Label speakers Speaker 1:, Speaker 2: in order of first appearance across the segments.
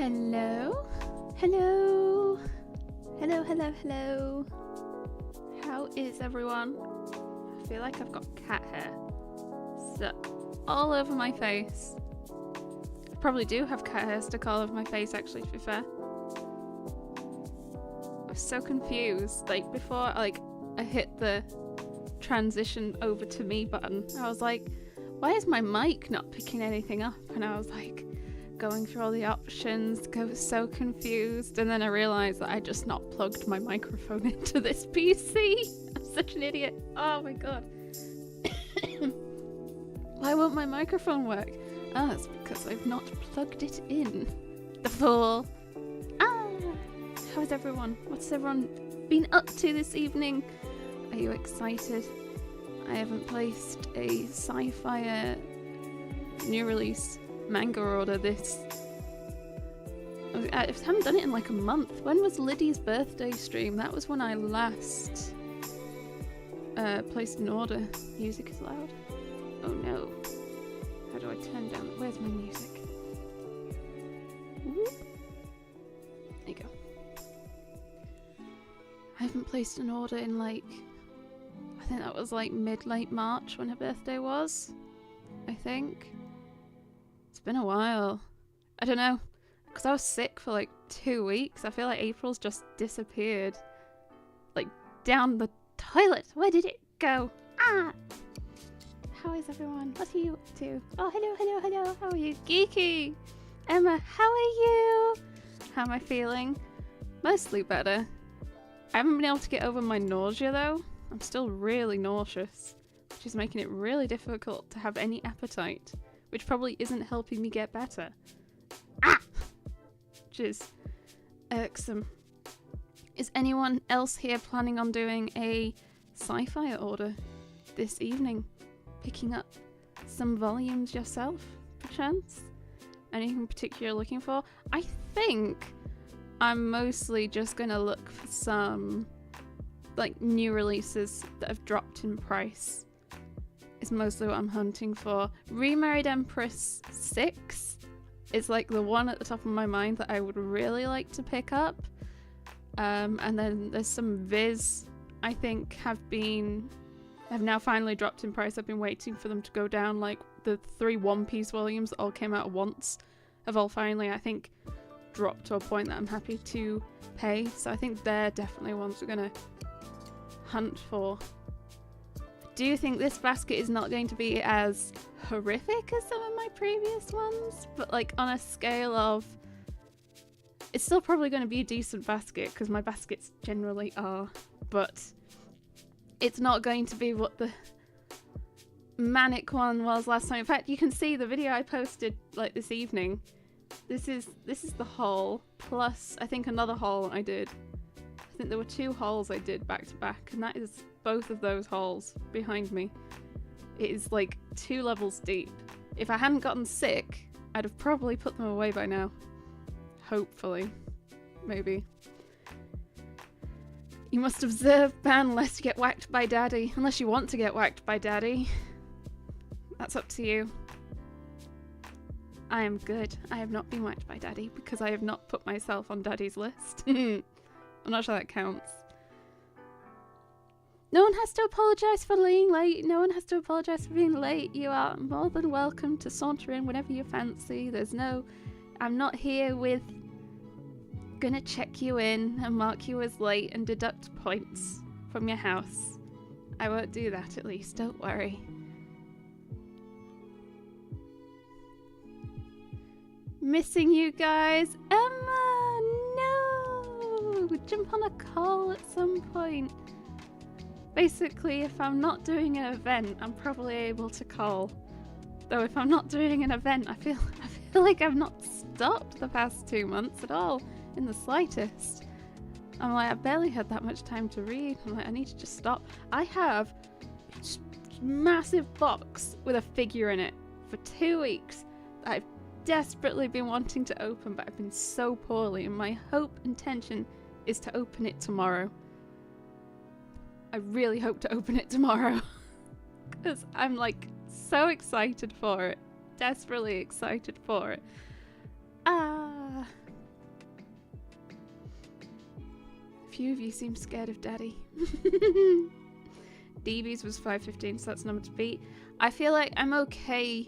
Speaker 1: Hello? Hello? Hello, hello, hello. How is everyone? I feel like I've got cat hair stuck all over my face. I probably do have cat hair stuck all over my face, actually, to be fair. I was so confused. Like, before I hit the transition over to me button, I was like, why is my mic not picking anything up? And I was like, going through all the options, so confused, and then I realised that I just not plugged my microphone into this PC. I'm such an idiot. Oh my god. Why won't my microphone work? Oh, it's because I've not plugged it in. The fool. How is everyone? What's everyone been up to this evening? Are you excited? I haven't placed a SciFier new release manga order I haven't done it in like a month. When was Liddy's birthday stream? That was when I last placed an order. Music is loud. Oh no. How do I turn down? Where's my music? Whoop. There you go. I haven't placed an order in like, I think that was like late March when her birthday was. I think. It's been a while. I don't know. Because I was sick for like 2 weeks. I feel like April's just disappeared. Like, down the toilet. Where did it go? Ah! How is everyone? What are you up to? Oh, hello, hello, hello. How are you? Geeky! Emma, how are you? How am I feeling? Mostly better. I haven't been able to get over my nausea though. I'm still really nauseous, which is making it really difficult to have any appetite, which probably isn't helping me get better. Ah! Which is irksome. Is anyone else here planning on doing a SciFier order this evening? Picking up some volumes yourself, perchance? Anything particular you're looking for? I think I'm mostly just gonna look for some like new releases that have dropped in price. Is mostly what I'm hunting for. Remarried Empress 6 is like the one at the top of my mind that I would really like to pick up. And then there's some Viz I think have now finally dropped in price. I've been waiting for them to go down. Like the 3 One Piece volumes that all came out at once have all finally, I think, dropped to a point that I'm happy to pay. So I think they're definitely ones we're gonna hunt for. Do you think this basket is not going to be as horrific as some of my previous ones? But like on a scale of... It's still probably going to be a decent basket because my baskets generally are. But it's not going to be what the manic one was last time. In fact, you can see the video I posted like this evening. This is the haul plus I think another haul I did. I think there were 2 hauls I did back to back, and that is both of those hauls behind me. It is like 2 levels deep. If I hadn't gotten sick, I'd have probably put them away by now. Hopefully. Maybe. You must observe ban lest you get whacked by daddy. Unless you want to get whacked by daddy. That's up to you. I am good. I have not been whacked by daddy because I have not put myself on daddy's list. I'm not sure that counts. No one has to apologise for being late. No one has to apologise for being late. You are more than welcome to saunter in whenever you fancy. I'm not here with gonna check you in and mark you as late and deduct points from your house. I won't do that, at least. Don't worry. Missing you guys. Emma, no! Jump on a call at some point. Basically, if I'm not doing an event, I'm probably able to call. Though if I'm not doing an event, I feel like I've not stopped the past 2 months at all, in the slightest. I'm like, I barely had that much time to read. I'm like, I need to just stop. I have a massive box with a figure in it for 2 weeks that I've desperately been wanting to open, but I've been so poorly, and my intention is to open it tomorrow. I really hope to open it tomorrow because I'm like so excited for it, desperately excited for it. Few of you seem scared of Daddy. DB's was 515, so that's a number to beat. I feel like I'm okay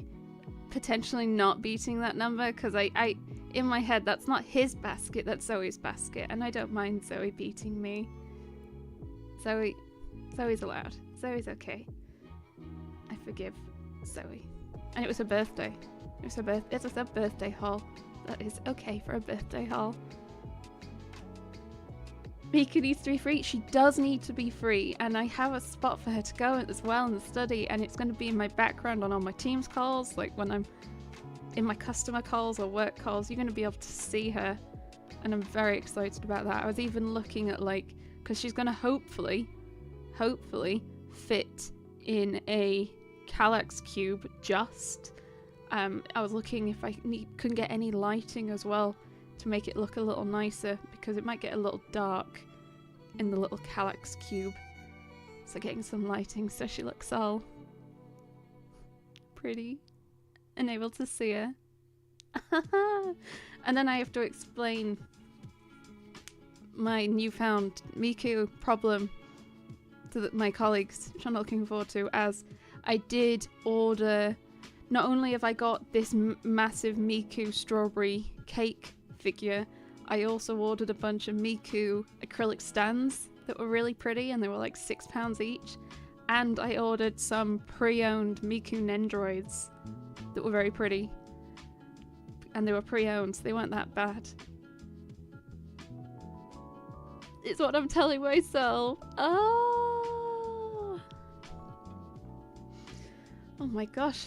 Speaker 1: potentially not beating that number, because I in my head, that's not his basket, that's Zoe's basket, and I don't mind Zoe beating me. Zoe's allowed. Zoe's okay. I forgive Zoe. And it was her birthday. It's a birthday haul. That is okay for a birthday haul. Mika needs to be free. She does need to be free, and I have a spot for her to go as well in the study, and it's going to be in my background on all my Teams calls, like when I'm in my customer calls or work calls. You're going to be able to see her, and I'm very excited about that. I was even looking at, like, because she's going to hopefully fit in a Kallax cube just. I was looking if I couldn't get any lighting as well to make it look a little nicer, because it might get a little dark in the little Kallax cube. So getting some lighting so she looks all pretty and able to see her. And then I have to explain my newfound Miku problem to my colleagues, which I'm looking forward to, as I did order. Not only have I got this massive Miku strawberry cake figure, I also ordered a bunch of Miku acrylic stands that were really pretty, and they were like £6 each. And I ordered some pre-owned Miku Nendroids that were very pretty. And they were pre-owned, so they weren't that bad. It's what I'm telling myself. Oh my gosh.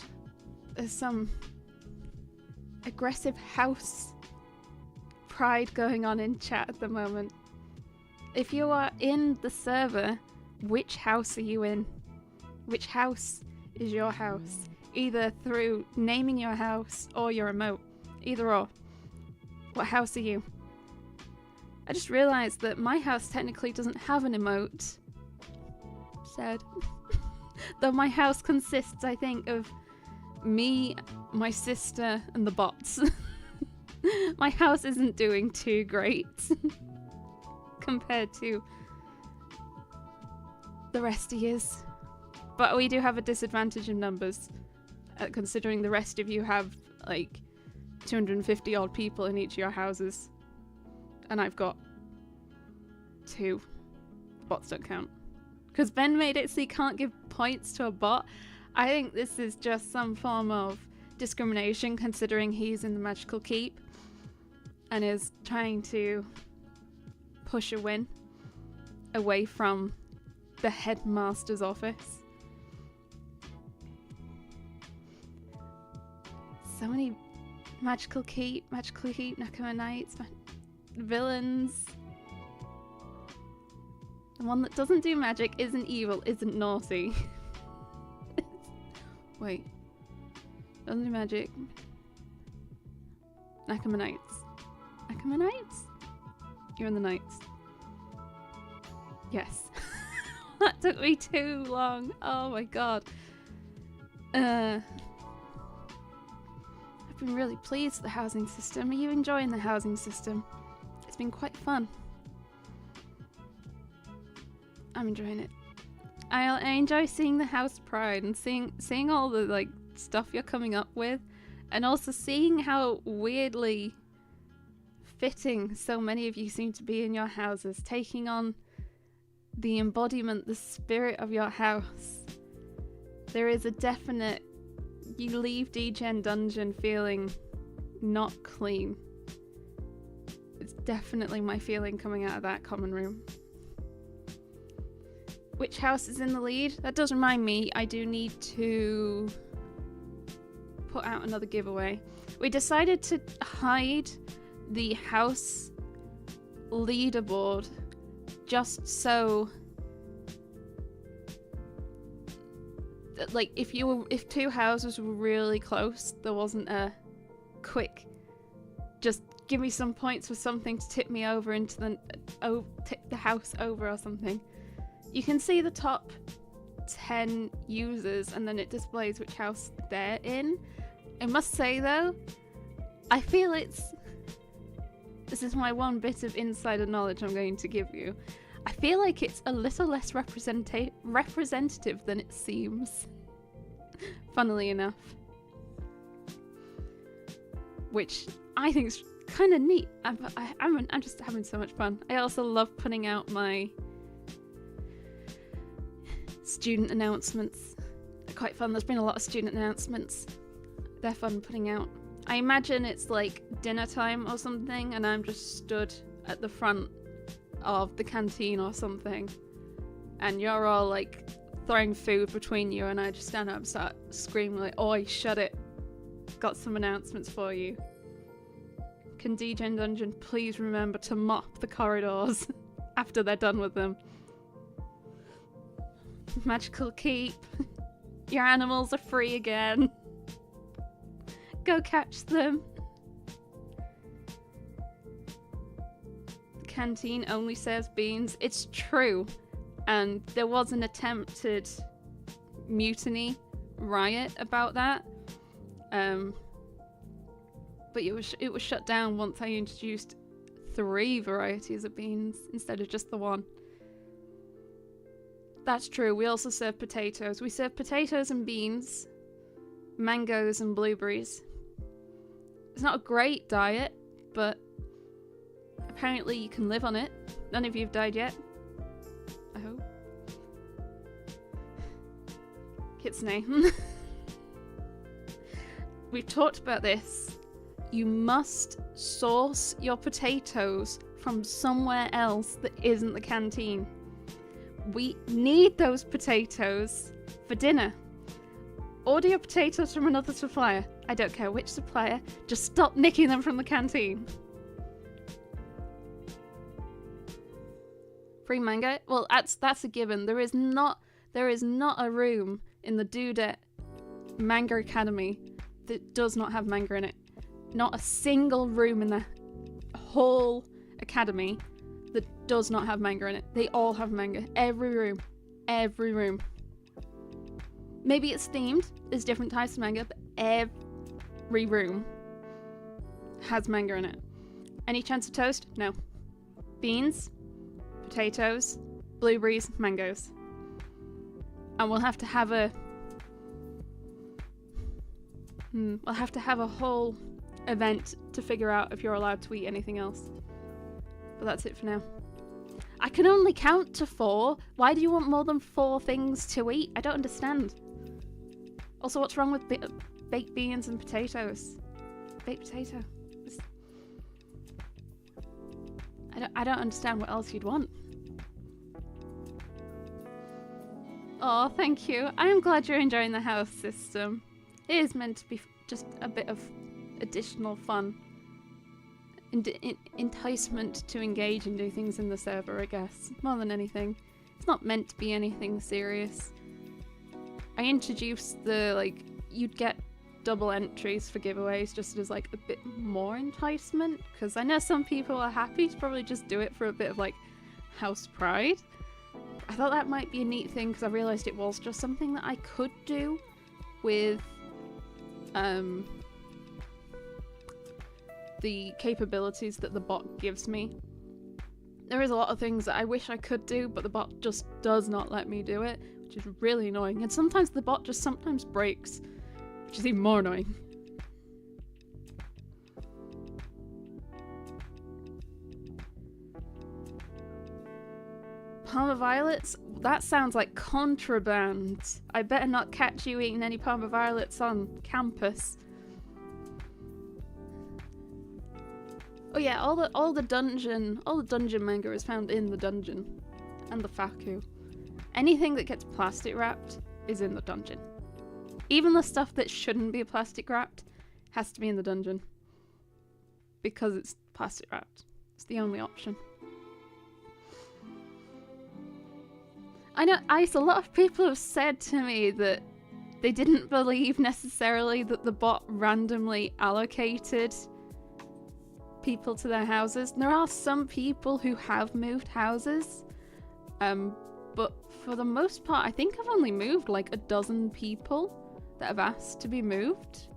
Speaker 1: There's some aggressive house pride going on in chat at the moment. If you are in the server, which house are you in? Which house is your house? Either through naming your house or your emote. Either or. What house are you? I just realised that my house technically doesn't have an emote. Sad. Though my house consists, I think, of me, my sister, and the bots. My house isn't doing too great compared to the rest of yous. But we do have a disadvantage in numbers, considering the rest of you have like 250 odd people in each of your houses. And I've got 2. Bots don't count. Because Ben made it so you can't give points to a bot. I think this is just some form of discrimination, considering he's in the Magical Keep and is trying to push a win away from the headmaster's office. So many Magical Keep, Nakama Knights, villains. The one that doesn't do magic, isn't evil, isn't naughty. Wait. Doesn't do magic. Nakama Knights. Nakama Knights? You're in the Knights. Yes. That took me too long. Oh my god. I've been really pleased with the housing system. Are you enjoying the housing system? It's been quite fun. I'm enjoying it. I enjoy seeing the house pride and seeing all the like stuff you're coming up with, and also seeing how weirdly fitting so many of you seem to be in your houses, taking on the embodiment, the spirit of your house. There is a definite you leave Degen Dungeon feeling not clean. It's definitely my feeling coming out of that common room. Which house is in the lead? That does remind me, I do need to put out another giveaway. We decided to hide the house leaderboard just so that, like, if 2 houses were really close, there wasn't a quick just give me some points for something to tip me over into the tip the house over or something. You can see the top 10 users and then it displays which house they're in. I must say though, I feel it's this is my one bit of insider knowledge I'm going to give you. I feel like it's a little less representative than it seems. Funnily enough. Which I think is kind of neat. I'm just having so much fun. I also love putting out my student announcements. They're quite fun. There's been a lot of student announcements. They're fun putting out. I imagine it's like dinner time or something, and I'm just stood at the front of the canteen or something, and you're all like throwing food between you, and I just stand up and start screaming like, "Oi, shut it! Got some announcements for you. Can DJ Dungeon please remember to mop the corridors after they're done with them? Magical keep. Your animals are free again. Go catch them." The canteen only serves beans. It's true. And there was an attempted mutiny riot about that. But it was shut down once I introduced 3 varieties of beans instead of just the 1. That's true. We also serve potatoes. We serve potatoes and beans, mangoes and blueberries. It's not a great diet, but apparently you can live on it. None of you have died yet. I hope. Kitsune. We've talked about this. You must source your potatoes from somewhere else that isn't the canteen. We need those potatoes for dinner. Order your potatoes from another supplier. I don't care which supplier, just stop nicking them from the canteen. Free manga? Well, that's a given. There is not a room in the Dudette Manga Academy that does not have manga in it. Not a single room in the whole academy that does not have manga in it. They all have manga. Every room. Every room. Maybe it's themed. There's different types of manga, but every room has manga in it. Any chance of toast? No. Beans, potatoes, blueberries, mangoes. And we'll have to have a whole event to figure out if you're allowed to eat anything else. But that's it for now. I can only count to 4. Why do you want more than 4 things to eat? I don't understand. Also, what's wrong with baked beans and potatoes? Baked potato. I don't understand what else you'd want. Oh, thank you. I am glad you're enjoying the house system. It is meant to be just a bit of additional fun. Enticement to engage and do things in the server, I guess. More than anything. It's not meant to be anything serious. I introduced you'd get double entries for giveaways just as like a bit more enticement, because I know some people are happy to probably just do it for a bit of like house pride. I thought that might be a neat thing because I realised it was just something that I could do with the capabilities that the bot gives me. There is a lot of things that I wish I could do, but the bot just does not let me do it, which is really annoying. And sometimes the bot just sometimes breaks, which is even more annoying. Parma violets? That sounds like contraband. I better not catch you eating any Parma violets on campus. Oh yeah, all the dungeon manga is found in the dungeon, and the faku. Anything that gets plastic wrapped is in the dungeon. Even the stuff that shouldn't be plastic wrapped has to be in the dungeon because it's plastic wrapped. It's the only option. I know, a lot of people have said to me that they didn't believe necessarily that the bot randomly allocated people to their houses. There are some people who have moved houses, but for the most part, I think I've only moved like 12 people that have asked to be moved.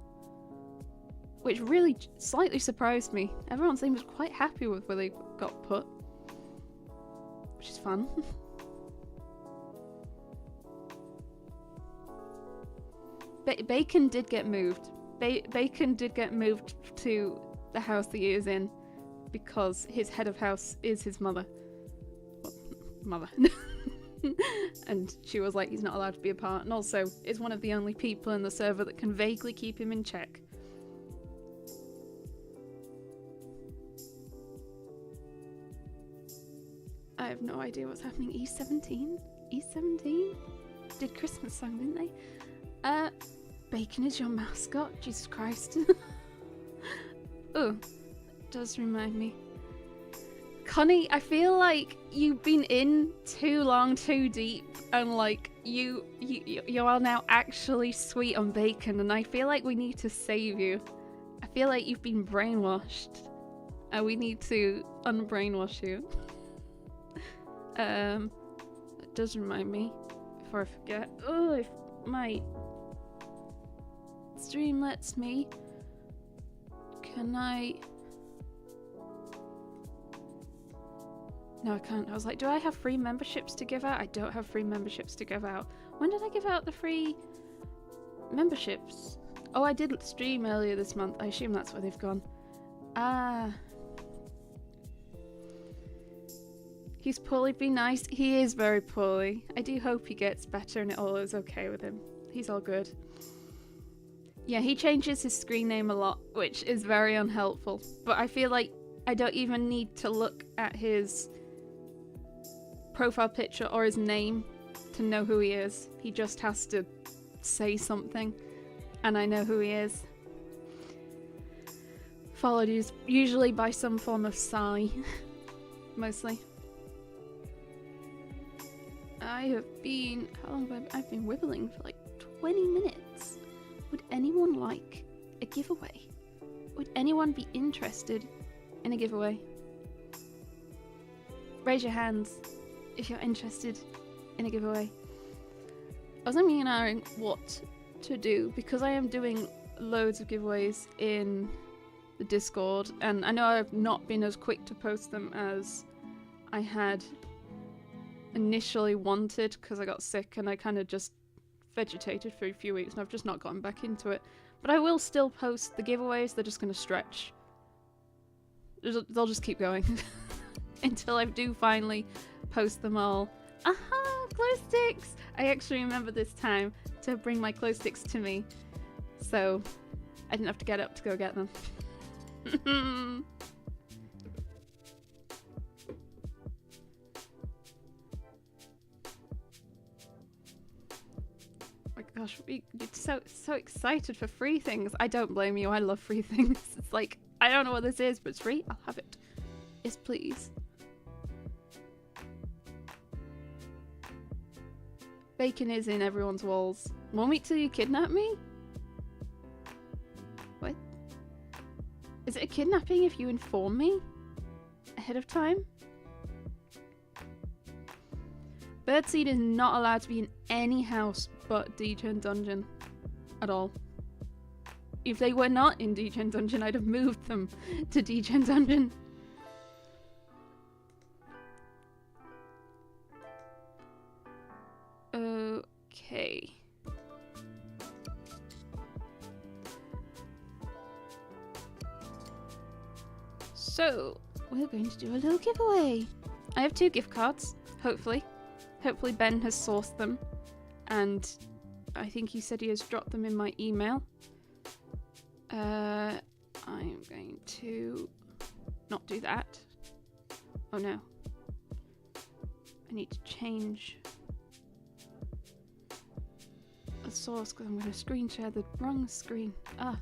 Speaker 1: which really slightly surprised me. Everyone seems quite happy with where they got put, which is fun. Bacon did get moved. Bacon did get moved to the house that he is in because his head of house is his mother. Well, mother. And she was like, he's not allowed to be a part, and also is one of the only people in the server that can vaguely keep him in check. I have no idea what's happening. E17? E17? Did Christmas song, didn't they? Bacon is your mascot? Jesus Christ. Oh, does remind me. Connie, I feel like you've been in too long, too deep, and like you are now actually sweet on Bacon, and I feel like we need to save you. I feel like you've been brainwashed, and we need to unbrainwash you. It does remind me, before I forget. Oh, if my stream lets me, can I? No, I can't. I was like, do I have free memberships to give out? I don't have free memberships to give out. When did I give out the free memberships? Oh, I did stream earlier this month. I assume that's where they've gone. Ah. He's poorly, be nice. He is very poorly. I do hope he gets better and it all is okay with him. He's all good. Yeah, he changes his screen name a lot, which is very unhelpful. But I feel like I don't even need to look at his profile picture or his name to know who he is. He just has to say something and I know who he is. Followed usually by some form of sigh. Mostly. I have been... How long have I've been wibbling for like 20 minutes. Would anyone like a giveaway? Would anyone be interested in a giveaway? Raise your hands if you're interested in a giveaway. I was thinking what to do because I am doing loads of giveaways in the Discord, and I know I've not been as quick to post them as I had initially wanted because I got sick and I kind of just vegetated for a few weeks and I've just not gotten back into it. But I will still post the giveaways. They're just going to stretch. They'll just keep going until I do finally post them all. Aha! Glow sticks! I actually remember this time to bring my glow sticks to me, so I didn't have to get up to go get them. My gosh, you're so excited for free things. I don't blame you. I love free things. It's like, I don't know what this is, but it's free. I'll have it. Yes, please. Bacon is in everyone's walls. Won't wait till you kidnap me? What? Is it a kidnapping if you inform me ahead of time? Birdseed is not allowed to be in any house but Degen Dungeon at all. If they were not in Degen Dungeon, I'd have moved them to Degen Dungeon. Okay. So, we're going to do a little giveaway. I have 2 gift cards, hopefully. Hopefully Ben has sourced them. And I think he said he has dropped them in my email. I'm going to not do that. Oh no. I need to change the source because I'm going to screen share the wrong screen. Ah.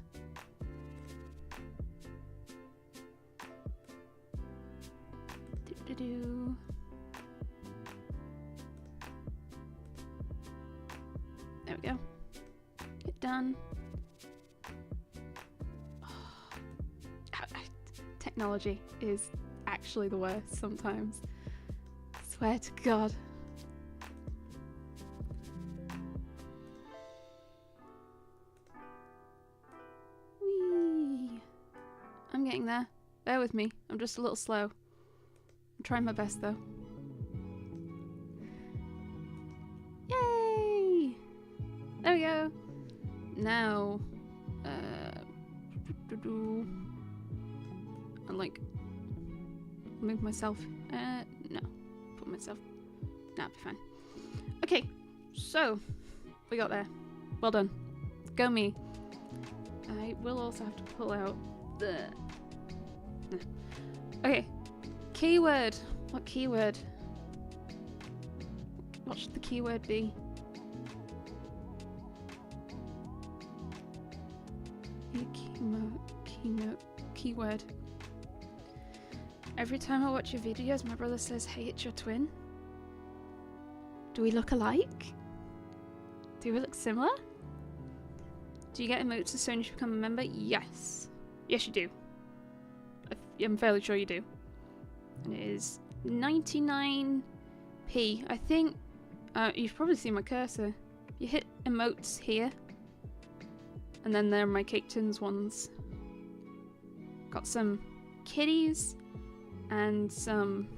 Speaker 1: Do-do-do. There we go. Get done. Technology is actually the worst sometimes. I swear to God. Whee. getting there. Bear with me. I'm just a little slow. I'm trying my best though. Yay! There we go. Now, and like, move myself. No, put myself. Nah, be fine. Okay, so we got there. Well done. Go me. I will also have to pull out the. Okay, keyword. What keyword? What should the keyword be? Keyword. Every time I watch your videos, my brother says, "Hey, it's your twin." Do we look alike? Do we look similar? Do you get emotes as soon as you become a member? Yes. Yes, you do. I'm fairly sure you do. And it is 99p. I think you've probably seen my cursor. You hit emotes here. And then there are my Cake Tins ones. Got some kitties and some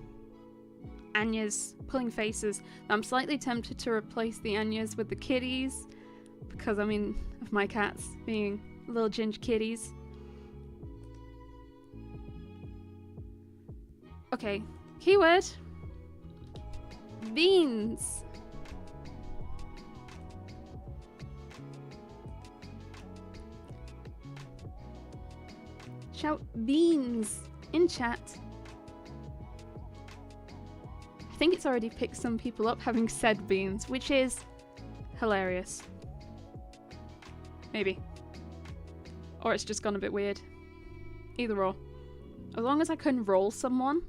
Speaker 1: Anya's pulling faces. I'm slightly tempted to replace the Anya's with the kitties because, I mean, of my cats being little ginger kitties. Okay, keyword. Beans. Shout beans in chat. I think it's already picked some people up having said beans, which is hilarious. Maybe. Or it's just gone a bit weird. Either or. As long as I can roll someone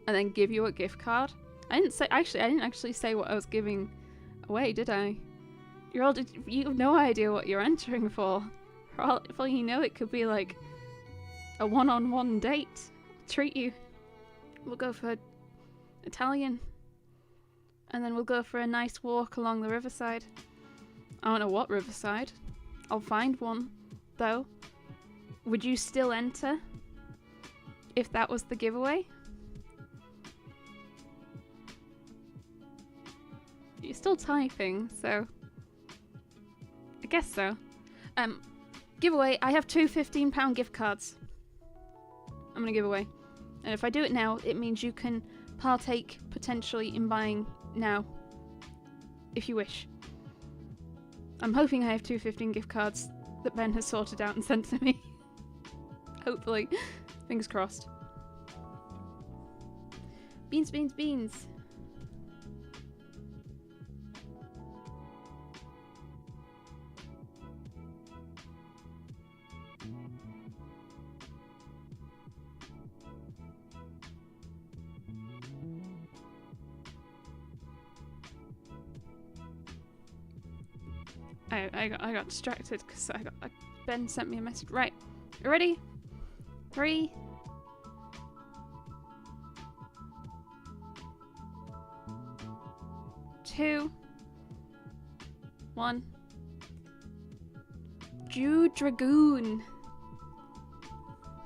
Speaker 1: and then give you a gift card. I didn't actually say what I was giving away, did I? You have no idea what you're entering for. For all you know, it could be like a one-on-one date. Treat you. We'll go for Italian. And then we'll go for a nice walk along the riverside. I don't know what riverside. I'll find one, though. Would you still enter if that was the giveaway? You're still typing, so I guess so. Giveaway, I have two £15 gift cards I'm gonna give away. And if I do it now, it means you can partake potentially in buying now, if you wish. I'm hoping I have two 15 gift cards that Ben has sorted out and sent to me. Hopefully. Fingers crossed. Beans, beans, beans. I got distracted because Ben sent me a message. Right, you ready? 3, 2, 1. Jew Dragoon.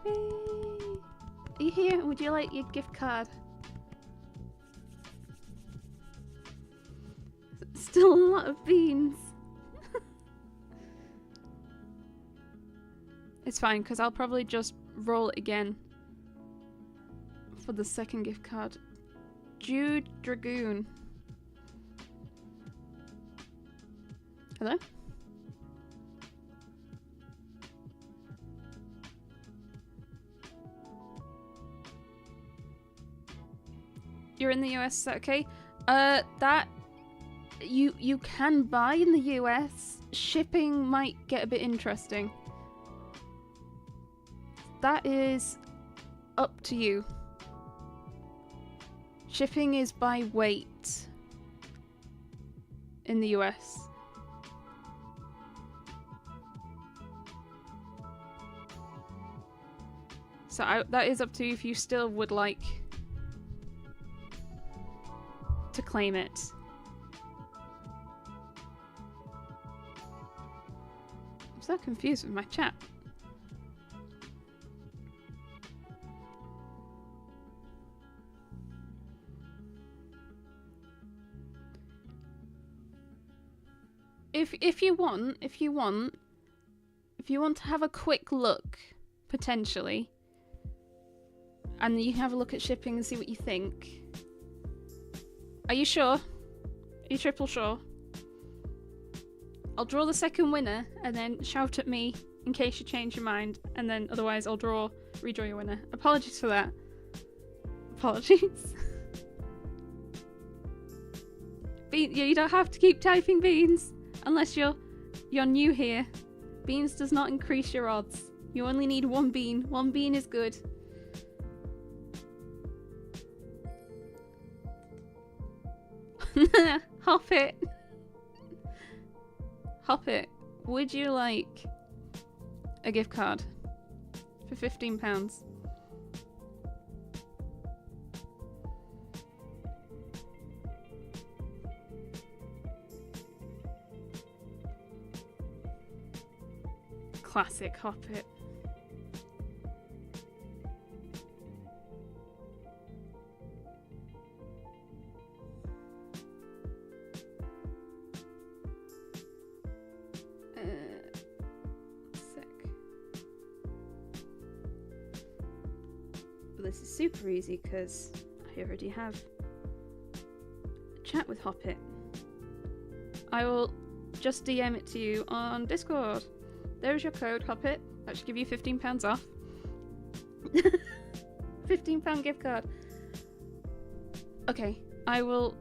Speaker 1: Hey. Are you here? Would you like your gift card? Still a lot of beans. It's fine, because I'll probably just roll it again for the second gift card. Jew Dragoon. Hello? You're in the US, is that okay? That you can buy in the US. Shipping might get a bit interesting. That is up to you. Shipping is by weight in the US. So that is up to you if you still would like to claim it. I'm so confused with my chat. if you want to have a quick look, potentially, and you can have a look at shipping and see what you think. Are you sure? Are you triple sure? I'll draw the second winner and then shout at me in case you change your mind, and then otherwise I'll redraw your winner. Apologies for that. Apologies. You don't have to keep typing beans unless you're new here. Beans does not increase your odds. You only need one bean. One bean is good. Hop it. Hop it. Would you like a gift card for £15? Classic hop it. This is super easy because I already have a chat with Hoppit. I will just DM it to you on Discord. There's your code, Hoppit. That should give you £15 off. £15 gift card. Okay, I will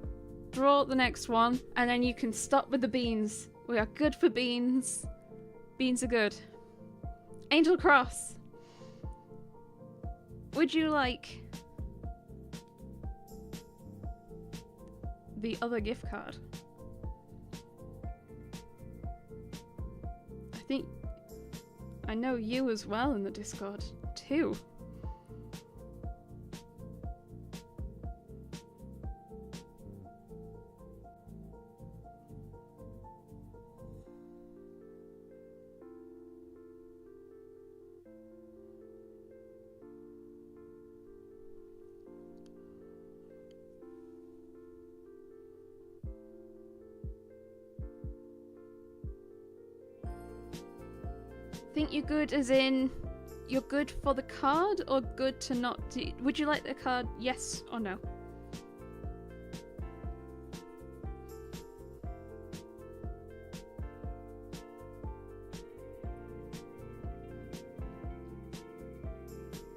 Speaker 1: draw the next one and then you can stop with the beans. We are good for beans. Beans are good. Angel Cross. Would you like the other gift card? I think I know you as well in the Discord too. Think you're good as in you're good for the card or good to not do? Would you like the card, yes or no?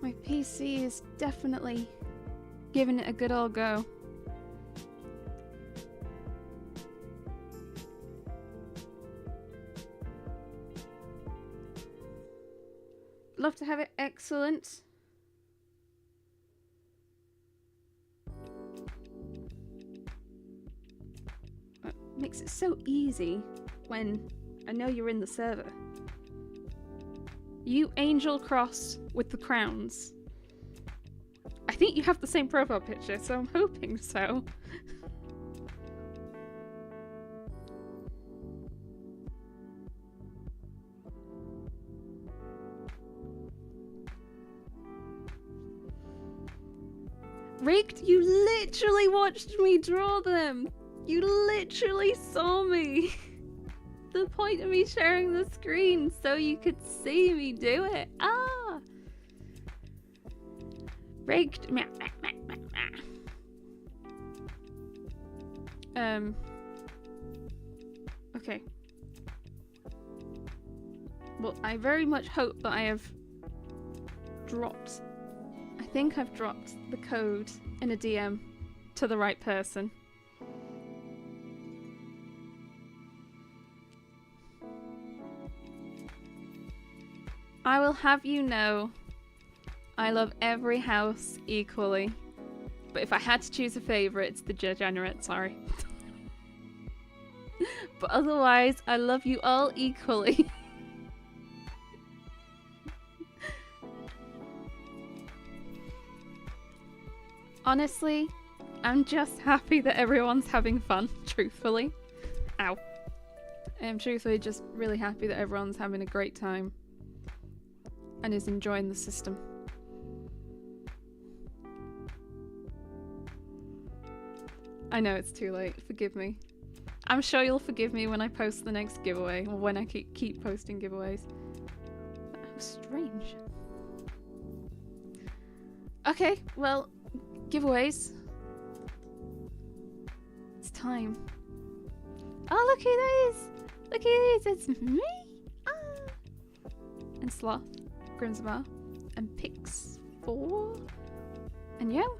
Speaker 1: My PC is definitely giving it a good old go. Love to have it. Excellent. It makes it so easy when I know you're in the server. You Angel Cross with the crowns. I think you have the same profile picture, so I'm hoping so. Rigged, you literally watched me draw them. You literally saw me. The point of me sharing the screen so you could see me do it. Ah. Rigged. Okay. Well, I very much hope that I have dropped. I think I've dropped the code in a DM to the right person. I will have you know, I love every house equally. But if I had to choose a favourite, it's the degenerate, sorry. But otherwise, I love you all equally. Honestly, I'm just happy that everyone's having fun, truthfully. Ow. I'm truthfully just really happy that everyone's having a great time and is enjoying the system. I know it's too late, forgive me. I'm sure you'll forgive me when I post the next giveaway, or when I keep posting giveaways. That was strange. Okay, well, giveaways. It's time. Oh, look at these! Look at these! It's me! Ah. And Sloth, Grimsbar, and Pix 4, and Yo.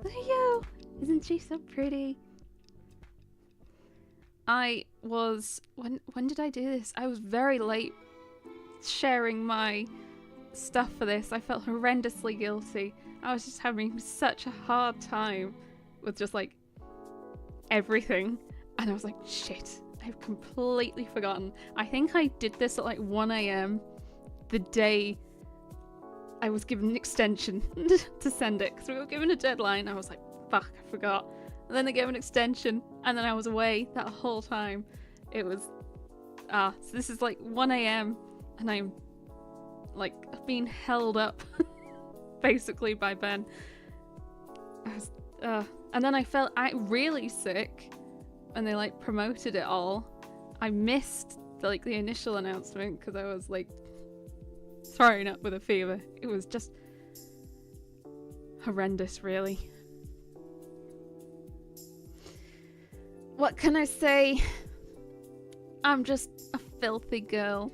Speaker 1: Look at Yo! Isn't she so pretty? I was... When did I do this? I was very late sharing my stuff for this. I felt horrendously guilty. I was just having such a hard time with just like everything. And I was like, shit, I've completely forgotten. I think I did this at like 1 AM the day I was given an extension to send it. Because we were given a deadline. I was like, fuck, I forgot. And then they gave an extension. And then I was away that whole time. It was... so this is like 1 AM. And I'm like being held up basically by Ben. I was... and then I felt really sick. And they like promoted it all. I missed the initial announcement because I was like throwing up with a fever. It was just horrendous, really. What can I say? I'm just a filthy girl.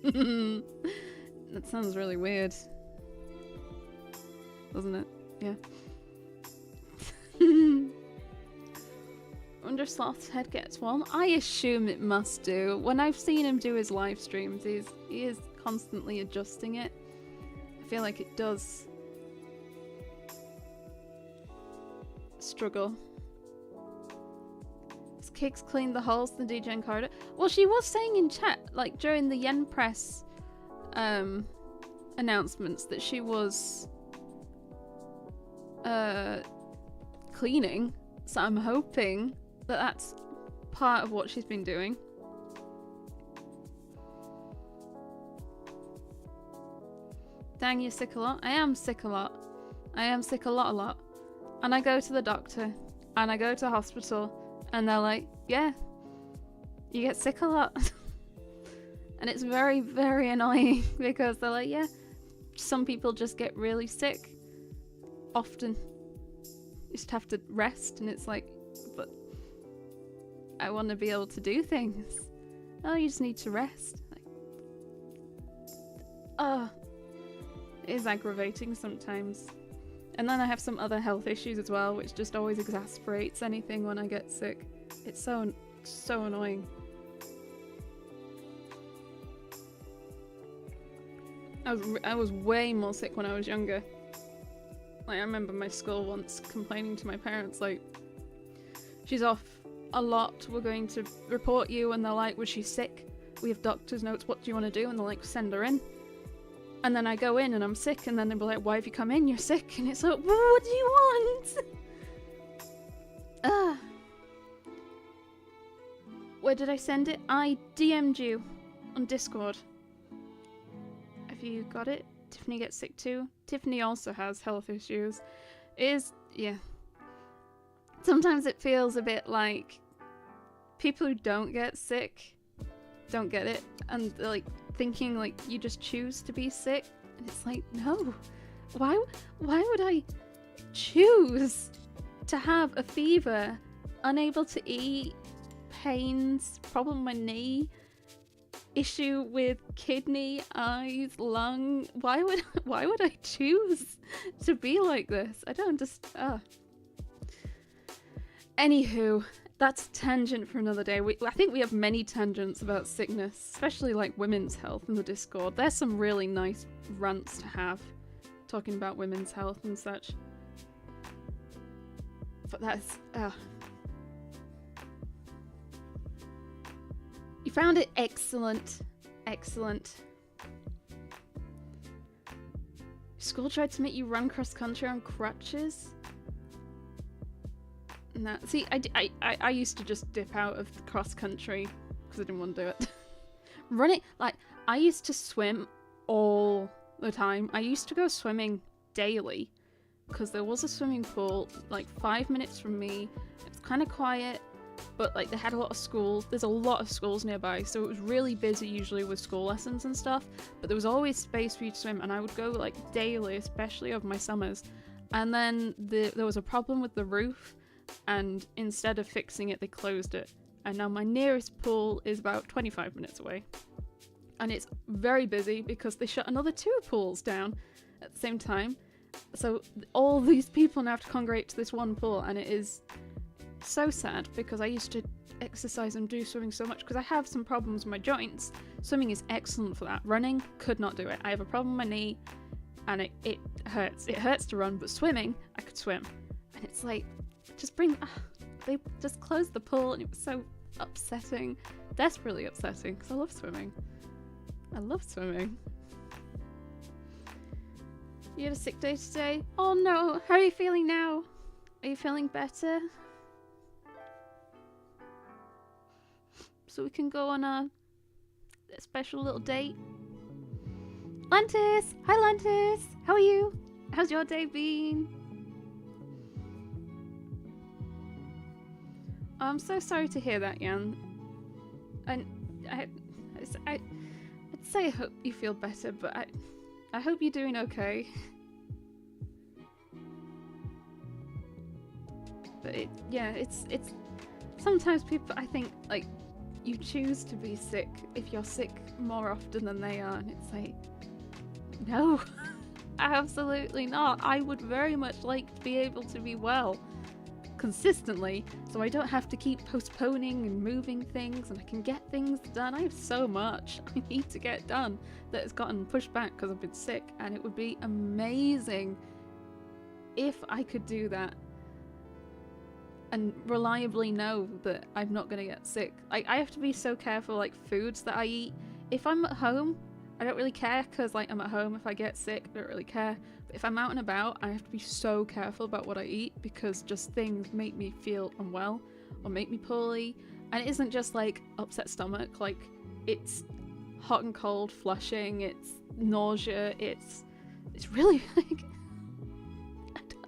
Speaker 1: That sounds really weird, doesn't it? Yeah. Wonder if Sloth's head gets warm. I assume it must do. When I've seen him do his live streams, he is constantly adjusting it. I feel like it does struggle. Has Kix cleaned the holes in the DJing corridor? Well, she was saying in chat, like during the Yen Press announcements, that she was cleaning. So I'm hoping that that's part of what she's been doing. Dang, you're sick a lot? I am sick a lot. I am sick a lot. And I go to the doctor, and I go to hospital, and they're like, yeah, you get sick a lot. And it's very, very annoying, because they're like, yeah, some people just get really sick. Often. You just have to rest, and it's like, but I want to be able to do things. Oh, you just need to rest. Like, it is aggravating sometimes. And then I have some other health issues as well, which just always exasperates anything when I get sick. It's so annoying. I was way more sick when I was younger. Like, I remember my school once complaining to my parents, like, she's off a lot, we're going to report you, and they're like, was she sick? We have doctor's notes, what do you want to do? And they're like, send her in. And then I go in and I'm sick, and then they'll be like, why have you come in? You're sick. And it's like, well, what do you want? Where did I send it? I DM'd you on Discord. Have you got it? Tiffany gets sick too. Tiffany also has health issues. Yeah. Sometimes it feels a bit like people who don't get sick don't get it, and they're like thinking like you just choose to be sick, and it's like, no. Why would I choose to have a fever, unable to eat, pains, problem with my knee, issue with kidney, eyes, lung? Why would I choose to be like this? I don't just Anywho, that's a tangent for another day. I think we have many tangents about sickness, especially like women's health in the Discord. There's some really nice rants to have talking about women's health and such. But that's You found it excellent. Excellent. School tried to make you run cross country on crutches? No. See, I used to just dip out of cross country because I didn't want to do it. Running, like, I used to swim all the time. I used to go swimming daily because there was a swimming pool like 5 minutes from me. It was kind of quiet, but like they had a lot of schools. There's a lot of schools nearby, so it was really busy usually with school lessons and stuff, but there was always space for you to swim, and I would go like daily, especially over my summers. And then there was a problem with the roof, and instead of fixing it, they closed it, and now my nearest pool is about 25 minutes away, and it's very busy because they shut another 2 pools down at the same time. So all these people now have to congregate to this one pool, and it is so sad because I used to exercise and do swimming so much because I have some problems with my joints. Swimming is excellent for that. Running, could not do it. I have a problem with my knee and it hurts. It hurts to run, but swimming, I could swim. And it's like, they just closed the pool, and it was so upsetting. Desperately upsetting because I love swimming. I love swimming. You had a sick day today? Oh no, how are you feeling now? Are you feeling better? So we can go on a special little date. Lantis! Hi Lantis! How are you? How's your day been? Oh, I'm so sorry to hear that, Jan. And I'd say I hope you feel better, but I hope you're doing okay. But it's sometimes people, I think, like, you choose to be sick if you're sick more often than they are, and it's like, no, absolutely not. I would very much like to be able to be well consistently, so I don't have to keep postponing and moving things, and I can get things done. I have so much I need to get done that has gotten pushed back because I've been sick, and it would be amazing if I could do that and reliably know that I'm not going to get sick. I have to be so careful, like, foods that I eat. If I'm at home, I don't really care, because, like, I'm at home. If I get sick, I don't really care. But if I'm out and about, I have to be so careful about what I eat, because just things make me feel unwell or make me poorly. And it isn't just, like, upset stomach. Like, it's hot and cold flushing, it's nausea, it's really, like,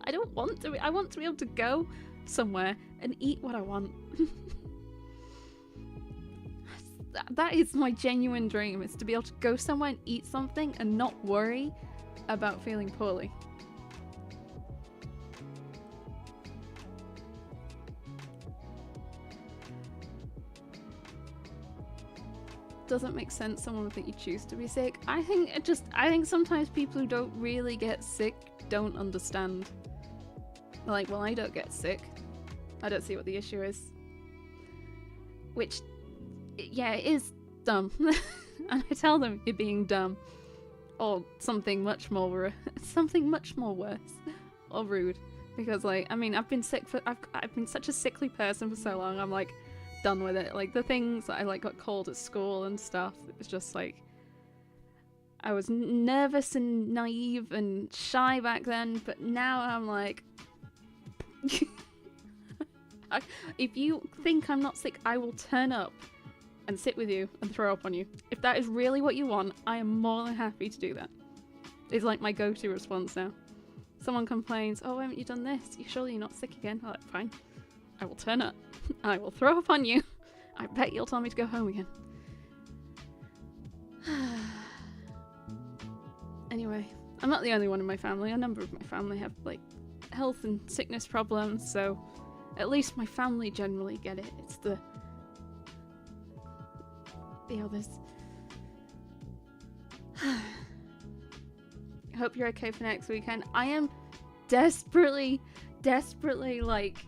Speaker 1: I don't want to. I want to be able to go somewhere and eat what I want. That is my genuine dream, is to be able to go somewhere and eat something and not worry about feeling poorly. Doesn't make sense someone would think you choose to be sick. I think sometimes people who don't really get sick don't understand. Like, well, I don't get sick. I don't see what the issue is. Which, yeah, it is dumb. And I tell them you're being dumb. Or something much more worse. Or rude. Because, like, I mean, I've been sick for... I've been such a sickly person for so long, I'm, like, done with it. Like, the things that I, like, got called at school and stuff, it was just, like... I was nervous and naive and shy back then, but now I'm, like... If you think I'm not sick, I will turn up and sit with you and throw up on you. If that is really what you want, I am more than happy to do that. It's like my go-to response now. Someone complains, oh, why haven't you done this? You surely you're not sick again? I'm like, fine. I will turn up. I will throw up on you. I bet you'll tell me to go home again. Anyway, I'm not the only one in my family. A number of my family have, like, health and sickness problems, so at least my family generally get it. It's the others. I hope you're okay for next weekend. I am desperately, like,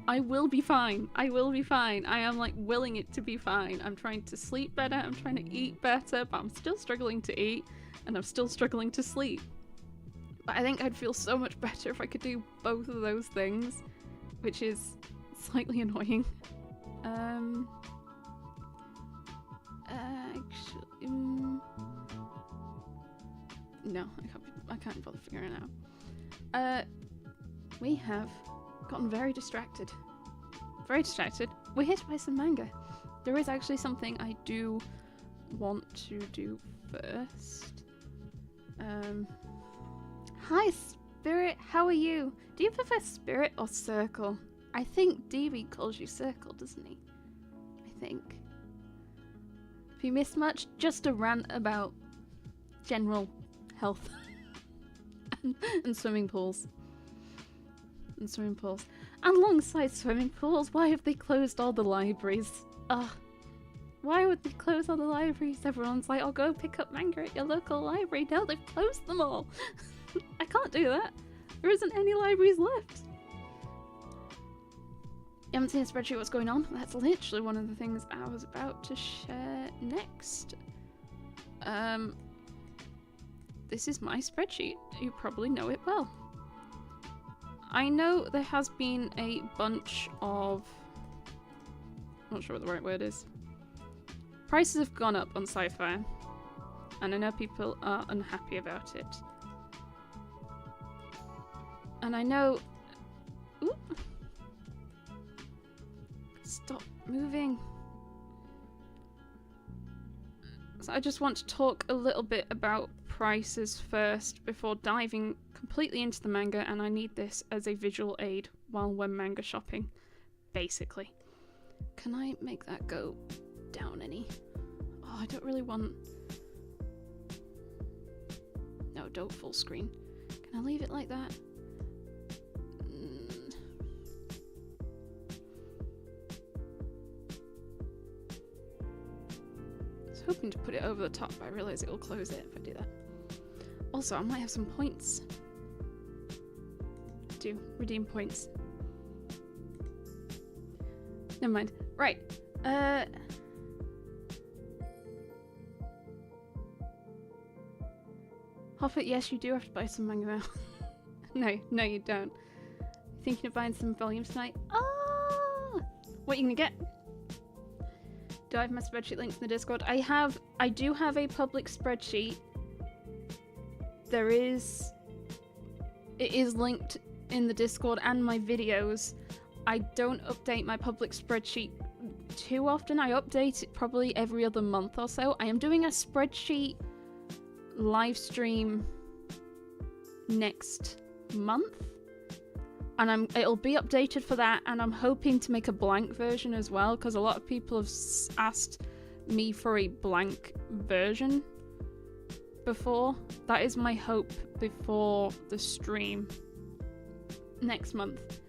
Speaker 1: I will be fine. I will be fine. I am, like, willing it to be fine. I'm trying to sleep better. I'm trying to eat better, but I'm still struggling to eat, and I'm still struggling to sleep. But I think I'd feel so much better if I could do both of those things, which is slightly annoying. Actually, no, I can't bother figuring it out. We have gotten very distracted. Very distracted. We're here to play some manga. There is actually something I do want to do first. Hi, Spirit. How are you? Do you prefer Spirit or Circle? I think DB calls you Circle, doesn't he? I think. If you missed much, just a rant about general health and swimming pools. And swimming pools. And alongside swimming pools, why have they closed all the libraries? Ugh. Why would they close all the libraries? Everyone's like, oh, go pick up manga at your local library. No, they've closed them all. I can't do that. There isn't any libraries left. You haven't seen a spreadsheet what's going on? That's literally one of the things I was about to share next. This is my spreadsheet. You probably know it well. I know there has been a bunch of... I'm not sure what the right word is. Prices have gone up on SciFier, and I know people are unhappy about it. And I know... Ooh. Stop moving. So I just want to talk a little bit about prices first before diving completely into the manga, and I need this as a visual aid while we're manga shopping, basically. Can I make that go down any? Oh, I don't really want... No, don't full screen. Can I leave it like that? I was hoping to put it over the top, but I realise it will close it if I do that. Also, I might have some points. Do redeem points. Never mind. Right. Hoffit, yes, you do have to buy some manga now. No, you don't. Thinking of buying some volumes tonight? Oh! What are you gonna get? Do I have my spreadsheet linked in the Discord? I do have a public spreadsheet. It is linked in the Discord and my videos. I don't update my public spreadsheet too often. I update it probably every other month or so. I am doing a spreadsheet live stream next month, and it'll be updated for that, and I'm hoping to make a blank version as well, because a lot of people have asked me for a blank version before. That is my hope before the stream next month.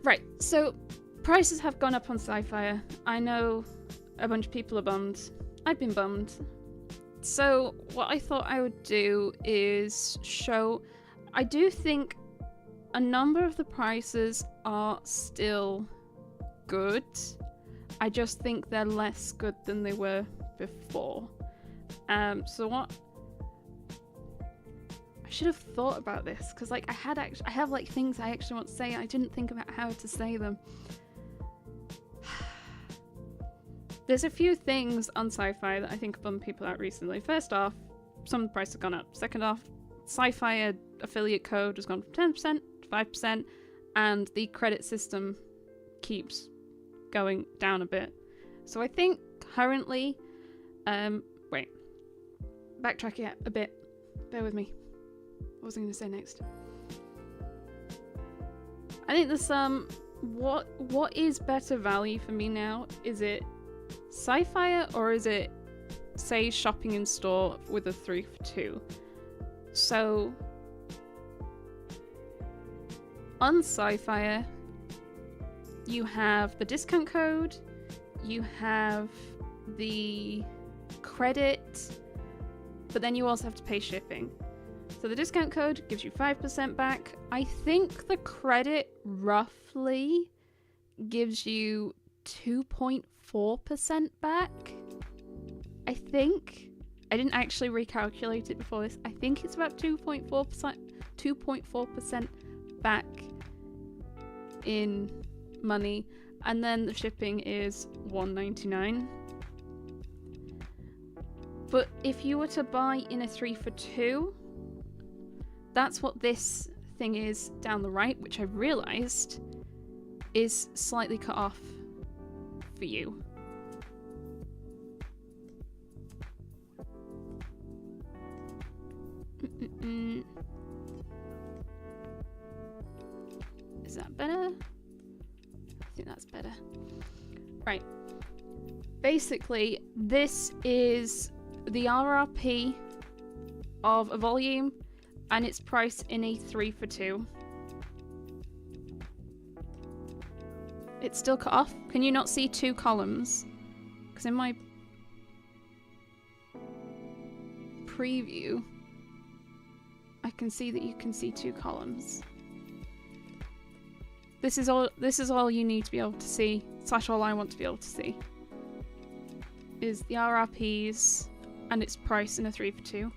Speaker 1: Right, so prices have gone up on SciFier. I know a bunch of people are bummed. I've been bummed. So what I thought I would do is show... I do think a number of the prices are still good. I just think they're less good than they were before. So what... I should have thought about this, because like I have like things I actually want to say. I didn't think about how to say them. There's a few things on SciFier that I think have bummed people out recently. First off, some prices have gone up. Second off, SciFier affiliate code has gone from 10% to 5%, and the credit system keeps going down a bit. So I think currently, wait, backtrack it a bit. Bear with me. What was I going to say next? I think there's some... What is better value for me now? Is it SciFier, or is it, say, shopping in store with a 3 for 2? So on SciFier, you have the discount code, you have the credit, but then you also have to pay shipping. So the discount code gives you 5% back. I think the credit roughly gives you 2.4% back. I think. I didn't actually recalculate it before this. I think it's about 2.4% back in money, and then the shipping is $1.99. But if you were to buy in a 3 for 2, that's what this thing is down the right, which I realised is slightly cut off for you. Is that better? I think that's better. Right. Basically, this is the RRP of a volume and it's priced in a 3 for 2. It's still cut off. Can you not see 2 columns? Because in my preview, I can see that you can see 2 columns. This is all you need to be able to see, / all I want to be able to see, is the RRPs and its price in a 3 for 2.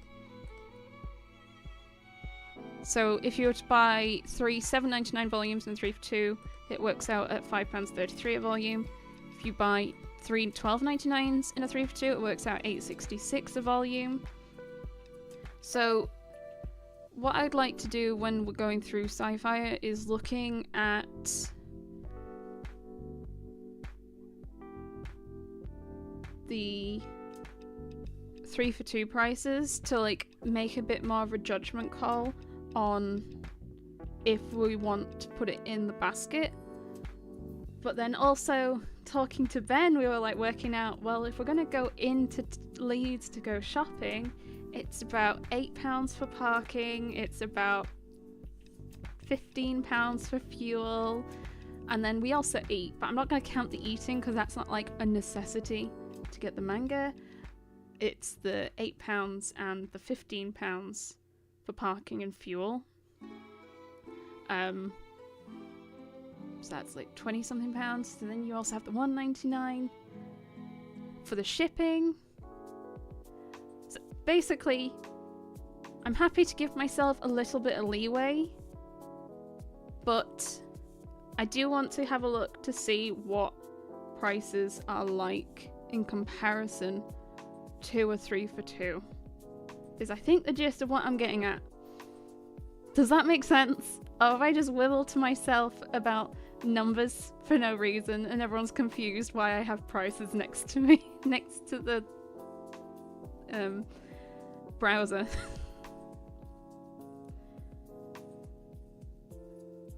Speaker 1: So if you were to buy 3 7.99 volumes in 3 for 2, it works out at £5.33 a volume. If you buy 3 12.99s in a 3 for 2, it works out £8.66 a volume. So what I'd like to do when we're going through SciFier is looking at the 3 for 2 prices to like make a bit more of a judgment call on if we want to put it in the basket. But then also talking to Ben, we were like working out, well, if we're going to go into Leeds to go shopping, it's about £8 for parking, it's about £15 for fuel, and then we also eat, but I'm not going to count the eating because that's not like a necessity to get the manga. It's the £8 and the £15 for parking and fuel. So that's like 20 something pounds. And then you also have the £1.99 for the shipping. So basically, I'm happy to give myself a little bit of leeway, but I do want to have a look to see what prices are like in comparison to a 3 for 2. Is I think the gist of what I'm getting at. Does that make sense? Or have I just wibbled to myself about numbers for no reason and everyone's confused why I have prices next to me, next to the browser?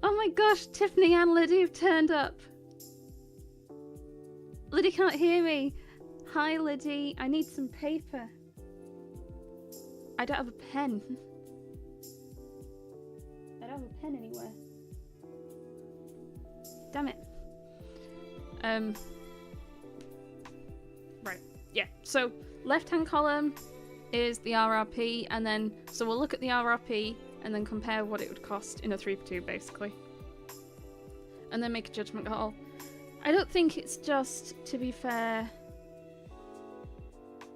Speaker 1: Oh my gosh, Tiffany and Liddy have turned up. Liddy can't hear me. Hi Liddy, I need some paper. I don't have a pen. I don't have a pen anywhere. Damn it. Right, yeah. So left-hand column is the RRP, and then so we'll look at the RRP and then compare what it would cost in a 3 for 2 basically. And then make a judgment call. I don't think it's just, to be fair,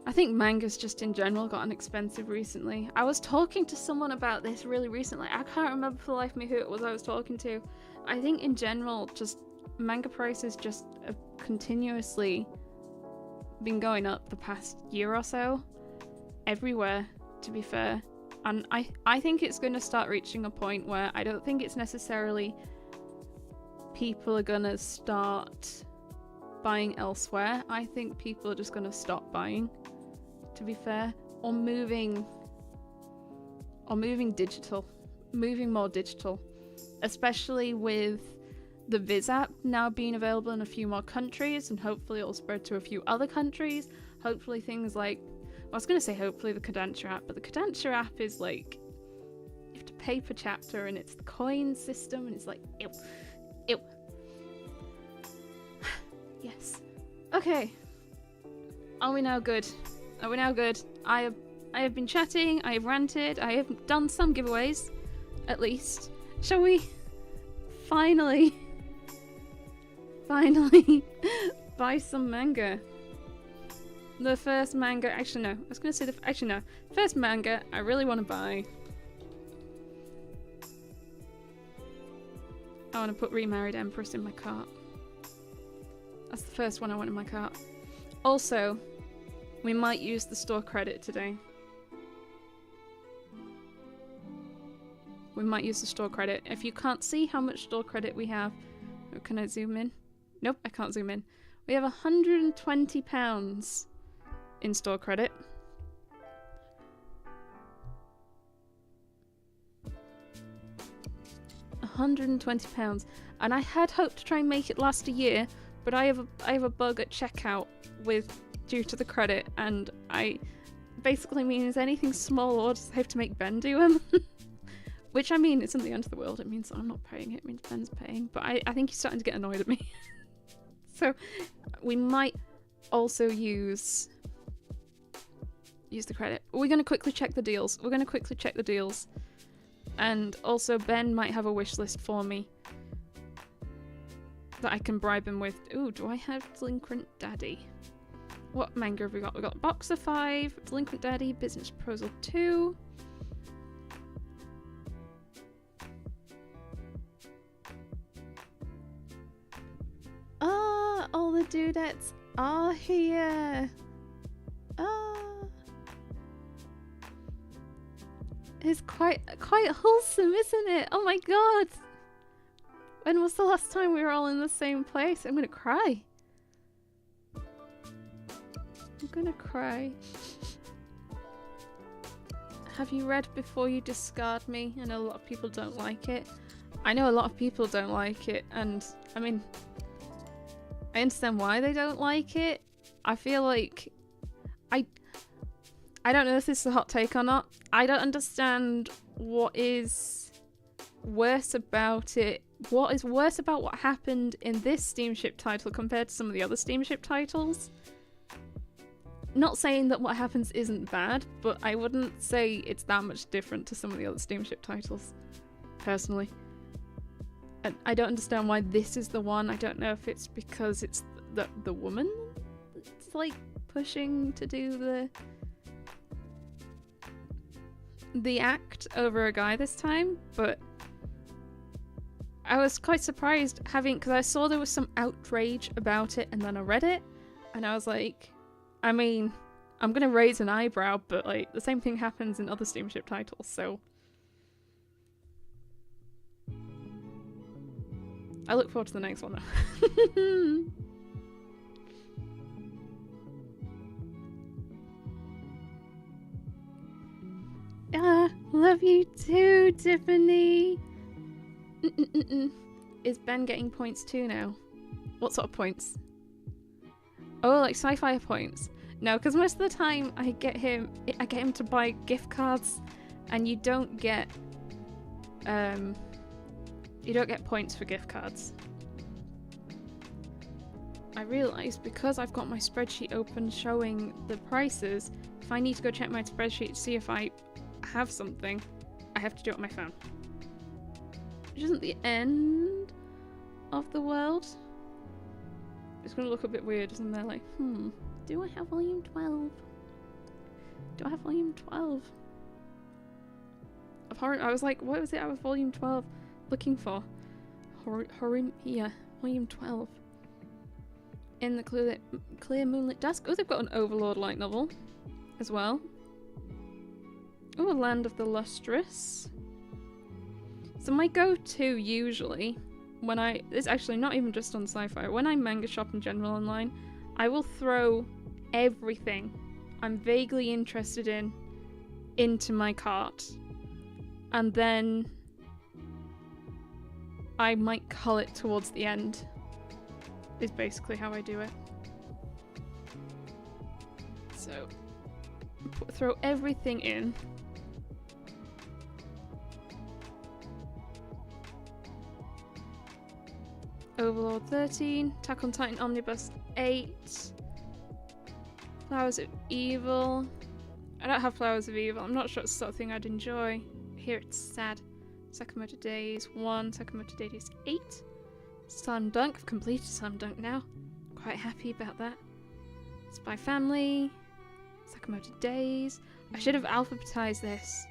Speaker 1: I think manga's just in general gotten expensive recently. I was talking to someone about this really recently. I can't remember for the life of me who it was I was talking to. I think in general, just manga prices just have continuously been going up the past year or so. Everywhere, to be fair. And I think it's going to start reaching a point where I don't think it's necessarily people are going to start buying elsewhere. I think people are just going to stop buying, to be fair, or moving digital, moving more digital, especially with the Viz app now being available in a few more countries, and hopefully it'll spread to a few other countries. Hopefully things like, I was going to say hopefully the Kodansha app, but the Kodansha app is like, you have to pay per chapter and it's the coin system and it's like, ew, ew. Yes. Okay. Are we now good? Are we now good? I have been chatting, I have ranted, I have done some giveaways, at least. Shall we finally buy some manga? The first manga, actually no, I was going to say actually no. First manga I really want to buy. I want to put Remarried Empress in my cart. That's the first one I want in my cart. Also, we might use the store credit today. We might use the store credit. If you can't see how much store credit we have, oh, can I zoom in? Nope, I can't zoom in. We have £120 in store credit. £120, and I had hoped to try and make it last a year, but I have a bug at checkout due to the credit, and I basically means anything small orders I have to make Ben do them. Which, I mean, it's in the end of the world. It means I'm not paying, it means Ben's paying, but I think he's starting to get annoyed at me. So we might also use the credit. We're going to quickly check the deals. And also Ben might have a wish list for me that I can bribe him with. Ooh, do I have Delinquent Daddy? What manga have we got? We got Boxer 5, Delinquent Daddy, Business Proposal 2. Ah, all the dudettes are here. It's quite wholesome, isn't it? Oh my god! When was the last time we were all in the same place? I'm gonna cry. Have you read Before You Discard Me? I know a lot of people don't like it. I know a lot of people don't like it, and I mean, I understand why they don't like it. I feel like I don't know if this is a hot take or not. I don't understand what is worse about it. What is worse about what happened in this steamship title compared to some of the other steamship titles? Not saying that what happens isn't bad, but I wouldn't say it's that much different to some of the other steamship titles, personally. And I don't understand why this is the one. I don't know if it's because it's the woman that's like pushing to do the act over a guy this time, but I was quite surprised because I saw there was some outrage about it, and then I read it and I was like, I mean, I'm gonna raise an eyebrow, but like the same thing happens in other steamship titles, so I look forward to the next one though. Love you too, Tiffany. Is Ben getting points too now? What sort of points? Oh, like SciFier points. No, because most of the time I get him to buy gift cards, and you don't get points for gift cards. I realised because I've got my spreadsheet open showing the prices, if I need to go check my spreadsheet to see if I have something, I have to do it on my phone. Which isn't the end of the world. It's gonna look a bit weird, isn't it? Like, do I have volume 12? Do I have volume 12? Of horror. I was like, what was it? I was volume 12 looking for. Here, volume 12. In the clear moonlit dusk. Oh, they've got an Overlord light novel as well. Oh, Land of the Lustrous. So my go-to usually, it's actually not even just on SciFier, when I manga shop in general online, I will throw everything I'm vaguely interested in into my cart. And then I might cull it towards the end, is basically how I do it. So, throw everything in. Overlord 13, Attack on Titan Omnibus 8, Flowers of Evil. I don't have Flowers of Evil, I'm not sure it's the sort of thing I'd enjoy. Here it's sad. Sakamoto Days 1, Sakamoto Days 8. Slam Dunk, I've completed Slam Dunk now. Quite happy about that. Spy Family, Sakamoto Days. I should have alphabetized this.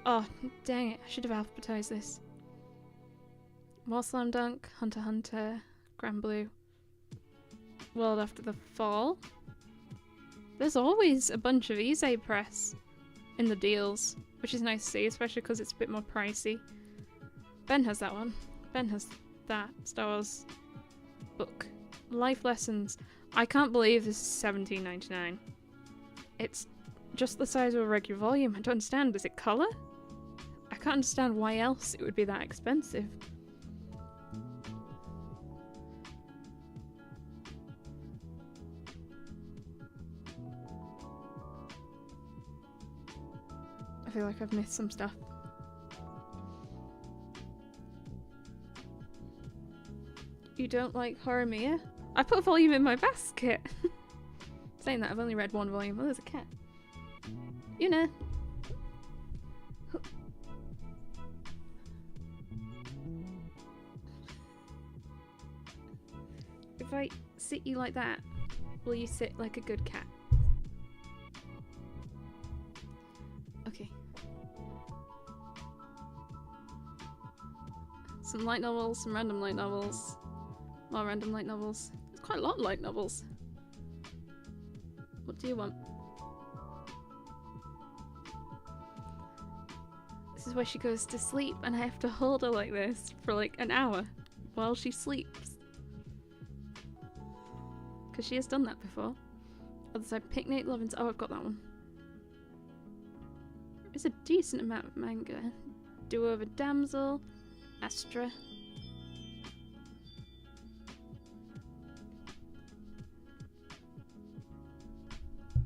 Speaker 1: Oh, dang it, I should have alphabetized this. More Slam Dunk, Hunter x Hunter, Grand Blue, World After the Fall. There's always a bunch of Ise Press in the deals, which is nice to see, especially because it's a bit more pricey. Ben has that one. Ben has that Star Wars book. Life Lessons. I can't believe this is $17.99. It's just the size of a regular volume. I don't understand. Is it colour? I
Speaker 2: can't understand why else it would be that expensive. I feel like I've missed some stuff. You don't like Horimiya? I put a volume in my basket. Saying that, I've only read one volume. Oh, there's a cat. You know. If I sit you like that, will you sit like a good cat? Okay. Some light novels, some random light novels. More random light novels. There's quite a lot of light novels. What do you want? This is where she goes to sleep and I have to hold her like this for like an hour while she sleeps. Because she has done that before. Other side, Picnic, Lovin's. Oh, I've got that one. There's a decent amount of manga. Do-Over Damsel, Astra.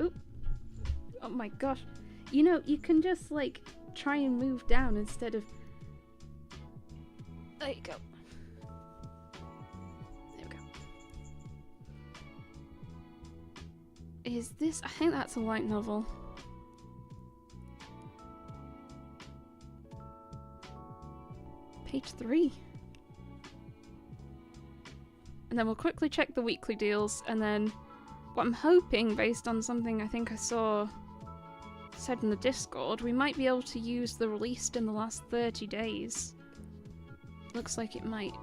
Speaker 2: Oop. Oh my gosh. You know, you can just like try and move down instead of... There you go. There we go. Is this... I think that's a light novel. Page 3. And then we'll quickly check the weekly deals, and then what I'm hoping, based on something I think I saw said in the Discord, we might be able to use the released in the last 30 days. Looks like it might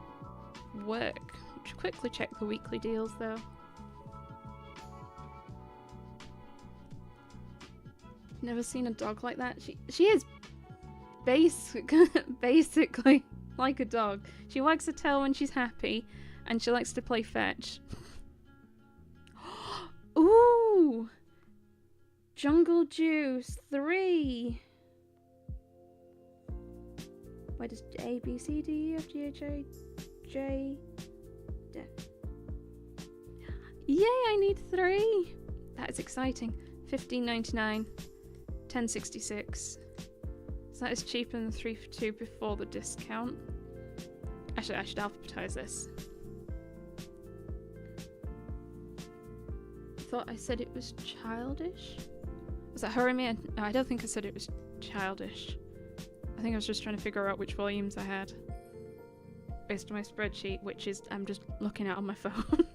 Speaker 2: work. Should quickly check the weekly deals though. Never seen a dog like that. She is basically like a dog. She wags her tail when she's happy, and she likes to play fetch. Ooh! Jungle Juice 3! Where does A, B, C, D, E, F, G, H, I, J, D? Yay, I need 3! That is exciting. $15.99, $10.66. So that is cheaper than the 3 for 2 before the discount. Actually, I should alphabetize this. Thought I said it was childish? Was that Horimiya? No, I don't think I said it was childish. I think I was just trying to figure out which volumes I had based on my spreadsheet, which is I'm just looking at on my phone.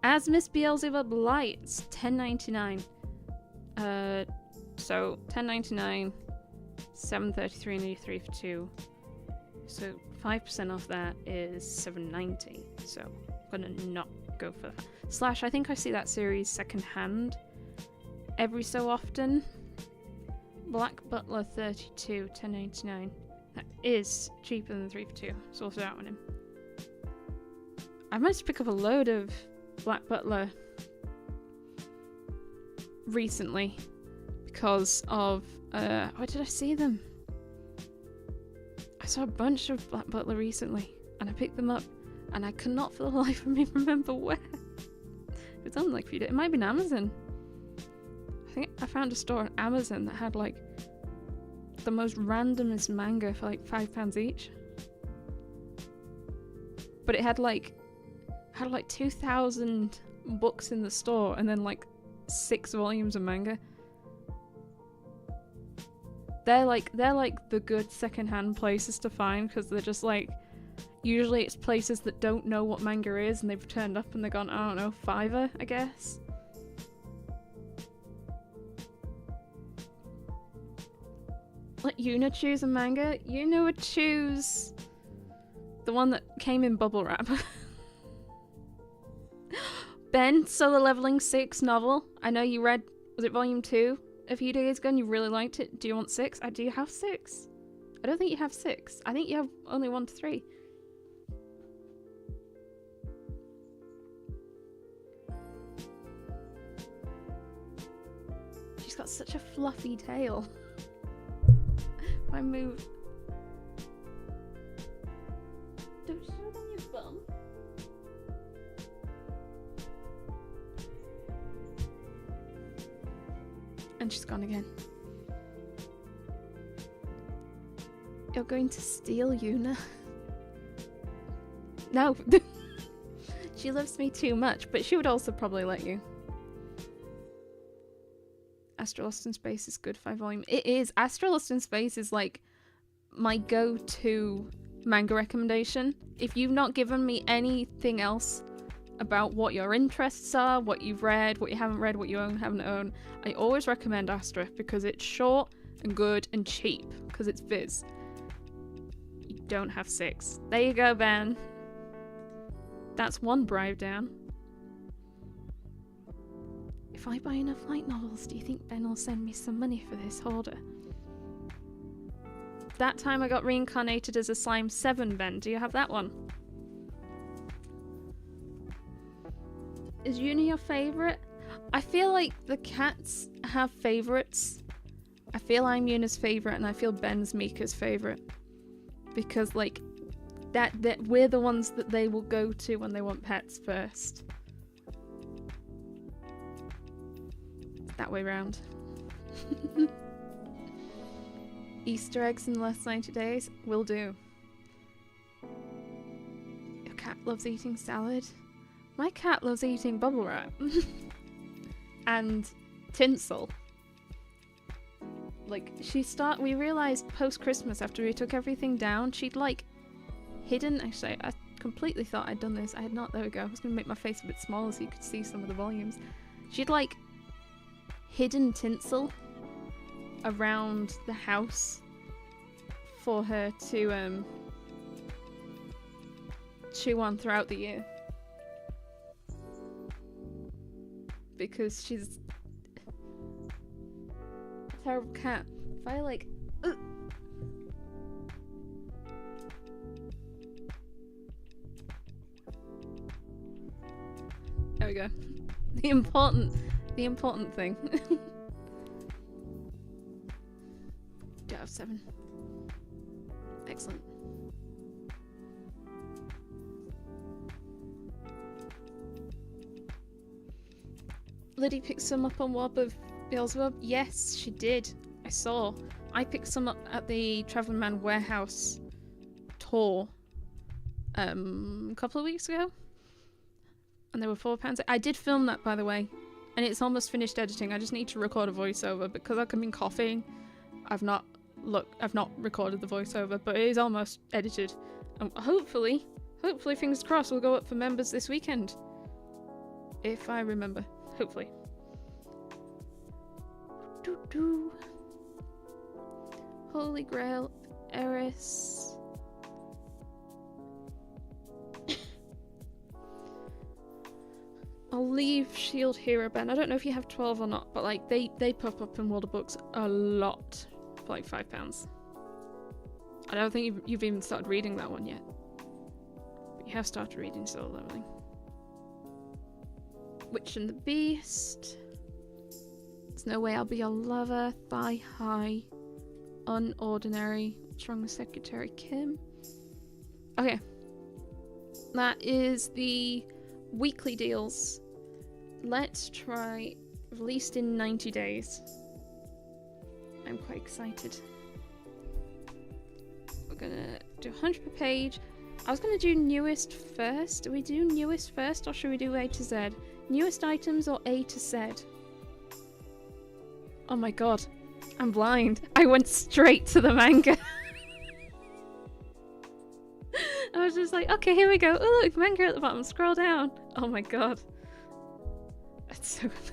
Speaker 2: As Miss Beelzebub Lights, $10.99. So $10.99, $7.33 and 3 for 2. So 5% off that is $7.90. So I'm gonna not go for that. Slash, I think I see that series secondhand every so often. Black Butler 32, $10.99. That is cheaper than 3 for 2. So we'll throw that one in. I managed to pick up a load of Black Butler recently because of where did I see them? I saw a bunch of Black Butler recently and I picked them up and I could not for the life of me remember where. It's on like a few days. It might be on Amazon. I think I found a store on Amazon that had like the most randomest manga for like £5 each. But it had like 2,000 books in the store and then like 6 volumes of manga. They're like the good secondhand places to find because they're just like, usually it's places that don't know what manga is and they've turned up and they've gone, I don't know, $5, I guess. Let Yuna choose a manga. Yuna would choose the one that came in bubble wrap. Ben, Solo Leveling 6 novel. I know you read, was it volume 2 a few days ago and you really liked it. Do you want 6? Do you have 6? I don't think you have 6. I think you have only 1 to 3. She's got such a fluffy tail. If I move... Don't show them your bum. And she's gone again. You're going to steal Yuna? No. She loves me too much, but she would also probably let you. Astral Lost in Space is good 5 volume. It is. Astral Lost in Space is like my go-to manga recommendation. If you've not given me anything else about what your interests are, what you've read, what you haven't read, what you haven't owned, I always recommend Astra because it's short and good and cheap because it's Viz. You don't have 6. There you go, Ben. That's 1 bribe down. If I buy enough light novels, do you think Ben will send me some money for this order? That time I got reincarnated as a Slime 7, Ben. Do you have that one? Is Yuna your favourite? I feel like the cats have favourites. I feel I'm Yuna's favourite and I feel Ben's Mika's favourite. Because, like, that we're the ones that they will go to when they want pets first. That way round. Easter eggs in the last 90 days? Will do. Your cat loves eating salad? My cat loves eating bubble wrap. And tinsel. Like, we realised post-Christmas after we took everything down, she'd like hidden, actually I completely thought I'd done this, I had not, there we go, I was going to make my face a bit smaller so you could see some of the volumes. She'd like hidden tinsel around the house for her to chew on throughout the year. Because she's a terrible cat. If I like... There we go. The important thing. Do I have 7? Excellent. Liddy picked some up on Wob of Beelzebub. Yes, she did. I saw. I picked some up at the Traveling Man Warehouse tour a couple of weeks ago. And they were £4. I did film that, by the way. And it's almost finished editing. I just need to record a voiceover because I've been coughing. I've not recorded the voiceover, but it is almost edited. And hopefully, fingers crossed, will go up for members this weekend. If I remember. Hopefully. Doo-doo. Holy Grail, Eris. I'll leave Shield Hero, Ben. I don't know if you have 12 or not, but like they pop up in World of Books a lot for like £5. I don't think you've even started reading that one yet. But you have started reading Soul Leveling. Witch and the Beast. There's No Way I'll Be Your Lover. Thigh High. Unordinary. What's Wrong with Secretary Kim? Okay. That is the weekly deals. Let's try released in 90 days. I'm quite excited. We're gonna do 100 per page. I was gonna do newest first. Do we do newest first or should we do A to Z? Newest items or A to Z? Oh my god, I'm blind. I went straight to the manga. I was just like, okay, here we go. Oh look, manga at the bottom. Scroll down. Oh my god. That's so good.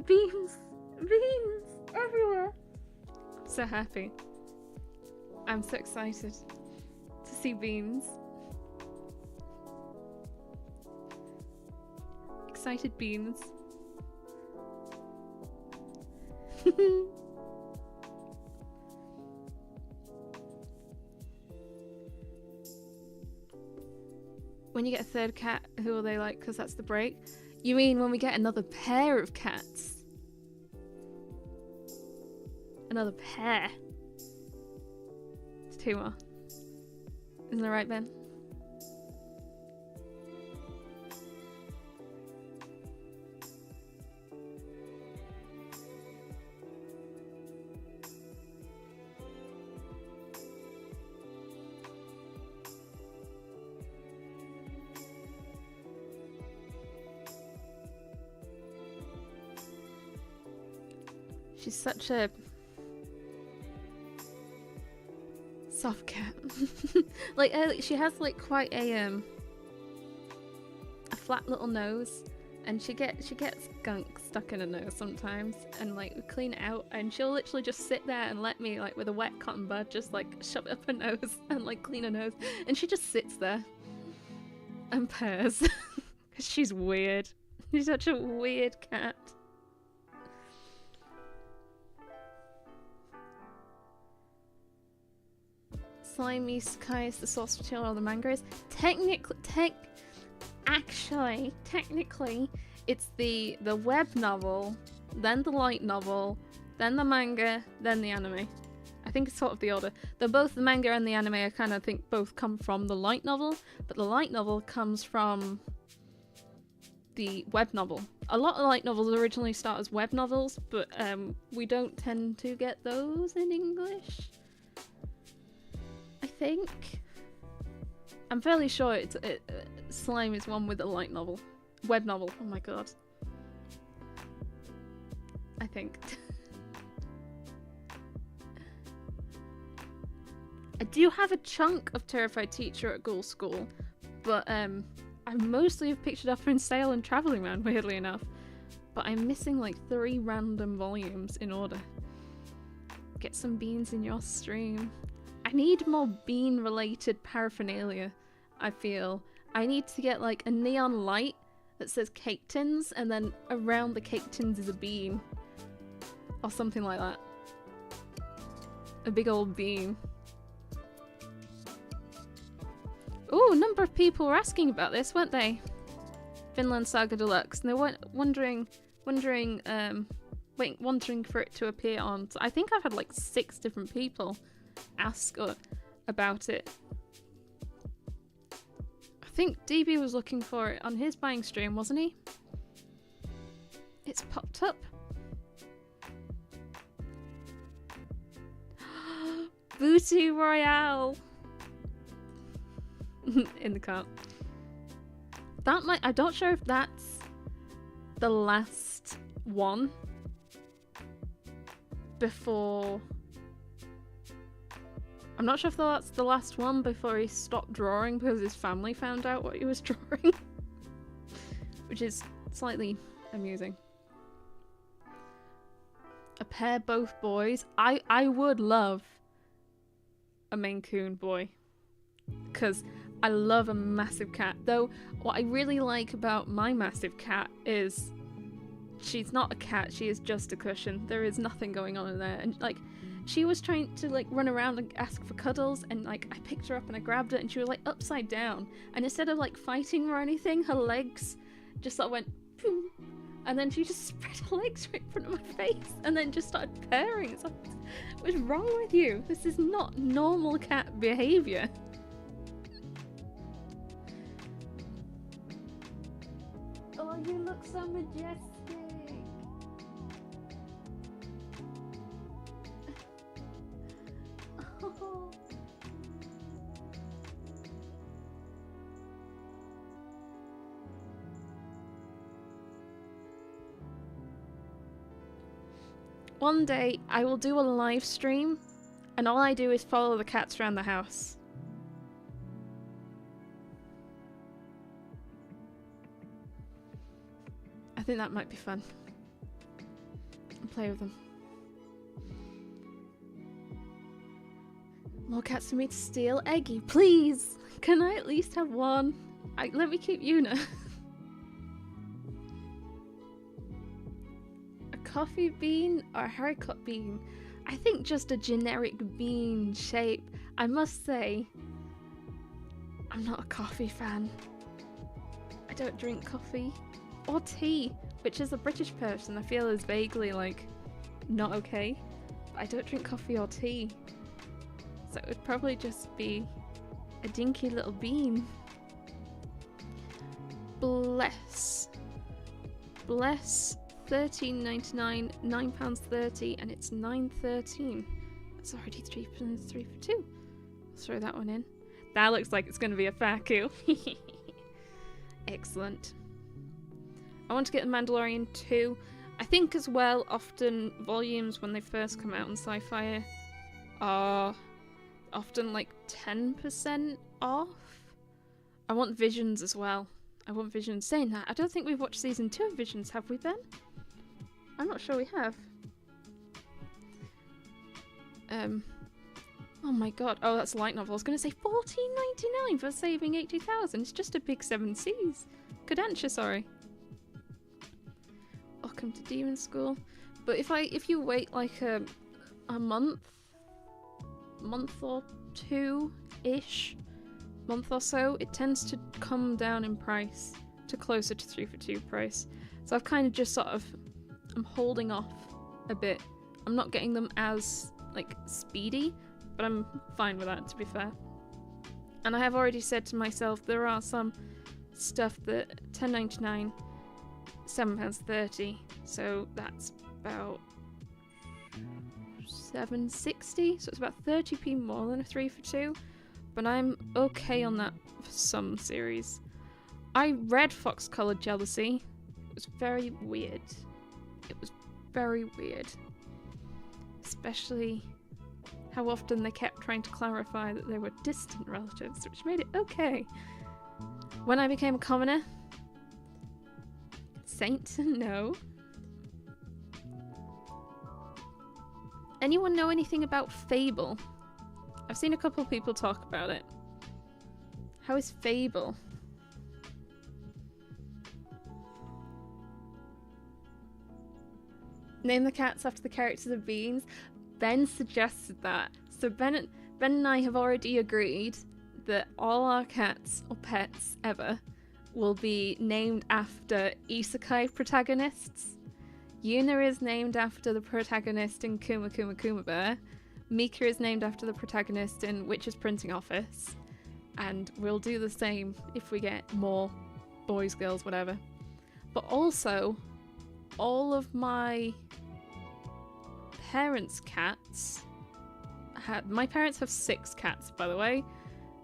Speaker 2: Beans! Beans! Everywhere! So happy. I'm so excited to see beans. Excited beans. When you get a third cat, who are they like? Because that's the break. You mean when we get another pair of cats? Another pair. It's 2 more. Isn't that right, Ben? She's such a soft cat. Like she has like quite a flat little nose, and she gets gunk stuck in her nose sometimes, and like we clean it out, and she'll literally just sit there and let me like with a wet cotton bud just like shove it up her nose and like clean her nose, and she just sits there and purrs because she's weird. She's such a weird cat. Slimy Sky is the source material of the manga is. Technically, it's the web novel, then the light novel, then the manga, then the anime. I think it's sort of the order. Though both the manga and the anime, I kind of think both come from the light novel, but the light novel comes from the web novel. A lot of light novels originally start as web novels, but we don't tend to get those in English. I think. I'm fairly sure Slime is one with a light novel. Web novel. Oh my god. I think. I do have a chunk of Terrified Teacher at Ghoul School, but I mostly have picked it up in sale and travelling around, weirdly enough. But I'm missing like 3 random volumes in order. Get some beans in your stream. I need more bean-related paraphernalia, I feel. I need to get like a neon light that says cake tins, and then around the cake tins is a bean. Or something like that. A big old bean. Ooh, a number of people were asking about this, weren't they? Finland Saga Deluxe, and they were wondering for it to appear on. So I think I've had like 6 different people ask about it. I think DB was looking for it on his buying stream, wasn't he? It's popped up. Booty Royale in the cart. That might, I'm not sure if that's the last one before. I'm not sure if that's the last one before he stopped drawing because his family found out what he was drawing. Which is slightly amusing. A pair, both boys. I would love a Maine Coon boy. Because I love a massive cat. Though, what I really like about my massive cat is she's not a cat, she is just a cushion. There is nothing going on in there. And like, she was trying to like run around and ask for cuddles, and like I picked her up and I grabbed her and she was like upside down, and instead of like fighting or anything, her legs just sort of went boom, and then she just spread her legs right in front of my face and then just started purring. It's like, what's wrong with you? This is not normal cat behavior. Oh, you look so majestic. One day I will do a live stream and all I do is follow the cats around the house. I think that might be fun. And play with them. More cats for me to steal. Eggy, please! Can I at least have one? Let me keep Yuna. A coffee bean or a haircut bean? I think just a generic bean shape. I must say, I'm not a coffee fan. I don't drink coffee. or tea, which as a British person I feel is vaguely like not okay. But I don't drink coffee or tea, so it would probably just be a dinky little bean. Bless £13.99, £9.30, and it's £9.13. That's already 3 for 2. Let's throw that one in. That looks like it's going to be a faku. Excellent. I want to get the Mandalorian 2. I think as well, often volumes when they first come out on SciFier are often like 10% off. I want Visions as well. I want Visions. Saying that, I don't think we've watched season 2 of Visions, have we, Ben? I'm not sure we have. Oh my god. Oh, that's a light novel. I was going to say $14.99 for saving 80,000. It's just a big 7Cs. Cadentia, sorry. Welcome to Demon School. But if you wait like a month or two-ish, month or so, it tends to come down in price to closer to 3 for 2 price. So I've kind of just sort of, I'm holding off a bit. I'm not getting them as like speedy, but I'm fine with that, to be fair. And I have already said to myself there are some stuff that £10.99, £7.30, so that's about £7.60, so it's about 30p more than a 3 for 2, but I'm okay on that for some series. I read Fox Colored Jealousy. It was very weird. It was very weird. Especially how often they kept trying to clarify that they were distant relatives, which made it okay. When I became a commoner, Saint, no. Anyone know anything about Fable? I've seen a couple of people talk about it. How is Fable? Name the cats after the characters of Beans. Ben suggested that. So Ben and I have already agreed that all our cats or pets ever will be named after isekai protagonists. Yuna is named after the protagonist in Kuma Kuma Kuma Bear. Mika is named after the protagonist in Witch's Printing Office. And we'll do the same if we get more boys, girls, whatever. But also, all of my parents' cats my parents have 6 cats, by the way.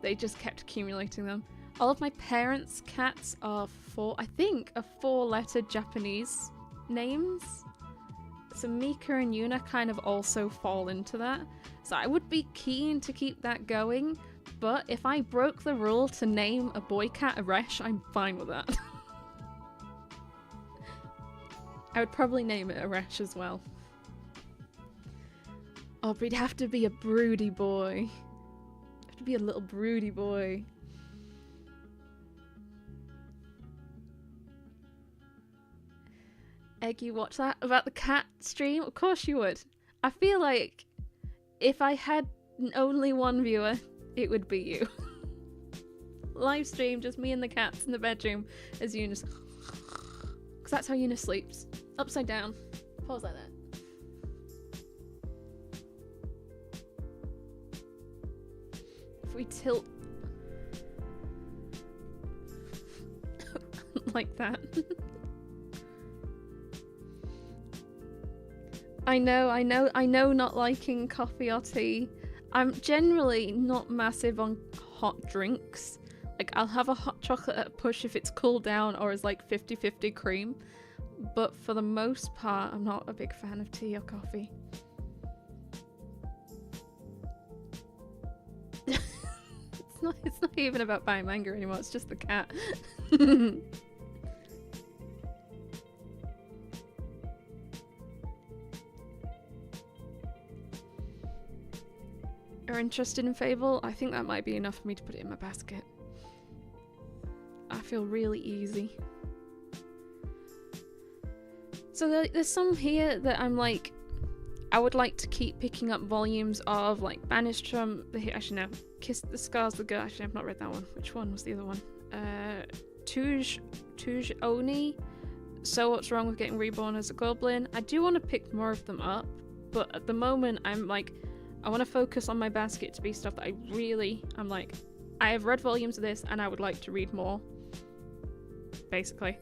Speaker 2: They just kept accumulating them. All of my parents' cats are 4-letter Japanese names. So Mika and Yuna kind of also fall into that. So I would be keen to keep that going, but if I broke the rule to name a boy cat Aresh, I'm fine with that. I would probably name it Aresh as well. Oh, but he'd have to be a broody boy. Have to be a little broody boy. Egg, you watch that about the cat stream? Of course you would. I feel like if I had only one viewer, it would be you. Live stream, just me and the cats in the bedroom as Eunice. Because that's how Eunice sleeps. Upside down. Pause like that. If we tilt like that. I know not liking coffee or tea. I'm generally not massive on hot drinks. Like, I'll have a hot chocolate at a push if it's cooled down or is like 50-50 cream. But for the most part, I'm not a big fan of tea or coffee. It's not even about buying manga anymore, it's just the cat. Are interested in Fable? I think that might be enough for me to put it in my basket. I feel really easy. So there's some here that I'm like, I would like to keep picking up volumes of, like Banished from the, actually no, Kiss the Scars the Girl. Actually, I've not read that one. Which one was the other one? Tuj Oni So What's Wrong with Getting Reborn as a Goblin. I do want to pick more of them up, but at the moment I'm like, I want to focus on my basket to be stuff that I'm like, I have read volumes of this and I would like to read more, basically.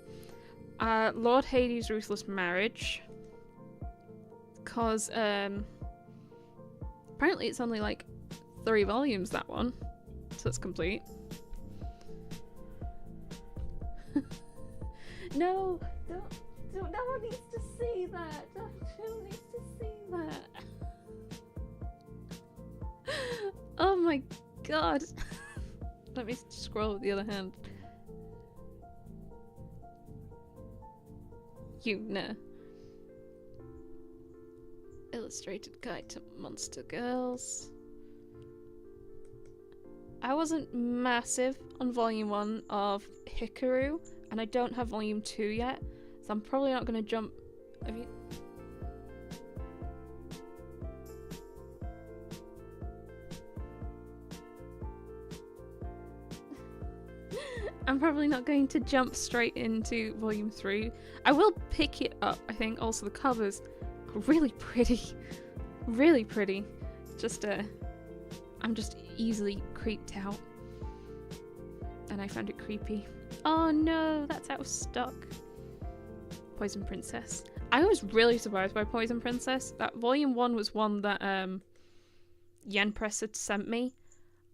Speaker 2: Lord Hades' Ruthless Marriage, because apparently it's only like 3 volumes, that one, so it's complete. No, don't, no one needs to see that. No one needs to see that. Oh my god. Let me scroll with the other hand. Illustrated Guide to Monster Girls. I wasn't massive on volume 1 of Hikaru, and I don't have volume 2 yet, so I'm probably not going to jump. Have you? I'm probably not going to jump straight into volume 3. I will pick it up, I think. Also, the covers are really pretty. Really pretty. Just, I'm just easily creeped out. And I found it creepy. Oh no, that's out of stock. Poison Princess. I was really surprised by Poison Princess. That volume 1 was one that Yen Press had sent me,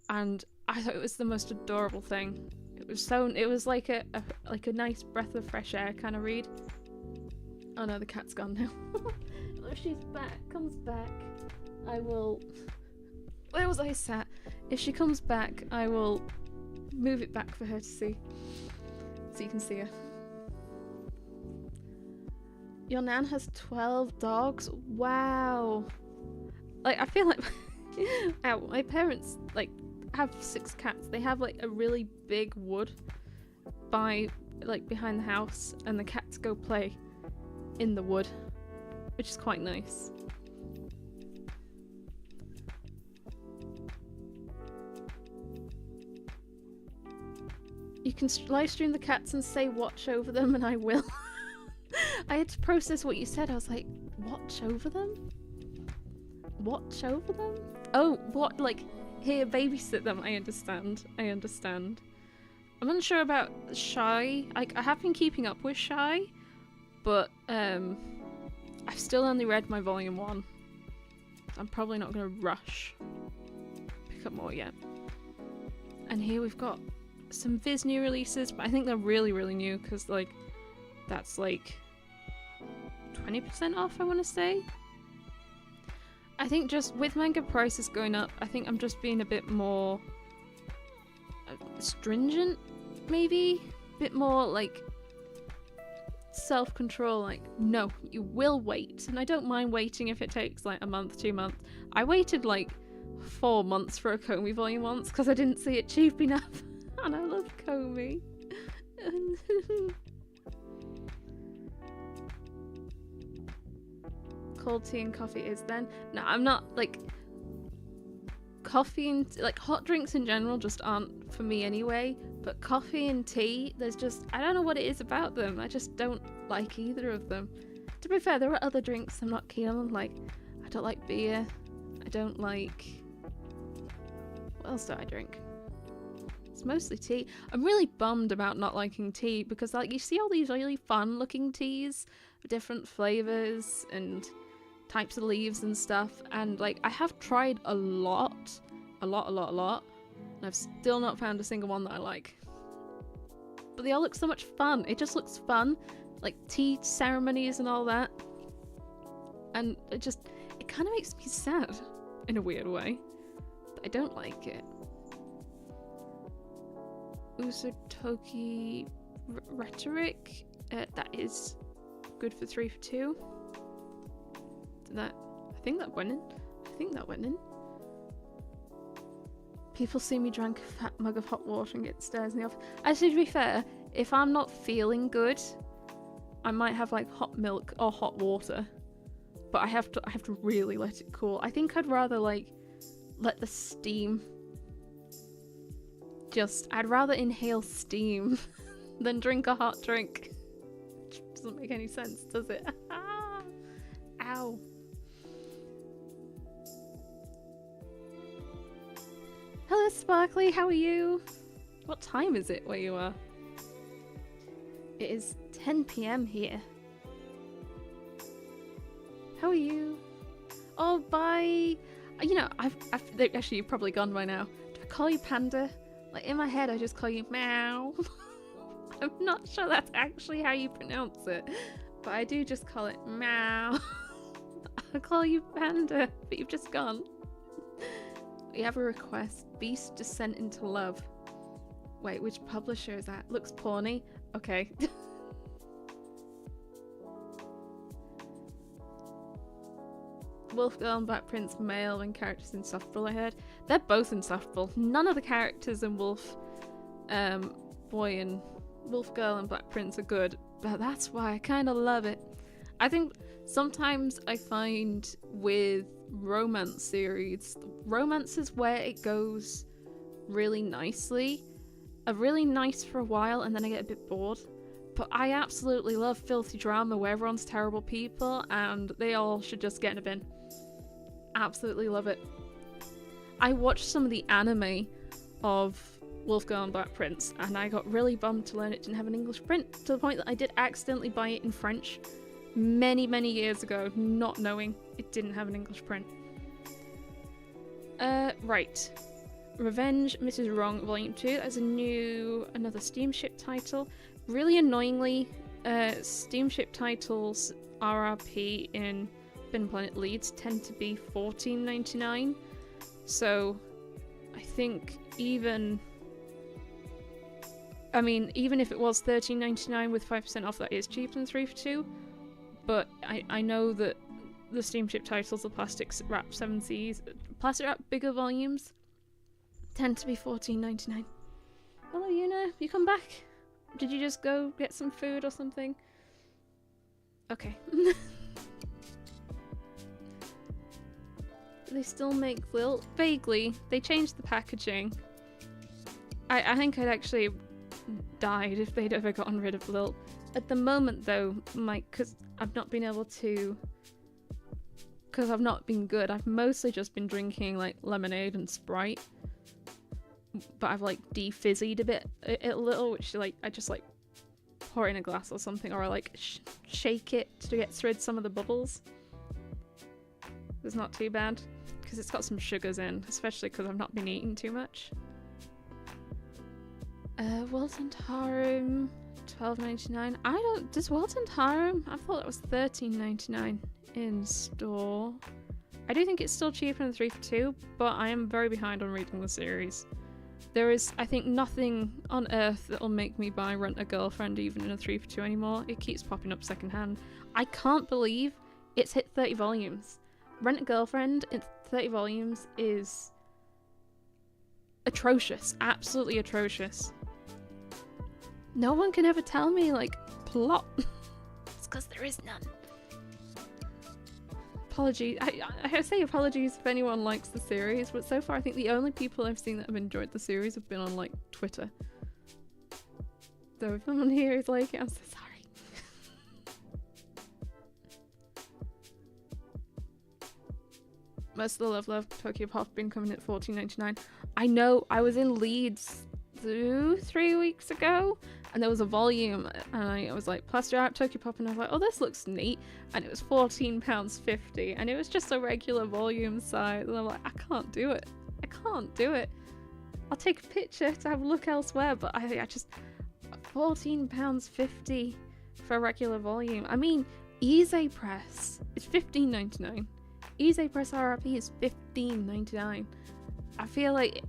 Speaker 2: and I thought it was the most adorable thing. It was like a nice breath of fresh air kind of read. Oh no, the cat's gone now. If she's comes back, I will. Where was I sat? If she comes back, I will move it back for her to see, so you can see her. Your nan has 12 dogs. Wow. Like, I feel like my parents like have 6 cats. They have like a really big wood behind the house, and the cats go play in the wood, which is quite nice. You can live stream the cats and say watch over them, and I will. I had to process what you said. I was like, watch over them? Watch over them? Oh, what, like, here, babysit them. I understand. I'm unsure about Shy. I have been keeping up with Shy, but I've still only read my volume 1. I'm probably not going to rush pick up more yet. And here we've got some Viz new releases, but I think they're really, really new, because like that's like 20% off, I want to say. I think just with manga prices going up, I think I'm just being a bit more stringent, maybe? A bit more like self-control, like, no, you will wait. And I don't mind waiting if it takes like a month, 2 months. I waited like 4 months for a Komi volume once because I didn't see it cheap enough. And I love Komi. Cold tea and coffee is then. No, I'm not like coffee and like hot drinks in general just aren't for me anyway, but coffee and tea, there's just, I don't know what it is about them. I just don't like either of them. To be fair, there are other drinks I'm not keen on, like I don't like beer. I don't like, what else do I drink? It's mostly tea. I'm really bummed about not liking tea because like you see all these really fun looking teas with different flavors and types of leaves and stuff, and like I have tried a lot, and I've still not found a single one that I like. But they all look so much fun. It just looks fun, like tea ceremonies and all that, and it kind of makes me sad in a weird way. I don't like it. Usotoki Rhetoric, that is good for 3 for 2. I think that went in. People see me drink a fat mug of hot water and get stares in the office. Actually, to be fair, if I'm not feeling good, I might have like hot milk or hot water, but I have to really let it cool. I think I'd rather like let the steam. I'd rather inhale steam than drink a hot drink. doesn't make any sense, does it? Ow. Hello, Sparkly. How are you? What time is it where you are? It is 10 p.m. here. How are you? Oh, bye. You know, actually, you've probably gone by now. Do I call you Panda? Like, in my head, I just call you Meow. I'm not sure that's actually how you pronounce it, but I do just call it Meow. I call you Panda, but you've just gone. We have a request. Beast Descent into Love. Wait, which publisher is that? Looks porny. Okay. Wolf Girl and Black Prince male and characters insufferable, I heard. They're both insufferable. None of the characters in Wolf Boy and Wolf Girl and Black Prince are good, but that's why I kind of love it. I think sometimes I find with romance series, romance is where it goes really nicely. Really nice for a while and then I get a bit bored. But I absolutely love filthy drama where everyone's terrible people and they all should just get in a bin. Absolutely love it. I watched some of the anime of Wolf Girl and Black Prince and I got really bummed to learn it didn't have an English print, to the point that I did accidentally buy it in French many years ago, not knowing it didn't have an English print. Right. Revenge, Mrs. Wrong, Volume 2. That's another steamship title. Really annoyingly, steamship titles RRP in Bin Planet Leeds tend to be $14.99. So I think even if it was $13.99 with 5% off, that is cheaper than 3 for 2. But I know that the steamship titles, the plastic wrap 7Cs, plastic wrap bigger volumes, tend to be $14.99. Hello, Yuna. You come back? Did you just go get some food or something? Okay. They still make Lilt? Vaguely. They changed the packaging. I think I'd actually died if they'd ever gotten rid of Lilt. At the moment though, because I've not been able to... Because I've not been good, I've mostly just been drinking like lemonade and Sprite. But I've like de-fizzied a little, which like I just like pour it in a glass or something, or I like shake it to get rid some of the bubbles. It's not too bad because it's got some sugars in, especially because I've not been eating too much. Wilton Harem, $12.99. Does Wilton Harem? I thought it was $13.99 in store. I do think it's still cheaper than 3 for 2, but I am very behind on reading the series. There is, I think, nothing on earth that'll make me buy Rent a Girlfriend even in a 3 for 2 anymore. It keeps popping up secondhand. I can't believe it's hit 30 volumes. Rent a Girlfriend in 30 volumes is atrocious. Absolutely atrocious. No one can ever tell me, like, plot. It's because there is none. Apologies. I say apologies if anyone likes the series, but so far I think the only people I've seen that have enjoyed the series have been on, like, Twitter. So if someone here is like it, I'm so sorry. Most of the Love Tokyo Pop been coming at $14.99. I know, I was in Leeds 3 weeks ago and there was a volume and I was like, plaster out Tokyo Pop, and I was like, oh, this looks neat, and it was £14.50 and it was just a regular volume size, and I'm like, I can't do it. I'll take a picture to have a look elsewhere, but I just £14.50 for a regular volume. I mean, Easy Press is $15.99. Easy Press RRP is $15.99. I feel like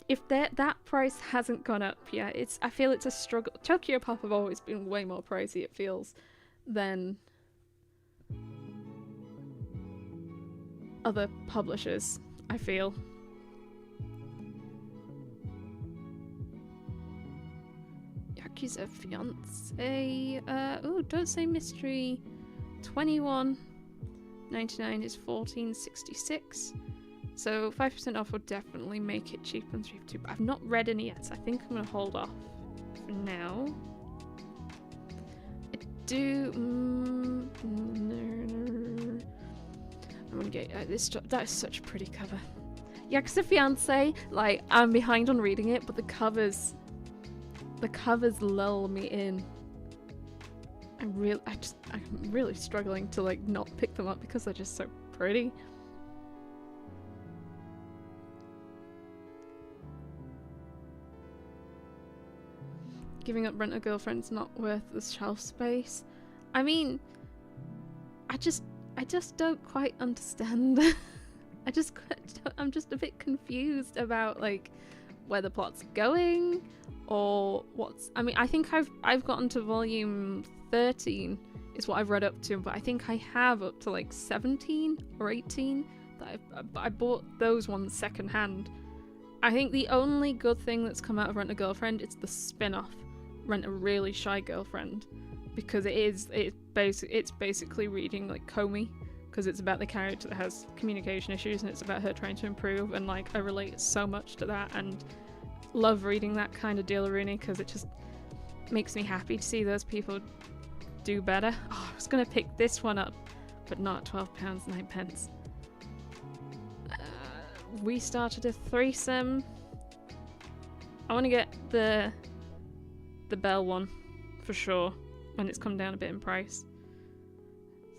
Speaker 2: if that price hasn't gone up yet, I feel it's a struggle. Tokyo Pop have always been way more pricey, it feels, than other publishers, I feel. Yakuza Fiance, don't say mystery. $21.99 is $14.66. So 5% off would definitely make it cheaper than 3 for 2, but I've not read any yet, so I think I'm going to hold off for now. do. I'm gonna get this. That is such a pretty cover. Yeah, because the fiance, like, I'm behind on reading it, but the covers lull me in. I'm really struggling to like not pick them up because they're just so pretty. Giving up Rent-A-Girlfriend's not worth the shelf space. I mean, I just don't quite understand. I'm just a bit confused about like where the plot's going or what's. I mean, I think I've gotten to volume 13 is what I've read up to, but I think I have up to like 17 or 18 that I bought those ones secondhand. I think the only good thing that's come out of Rent-A-Girlfriend is the spin-off, Rent a Really Shy Girlfriend, because it's basically reading like Comey, because it's about the character that has communication issues and it's about her trying to improve, and like I relate so much to that and love reading that kind of deal, Rooney, because it just makes me happy to see those people do better. Oh, I was gonna pick this one up, but not £12.09. We started a threesome. I want to get the Belle one for sure when it's come down a bit in price.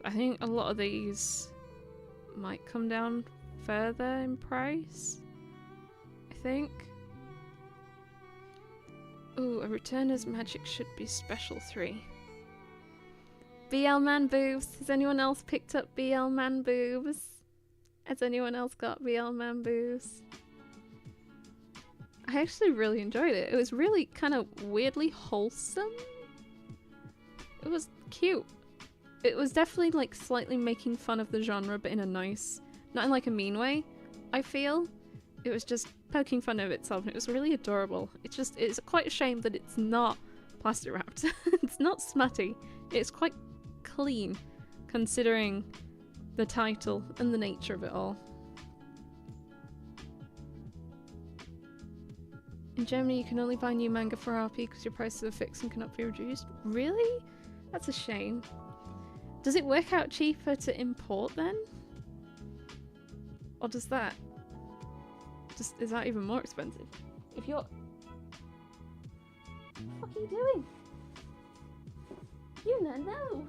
Speaker 2: I think a lot of these might come down further in price, I think. Ooh, a Returner's Magic should be special 3. BL Man Boobs. Has anyone else picked up BL Man Boobs? Has anyone else got BL Man Boobs? I actually really enjoyed it. It was really kind of weirdly wholesome. It was cute. It was definitely like slightly making fun of the genre, but in a nice, not in like a mean way, I feel. It was just poking fun of itself, and it was really adorable. It's quite a shame that it's not plastic wrapped. It's not smutty. It's quite clean, considering the title and the nature of it all. In Germany, you can only buy new manga for RP because your prices are fixed and cannot be reduced. Really? That's a shame. Does it work out cheaper to import then? Or does that? Is that even more expensive? If you're... What the fuck are you doing? Yuna, no!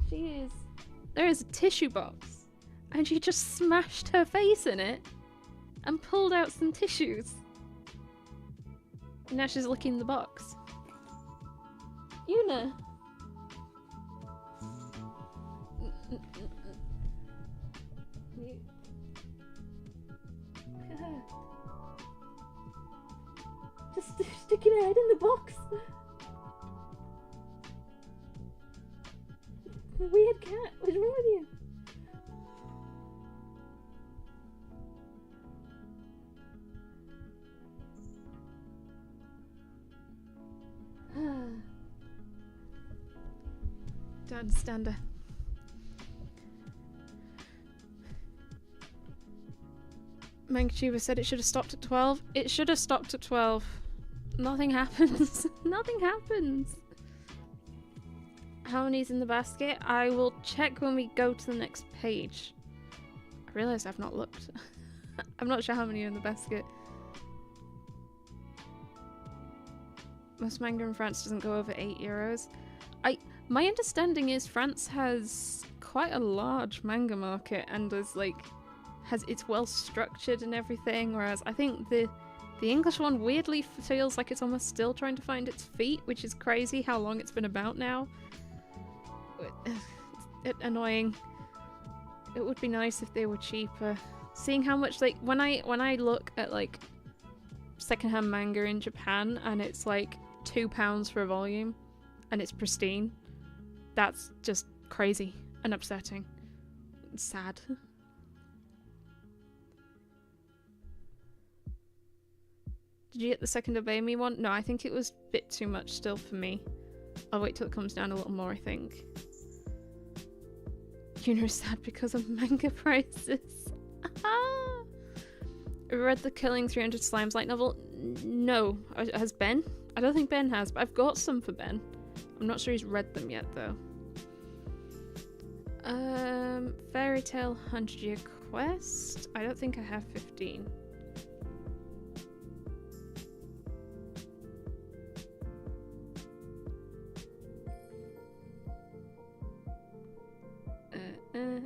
Speaker 2: She is... There is a tissue box, and she just smashed her face in it and pulled out some tissues. And now she's licking the box. Yuna! Just sticking her head in the box. Weird cat. What's wrong with you? Don't understand her. MangaTuber said it should have stopped at 12. It should have stopped at 12. Nothing happens. Nothing happens. How many's in the basket? I will check when we go to the next page. I realise I've not looked. I'm not sure how many are in the basket. Most manga in France doesn't go over €8. My understanding is France has quite a large manga market and it's well structured and everything, whereas I think the English one weirdly feels like it's almost still trying to find its feet, which is crazy how long it's been about now. It's annoying. It would be nice if they were cheaper. Seeing how much when I look at like secondhand manga in Japan and it's like £2 for a volume and it's pristine, that's just crazy and upsetting. It's sad. Did you get the second Obey Me one? No, I think it was a bit too much still for me. I'll wait till it comes down a little more, I think. Yuna's sad because of manga prices. Read the Killing 300 Slimes light novel? No. Has Ben? I don't think Ben has, but I've got some for Ben. I'm not sure he's read them yet, though. Fairy Tale 100-Year Quest. I don't think I have 15. I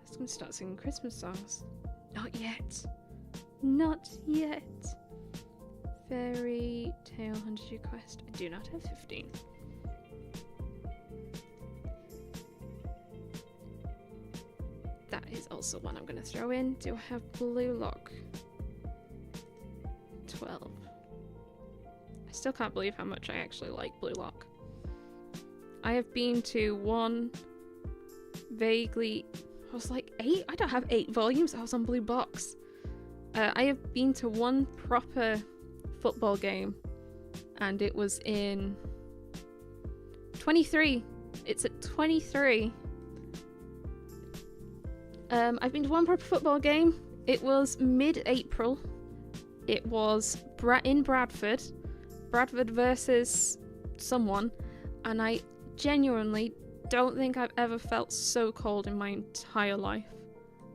Speaker 2: was gonna start singing Christmas songs. Not yet. Not yet. Fairy Tale 100-Year Quest. I do not have 15. That is also one I'm gonna throw in. Do I have Blue Lock? 12. I still can't believe how much I actually like Blue Lock. I have been to one vaguely... I was like 8? I don't have 8 volumes. I was on Blue Box. I have been to one proper football game, and it was in 23. It's at 23. I've been to one proper football game. It was mid-April. It was in Bradford. Bradford versus someone, and I genuinely don't think I've ever felt so cold in my entire life.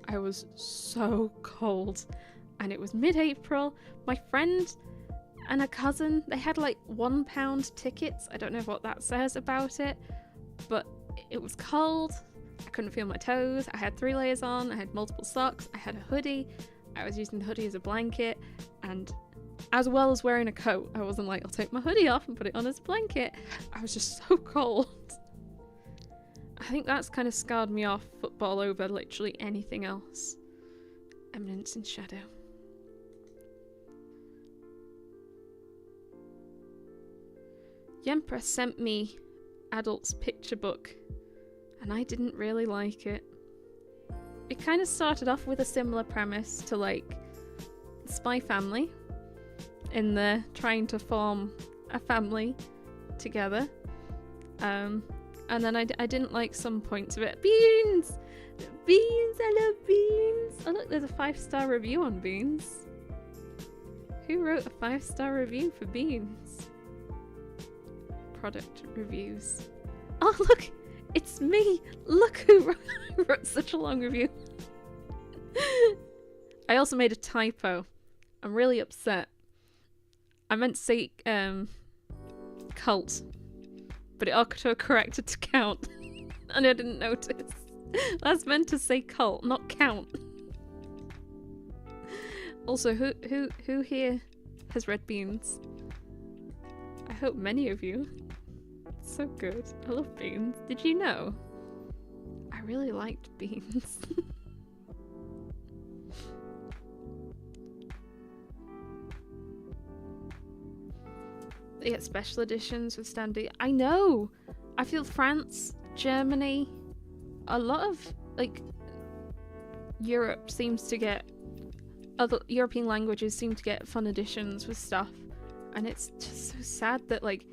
Speaker 2: I was so cold. And it was mid-April. My friend and a cousin, they had like £1 tickets. I don't know what that says about it, but it was cold. I couldn't feel my toes. I had 3 layers on. I had multiple socks. I had a hoodie. I was using the hoodie as a blanket, and as well as wearing a coat. I wasn't like, I'll take my hoodie off and put it on as a blanket. I was just so cold. I think that's kind of scarred me off football over literally anything else. Eminence in Shadow. Yempress sent me Adult's picture book, and I didn't really like it. It kind of started off with a similar premise to like Spy Family, in the trying to form a family together. And then I didn't like some points of it. Beans! Beans! I love beans! Oh look, there's a 5-star review on beans. Who wrote a 5-star review for beans? Product reviews. Oh look! It's me! Look who wrote such a long review. I also made a typo. I'm really upset. I meant to say cult, but it auto-corrected to count, and I didn't notice. That's meant to say cult, not count. Also, who here has read Beans? I hope many of you. It's so good. I love Beans. Did you know? I really liked Beans. They get special editions with standee. I know! I feel France, Germany, a lot of, like, Europe seems to get, other European languages seem to get fun editions with stuff. And it's just so sad that, like,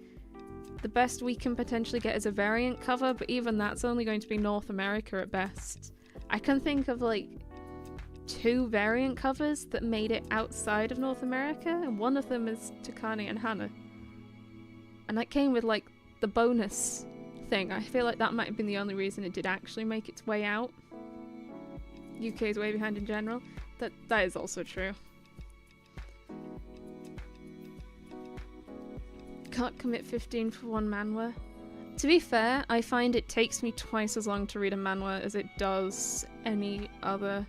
Speaker 2: the best we can potentially get is a variant cover, but even that's only going to be North America at best. I can think of, like, 2 variant covers that made it outside of North America, and one of them is Takane and Hannah. And that came with, like, the bonus thing. I feel like that might have been the only reason it did actually make its way out. UK is way behind in general. That is also true. Can't commit 15 for one manhwa. To be fair, I find it takes me twice as long to read a manhwa as it does any other,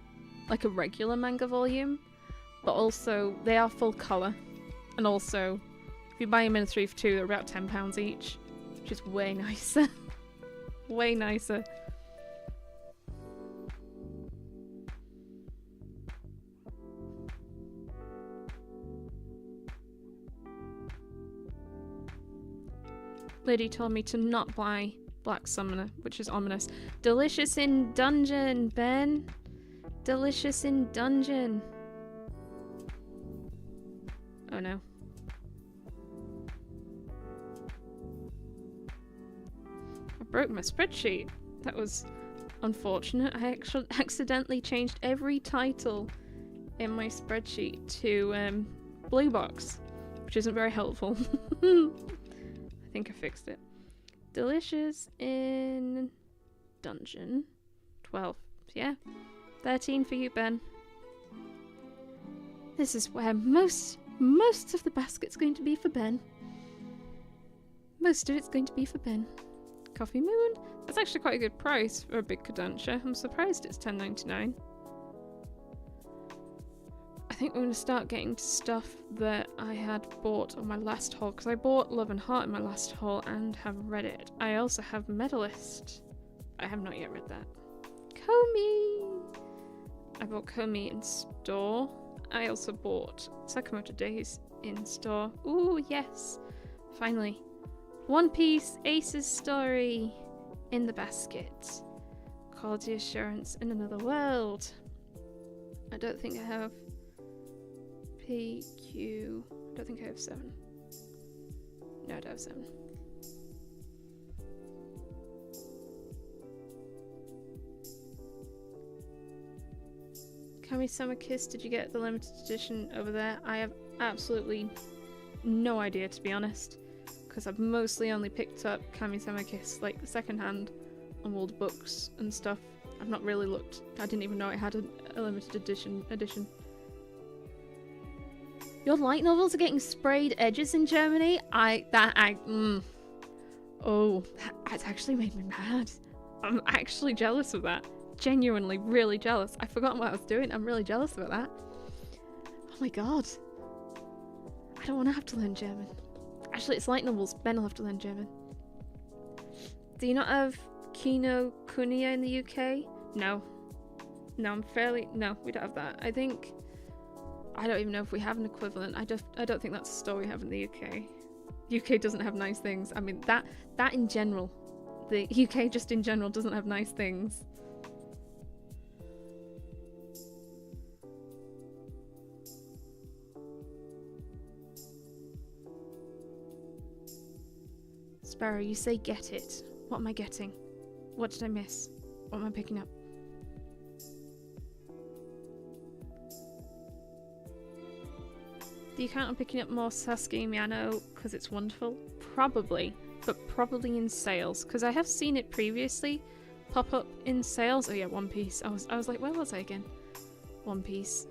Speaker 2: like a regular manga volume. But also, they are full colour. And also, if you buy them in a 3 for 2, they're about £10 each, which is way nicer. Way nicer. Lady told me to not buy Black Summoner, which is ominous. Delicious in dungeon, Ben. Delicious in dungeon. Oh no. I broke my spreadsheet. That was unfortunate. I actually accidentally changed every title in my spreadsheet to blue box, which isn't very helpful. I think I fixed it. Delicious in dungeon. 12. Yeah. 13 for you, Ben. This is where most of the basket's going to be for Ben. Most of it's going to be for Ben. Coffee Moon. That's actually quite a good price for a big Kodansha. I'm surprised it's $10.99. I think we're going to start getting to stuff that I had bought on my last haul, because I bought Love and Heart in my last haul and have read it. I also have Medalist. I have not yet read that. Komi! I bought Komi in store. I also bought Sakamoto Days in store. Ooh, yes! Finally. One Piece Ace's Story in the basket. Quality Assurance in Another World. I don't think I have PQ. I don't think I have 7. No, I don't have 7. Kami-sama Kiss, did you get the limited edition over there? I have absolutely no idea, to be honest, because I've mostly only picked up Kami-sama Kiss like secondhand on old books and stuff. I've not really looked. I didn't even know it had a limited edition. Your light novels are getting sprayed edges in Germany? Oh, that's actually made me mad. I'm actually jealous of that. Genuinely really jealous. I forgot what I was doing. I'm really jealous about that. Oh my god. I don't want to have to learn German. Actually, it's light novels. Ben will have to learn German. Do you not have Kino Kuniya in the UK? No. No, we don't have that. I don't even know if we have an equivalent. I don't think that's a store we have in the UK. UK doesn't have nice things. I mean, that in general. The UK just in general doesn't have nice things. Sparrow, you say get it. What am I getting? What did I miss? What am I picking up? Do you count on picking up more Sasuke Miyano because it's wonderful? Probably, but probably in sales, because I have seen it previously pop up in sales. Oh yeah, One Piece. I was like, where was I again? One Piece.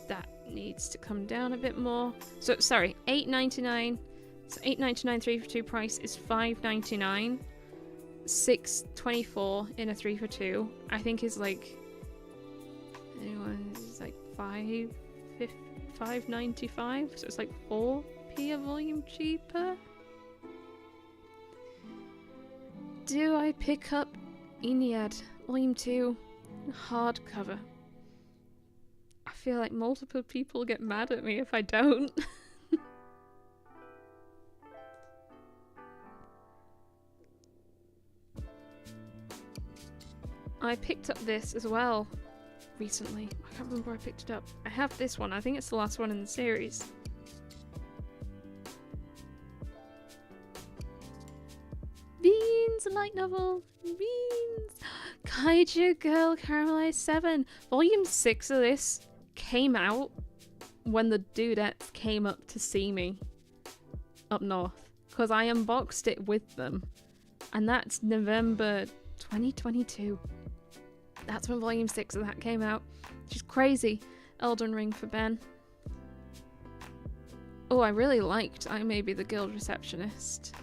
Speaker 2: That needs to come down a bit more. So sorry, $8.99. So $8.99 3 for 2 price is $5.99. $6.24 in a 3 for 2. I think is like $5.95. So it's like 4p a volume cheaper. Do I pick up Iliad Volume 2 hardcover? I feel like multiple people get mad at me if I don't. I picked up this as well recently. I can't remember where I picked it up. I have this one. I think it's the last one in the series. Beans, a light novel. Beans. Kaiju Girl Caramelized 7. Volume 6 of this came out when the dudettes came up to see me up north, because I unboxed it with them, and that's November 2022. That's when volume 6 of that came out, which is crazy. Elden Ring for Ben. Oh, I really liked I May Be the Guild Receptionist.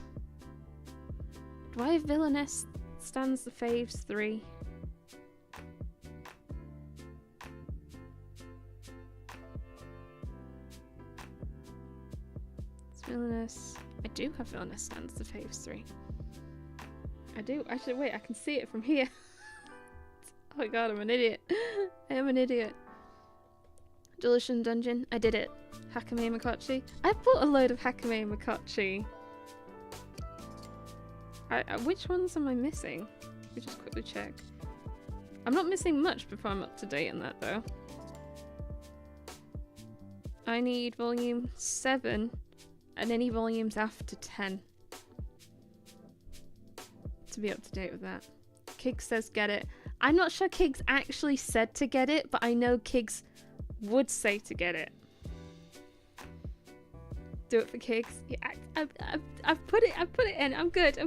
Speaker 2: Do I have Villainess Stands the Faves 3? Villainous. I do have Villainous Stands the Faves 3. I do. Actually, wait, I can see it from here. Oh my god, I'm an idiot. I am an idiot. Delicious Dungeon. I did it. Hakame Mikochi. I bought a load of Hakame Mikochi. Which ones am I missing? Let me just quickly check. I'm not missing much before I'm up to date in that, though. I need volume 7 and any volumes after 10 to be up to date with that. Kiggs says get it. I'm not sure Kiggs actually said to get it, but I know Kiggs would say to get it. Do it for kicks. Yeah, I've put it in. I'm good.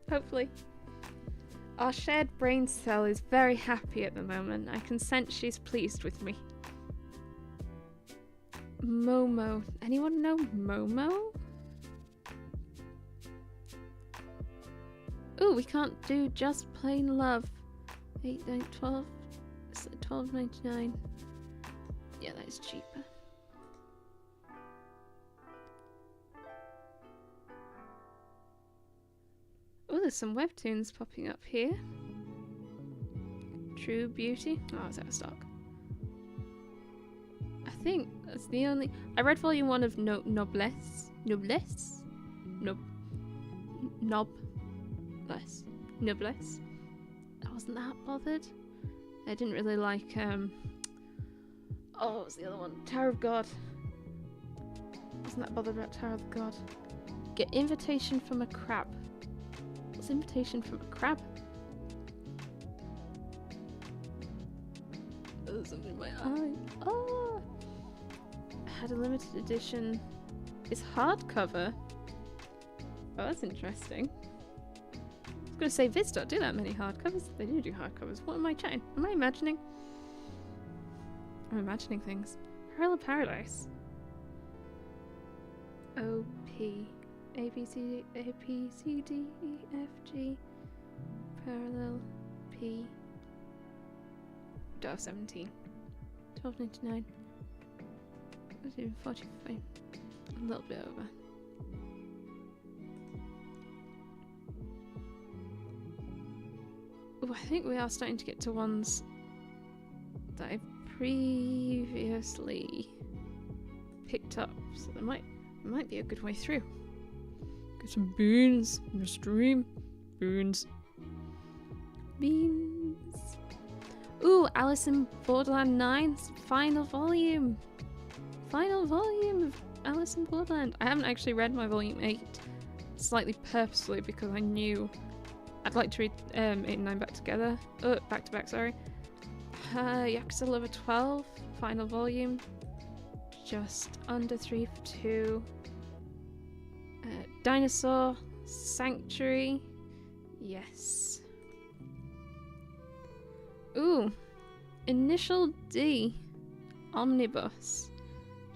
Speaker 2: Hopefully. Our shared brain cell is very happy at the moment. I can sense she's pleased with me. Momo. Anyone know Momo? Ooh, we can't do just plain love. 8, 9, 12. It's $12.99. Yeah, that is cheaper. Oh, there's some webtoons popping up here. True Beauty. Oh, it's out of stock. I think that's the only... I read volume 1 of Noblesse. Noblesse? Noblesse. I wasn't that bothered. I didn't really like, oh, what was the other one? Tower of God. Wasn't that bothered about Tower of God. Get invitation from a crab. What's invitation from a crab? Oh, there's something in my eye. Oh! Had a limited edition. It's hardcover. Oh, that's interesting. I was going to say Viz don't do that many hardcovers. They do hardcovers. What am I chatting? Am I imagining? I'm imagining things. Parallel Paradise. O P A B C D E F G parallel P. Don't have 17. $12.99. That's even 45. A little bit over. Oh, I think we are starting to get to ones that I've previously picked up, so there might be a good way through. Get some beans in the stream. Beans. Ooh, Alice in Borderland 9's final volume. Final volume of Alice in Borderland. I haven't actually read my volume 8, slightly purposely, because I knew I'd like to read 8 and 9 back together. Back to back, sorry. Yakuza Lover 12, final volume. Just under 3 for 2. Dinosaur Sanctuary. Yes. Ooh. Initial D. Omnibus.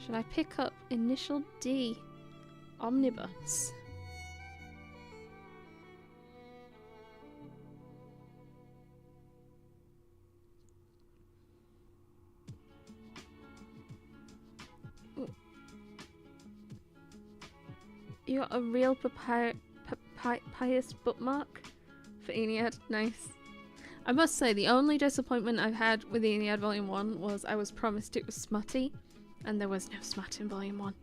Speaker 2: Should I pick up Initial D? Omnibus? You got a real pious bookmark for Aeneid. Nice. I must say, the only disappointment I've had with Aeneid Volume 1 was I was promised it was smutty, and there was no smut in Volume 1.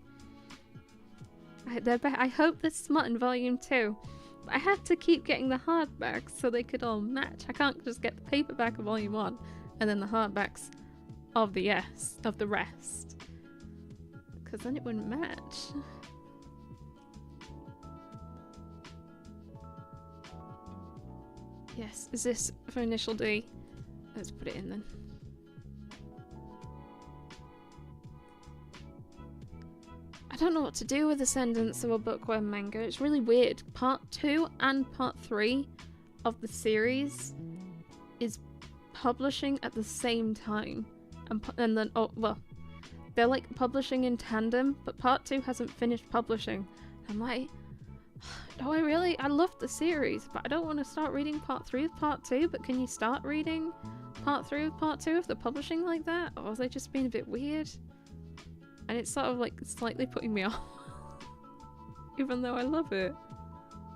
Speaker 2: I hope there's smut in Volume 2. But I had to keep getting the hardbacks so they could all match. I can't just get the paperback of Volume 1 and then the hardbacks of the rest. Because then it wouldn't match. Yes, is this for Initial D? Let's put it in then. I don't know what to do with Ascendance of a Bookworm manga. It's really weird. Part 2 and Part 3 of the series is publishing at the same time. And then, oh, well, they're like publishing in tandem, but Part 2 hasn't finished publishing. I'm like, do I really? I love the series, but I don't want to start reading Part 3 of Part 2, but can you start reading Part 3 of Part 2 if they're publishing like that? Or was I just being a bit weird? And it's sort of like slightly putting me off. Even though I love it.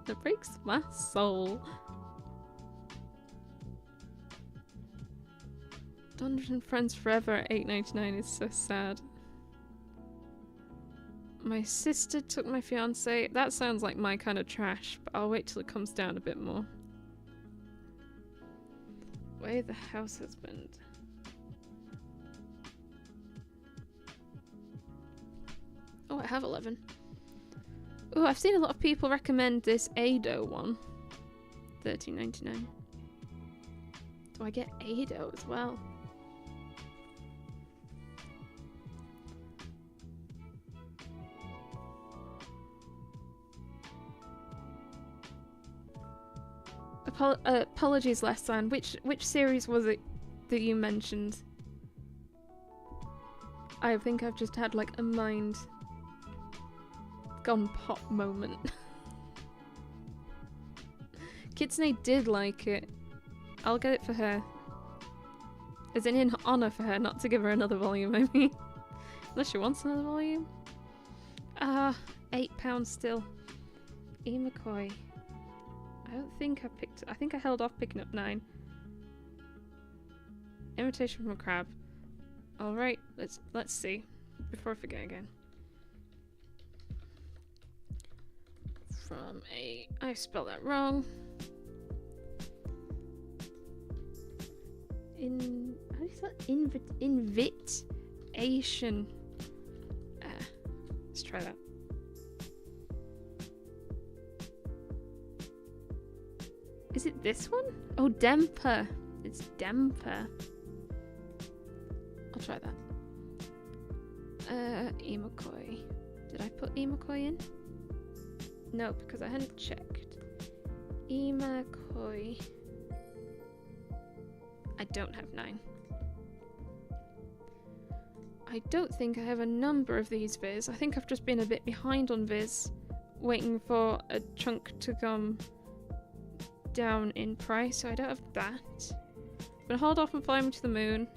Speaker 2: It breaks my soul. Dungeon Friends Forever at $8.99 is so sad. My sister took my fiance. That sounds like my kind of trash, but I'll wait till it comes down a bit more. Way the House Husband. Oh, I have 11. Oh, I've seen a lot of people recommend this Ado one. $13.99. Do I get Ado as well? Apologies, Less Than. Which series was it that you mentioned? I think I've just had like a mind gone pop moment. Kitsune did like it. I'll get it for her. As in honour for her, not to give her another volume, I mean. Unless she wants another volume. £8 still. E. McCoy. I don't think I picked... I think I held off picking up 9. Invitation from a Crab. Alright, let's see. Before I forget again. From a... I spelled that wrong. How do you spell invitation? Let's try that. Is it this one? Oh, Demper. It's Demper. I'll try that. E. McCoy. Did I put E. McCoy in? No, because I hadn't checked. E. McCoy. I don't have 9. I don't think I have a number of these viz. I think I've just been a bit behind on viz, waiting for a chunk to come down in price, so I don't have that. I'm gonna hold off on Flying to the Moon,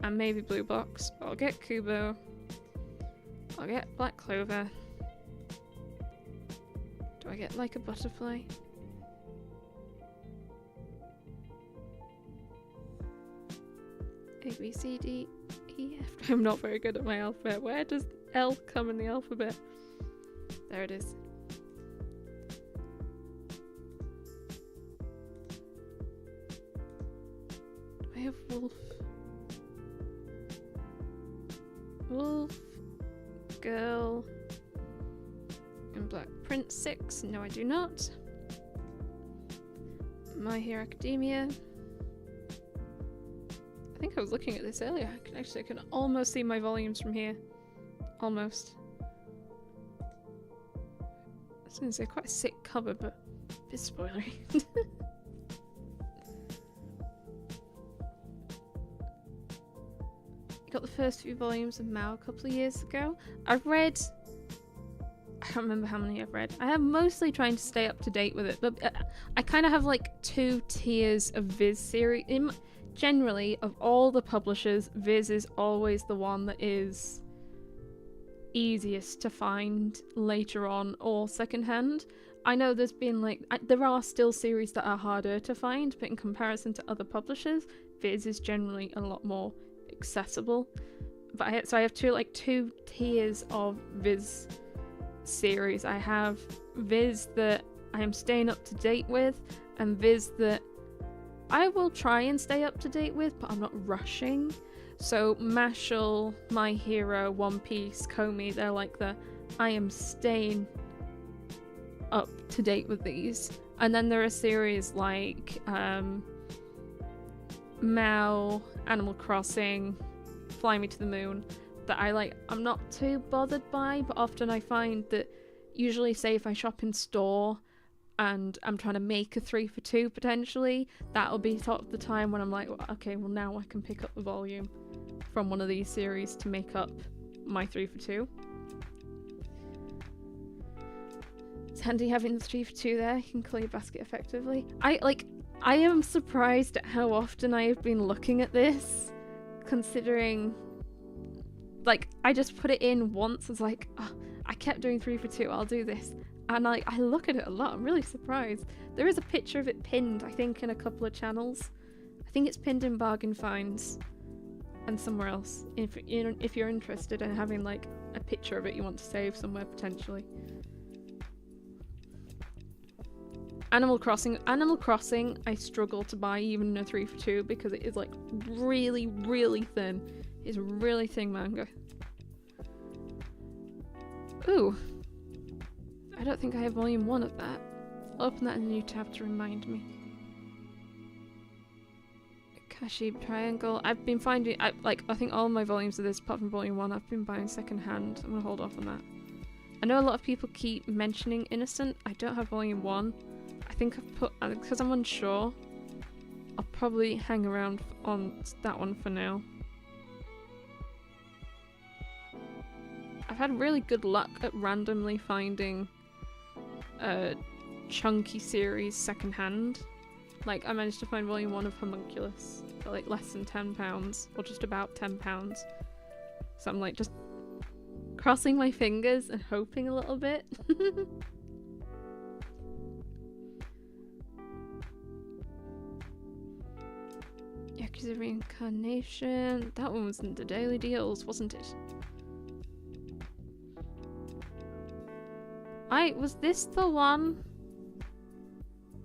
Speaker 2: and maybe Blue Box. I'll get Kubo. I'll get Black Clover. Do I get Like a Butterfly? A, B, C, D, E, F. I'm not very good at my alphabet. Where does L come in the alphabet? There it is. Do I have Wolf? Wolf, Girl, and Black Prince 6. No, I do not. My Hero Academia. I think I was looking at this earlier. I can almost see my volumes from here. Almost. I was going to say quite a sick cover, but a bit spoilery. I got the first few volumes of Mao a couple of years ago. I've read... I can't remember how many I've read. I am mostly trying to stay up to date with it, but I kind of have like 2 tiers of Viz series. Generally, of all the publishers, Viz is always the one that is easiest to find later on or secondhand. I know there's been like... there are still series that are harder to find, but in comparison to other publishers, Viz is generally a lot more accessible. But I have two tiers of Viz series. I have Viz that I am staying up to date with, and Viz that I will try and stay up to date with, but I'm not rushing. So Mashal, My Hero, One Piece, Komi, they're like the I am staying up to date with these. And then there are series like Mao, Animal Crossing, Fly Me to the Moon that I'm not too bothered by, but often I find that usually, say if I shop in store and I'm trying to make a 3 for 2 potentially, that'll be sort of the time when I'm like, well, okay, well now I can pick up the volume from one of these series to make up my 3 for 2. It's handy having the 3 for 2 there. You can clear your basket effectively. I am surprised at how often I have been looking at this, considering like I just put it in once. I was like, oh, I kept doing 3 for 2, I'll do this. And I look at it a lot. I'm really surprised. There is a picture of it pinned, I think, in a couple of channels. I think it's pinned in Bargain Finds and somewhere else. If you're interested in having like a picture of it you want to save somewhere potentially. Animal Crossing, I struggle to buy even in a 3 for 2 because it is like really, really thin. It's really thin manga. Ooh. I don't think I have volume 1 of that. I'll open that in a new tab to remind me. Kashi Triangle. I've been finding, I think all my volumes of this, apart from volume 1, I've been buying second hand. I'm gonna hold off on that. I know a lot of people keep mentioning Innocent. I don't have volume 1. I think I've put, because I'm unsure, I'll probably hang around on that one for now. I've had really good luck at randomly finding a chunky series secondhand. Like, I managed to find volume 1 of Homunculus for like less than £10, or just about £10. So I'm like just crossing my fingers and hoping a little bit. Yakuza Reincarnation. That one was in the daily deals, wasn't it? Was this the one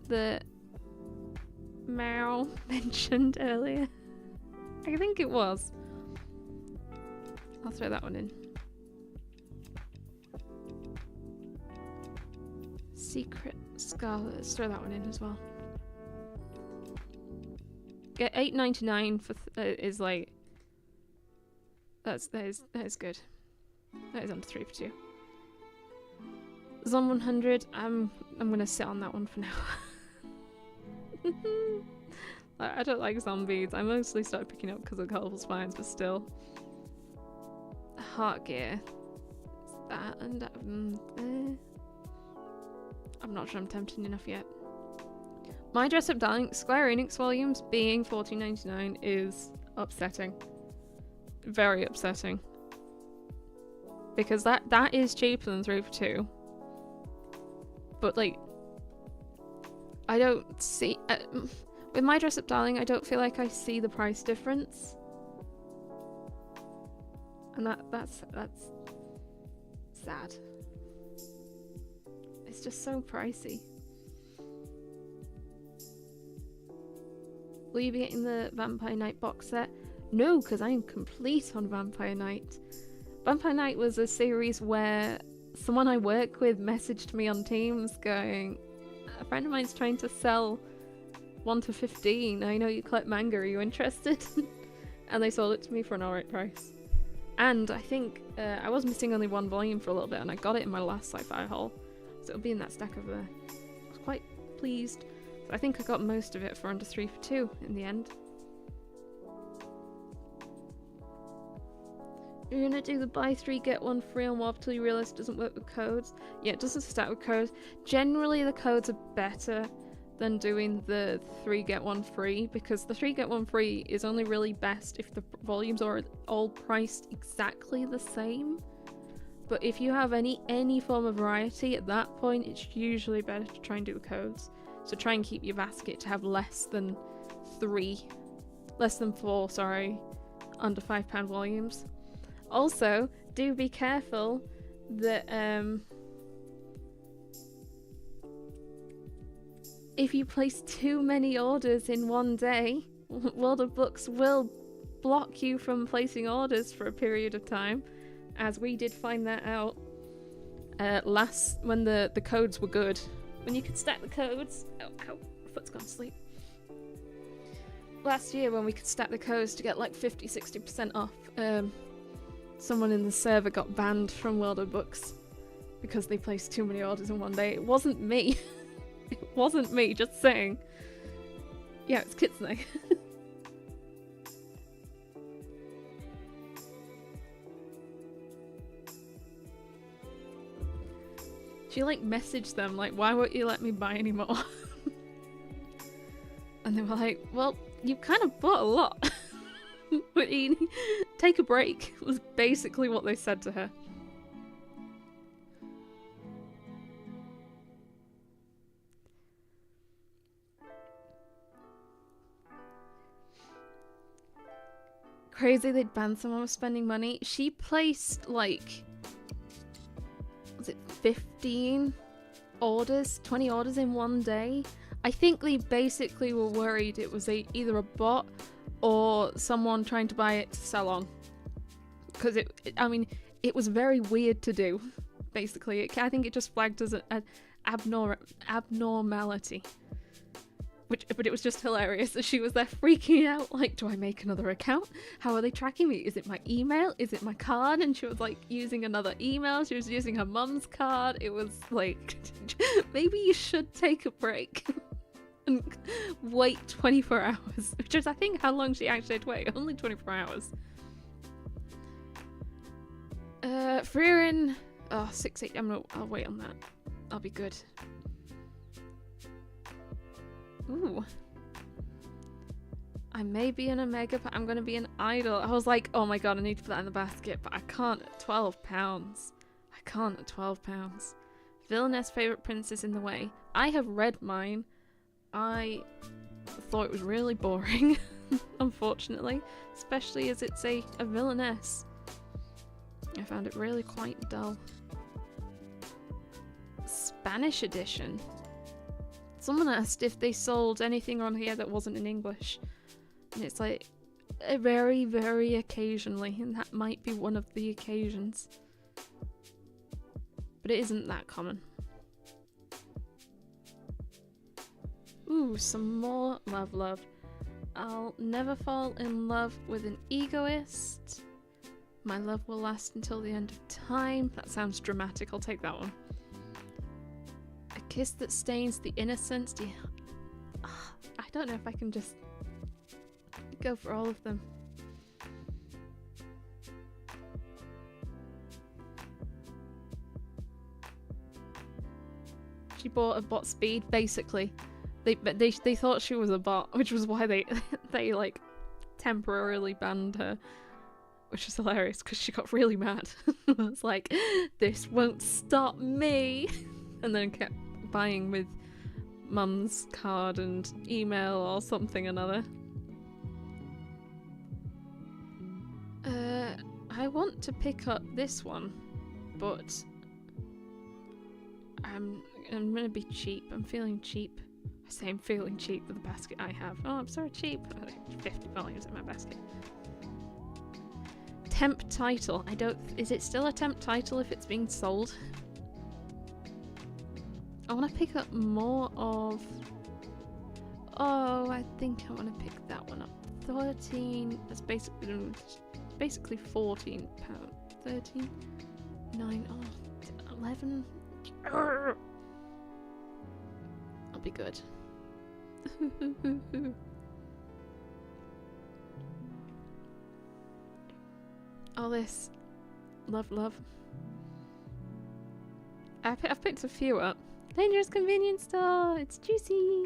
Speaker 2: that Meryl mentioned earlier? I think it was. I'll throw that one in. Secret Scarlet. Let's throw that one in as well. Get $8.99 for is like that is good. That is under 3 for 2. Zon 100. I'm gonna sit on that one for now. I don't like zombies. I mostly started picking up because of Colorful Spines, but still. Heart Gear. Is that and I'm not sure I'm tempted enough yet. My Dress Up Darling Square Enix volumes being $14.99 is upsetting. Very upsetting. Because that is cheaper than 3 for 2. But like, I don't see with My Dress Up Darling, I don't feel like I see the price difference, and that's sad. It's just so pricey. Will you be getting the Vampire Knight box set? No, because I am complete on Vampire Knight. Vampire Knight was a series where someone I work with messaged me on Teams going, a friend of mine's trying to sell 1 to 15. I know you collect manga, are you interested? And they sold it to me for an alright price. And I think I was missing only 1 volume for a little bit, and I got it in my last SciFier haul. So it'll be in that stack over there. I was quite pleased. So I think I got most of it for under 3 for 2 in the end. You're gonna do the buy 3 get 1 free on WoW till you realise it doesn't work with codes? Yeah, it doesn't start with codes. Generally the codes are better than doing the 3 get 1 free, because the 3 get 1 free is only really best if the volumes are all priced exactly the same. But if you have any form of variety at that point, it's usually better to try and do the codes. So try and keep your basket to have less than 4, sorry, under £5 volumes. Also, do be careful that if you place too many orders in one day, World of Books will block you from placing orders for a period of time, as we did find that out when the codes were good. When you could stack the codes... Oh, my foot's gone to sleep. Last year when we could stack the codes to get like 50-60% off, someone in the server got banned from World of Books because they placed too many orders in one day. It wasn't me. It wasn't me, just saying. Yeah, it's Kitsune. She like messaged them like, why won't you let me buy any more? And they were like, well, you kind of bought a lot. But take a break was basically what they said to her. Crazy they'd ban someone for spending money. She placed like, was it 15 orders, 20 orders in one day? I think they basically were worried it was either a bot or someone trying to buy it to sell on. Because it was very weird to do, basically. I think it just flagged as an abnormality. But it was just hilarious that she was there freaking out, like, do I make another account? How are they tracking me? Is it my email? Is it my card? And she was like using another email. She was using her mum's card. It was like, maybe you should take a break and wait 24 hours, which is I think how long she actually had to wait. Only 24 hours. Freerin, 6-8. I'll wait on that. I'll be good. Ooh. I may be an Omega, but I'm going to be an idol. I was like, oh my god, I need to put that in the basket, but I can't at £12. I can't at £12. Villainess favourite princess in the way. I have read mine. I thought it was really boring, unfortunately, especially as it's a villainess. I found it really quite dull. Spanish edition. Someone asked if they sold anything on here that wasn't in English. And it's like, very, very occasionally, and that might be one of the occasions. But it isn't that common. Ooh, some more love. I'll never fall in love with an egoist. My love will last until the end of time. That sounds dramatic, I'll take that one. A kiss that stains the innocence. I don't know if I can just go for all of them. She bought a bot speed, basically. They thought she was a bot, which was why they like temporarily banned her, which was hilarious because she got really mad. It's like, this won't stop me, and then kept buying with mum's card and email or something another. I want to pick up this one, but I'm gonna be cheap. I'm feeling cheap. I say I'm feeling cheap with the basket I have. Oh, I'm so cheap. 50 volumes in my basket. Temp title. Is it still a temp title if it's being sold? I want to pick up more of... Oh, I think I want to pick that one up. 13. That's basically £14. 13. 9. Oh, 11. I'll be good. All this love. I've picked a few up. Dangerous convenience store. It's juicy.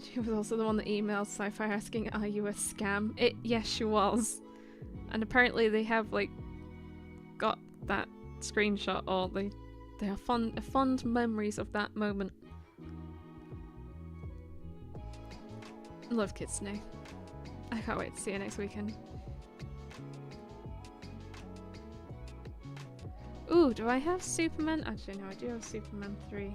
Speaker 2: She was also the one that emailed SciFier asking, "Are you a scam?" Yes, she was. And apparently they have like got that screenshot, or they have fond memories of that moment. Love Kitsune. I can't wait to see her next weekend. Ooh, do I have Superman? Actually, no, I do have Superman 3.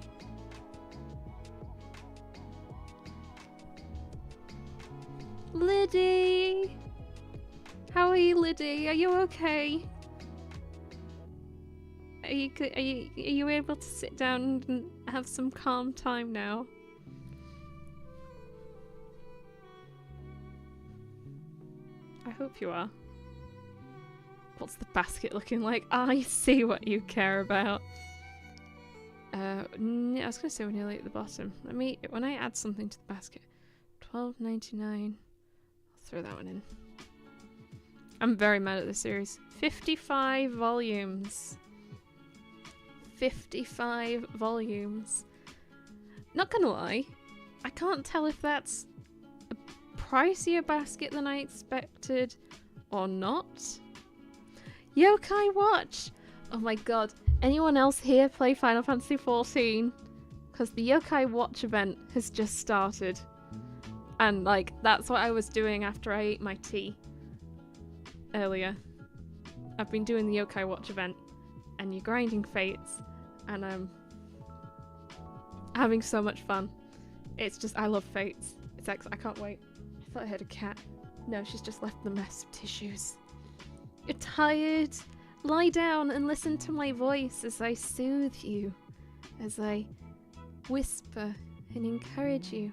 Speaker 2: Liddy! How are you, Liddy? Are you okay? Are you able to sit down and have some calm time now? I hope you are. What's the basket looking like? I see what you care about. I was gonna say we're nearly at the bottom. When I add something to the basket, $12.99. I'll throw that one in. I'm very mad at this series. 55 volumes. 55 volumes. Not gonna lie, I can't tell if that's a pricier basket than I expected or not. Yokai Watch! Oh my god, anyone else here play Final Fantasy XIV? Because the Yokai Watch event has just started. And like, that's what I was doing after I ate my tea earlier. I've been doing the Yokai Watch event, and you're grinding fates, and I'm having so much fun. It's just, I love fates. It's excellent. I can't wait. I thought I heard a cat. No, she's just left the mess of tissues. You're tired? Lie down and listen to my voice as I soothe you, as I whisper and encourage you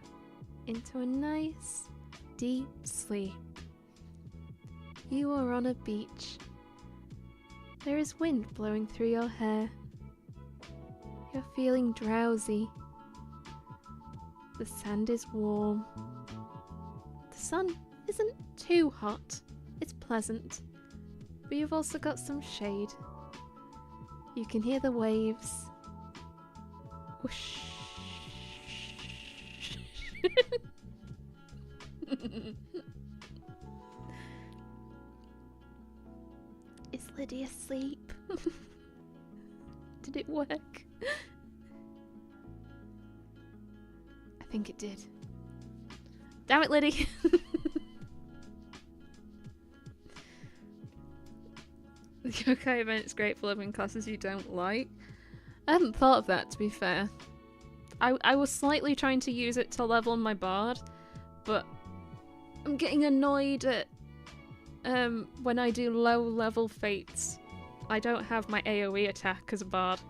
Speaker 2: into a nice, deep sleep. You are on a beach. There is wind blowing through your hair. You're feeling drowsy. The sand is warm. The sun isn't too hot. It's pleasant. But you've also got some shade. You can hear the waves. Whoosh. Is Lydia asleep? Did it work? I think it did. Damn it, Liddy! The yokai event is great for leveling classes you don't like. I hadn't thought of that, to be fair. I was slightly trying to use it to level my bard, but I'm getting annoyed at when I do low level fates. I don't have my AoE attack as a bard,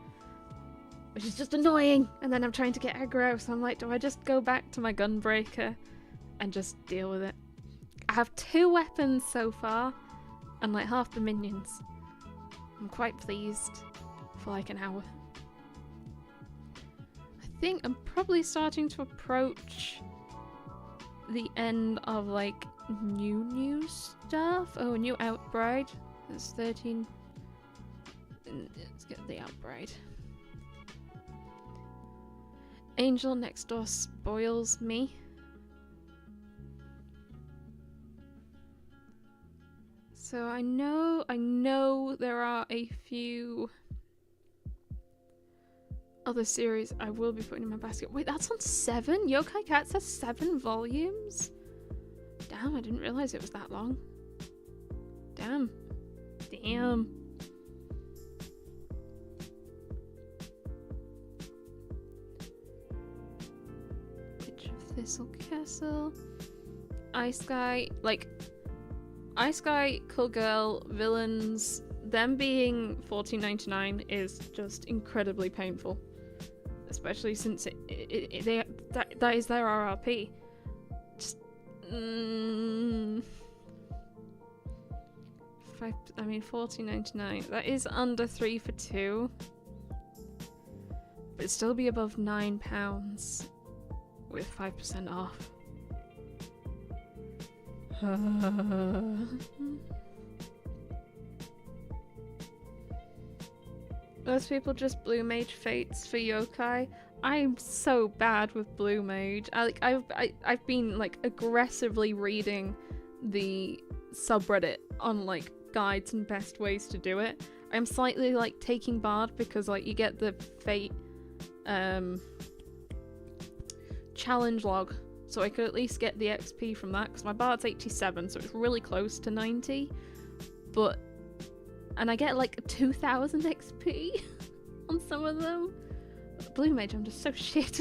Speaker 2: which is just annoying, and then I'm trying to get aggro, so I'm like, do I just go back to my gunbreaker and just deal with it? I have 2 weapons so far, and like half the minions. I'm quite pleased for like an hour. I think I'm probably starting to approach the end of like new stuff. Oh, a new Outbride. That's 13. Let's get the Outbride. Angel next door spoils me. So I know there are a few other series I will be putting in my basket. Wait, that's on 7? Yokai Cats has 7 volumes? Damn, I didn't realize it was that long. Damn. Witch of Thistle Castle. Ice Sky, like Ice Sky, Cool Girl, Villains, them being $14.99 is just incredibly painful. Especially since that is their RRP. Just, $14.99. That is under 3 for 2. But it'd still be above £9 with 5% off. Most people just blue mage fates for yokai. I'm so bad with blue mage. I've been like aggressively reading the subreddit on like guides and best ways to do it. I'm slightly like taking bard because like you get the fate challenge log, so I could at least get the XP from that because my bard's 87, so it's really close to 90. And I get like 2000 XP on some of them. Blue mage, I'm just so shit.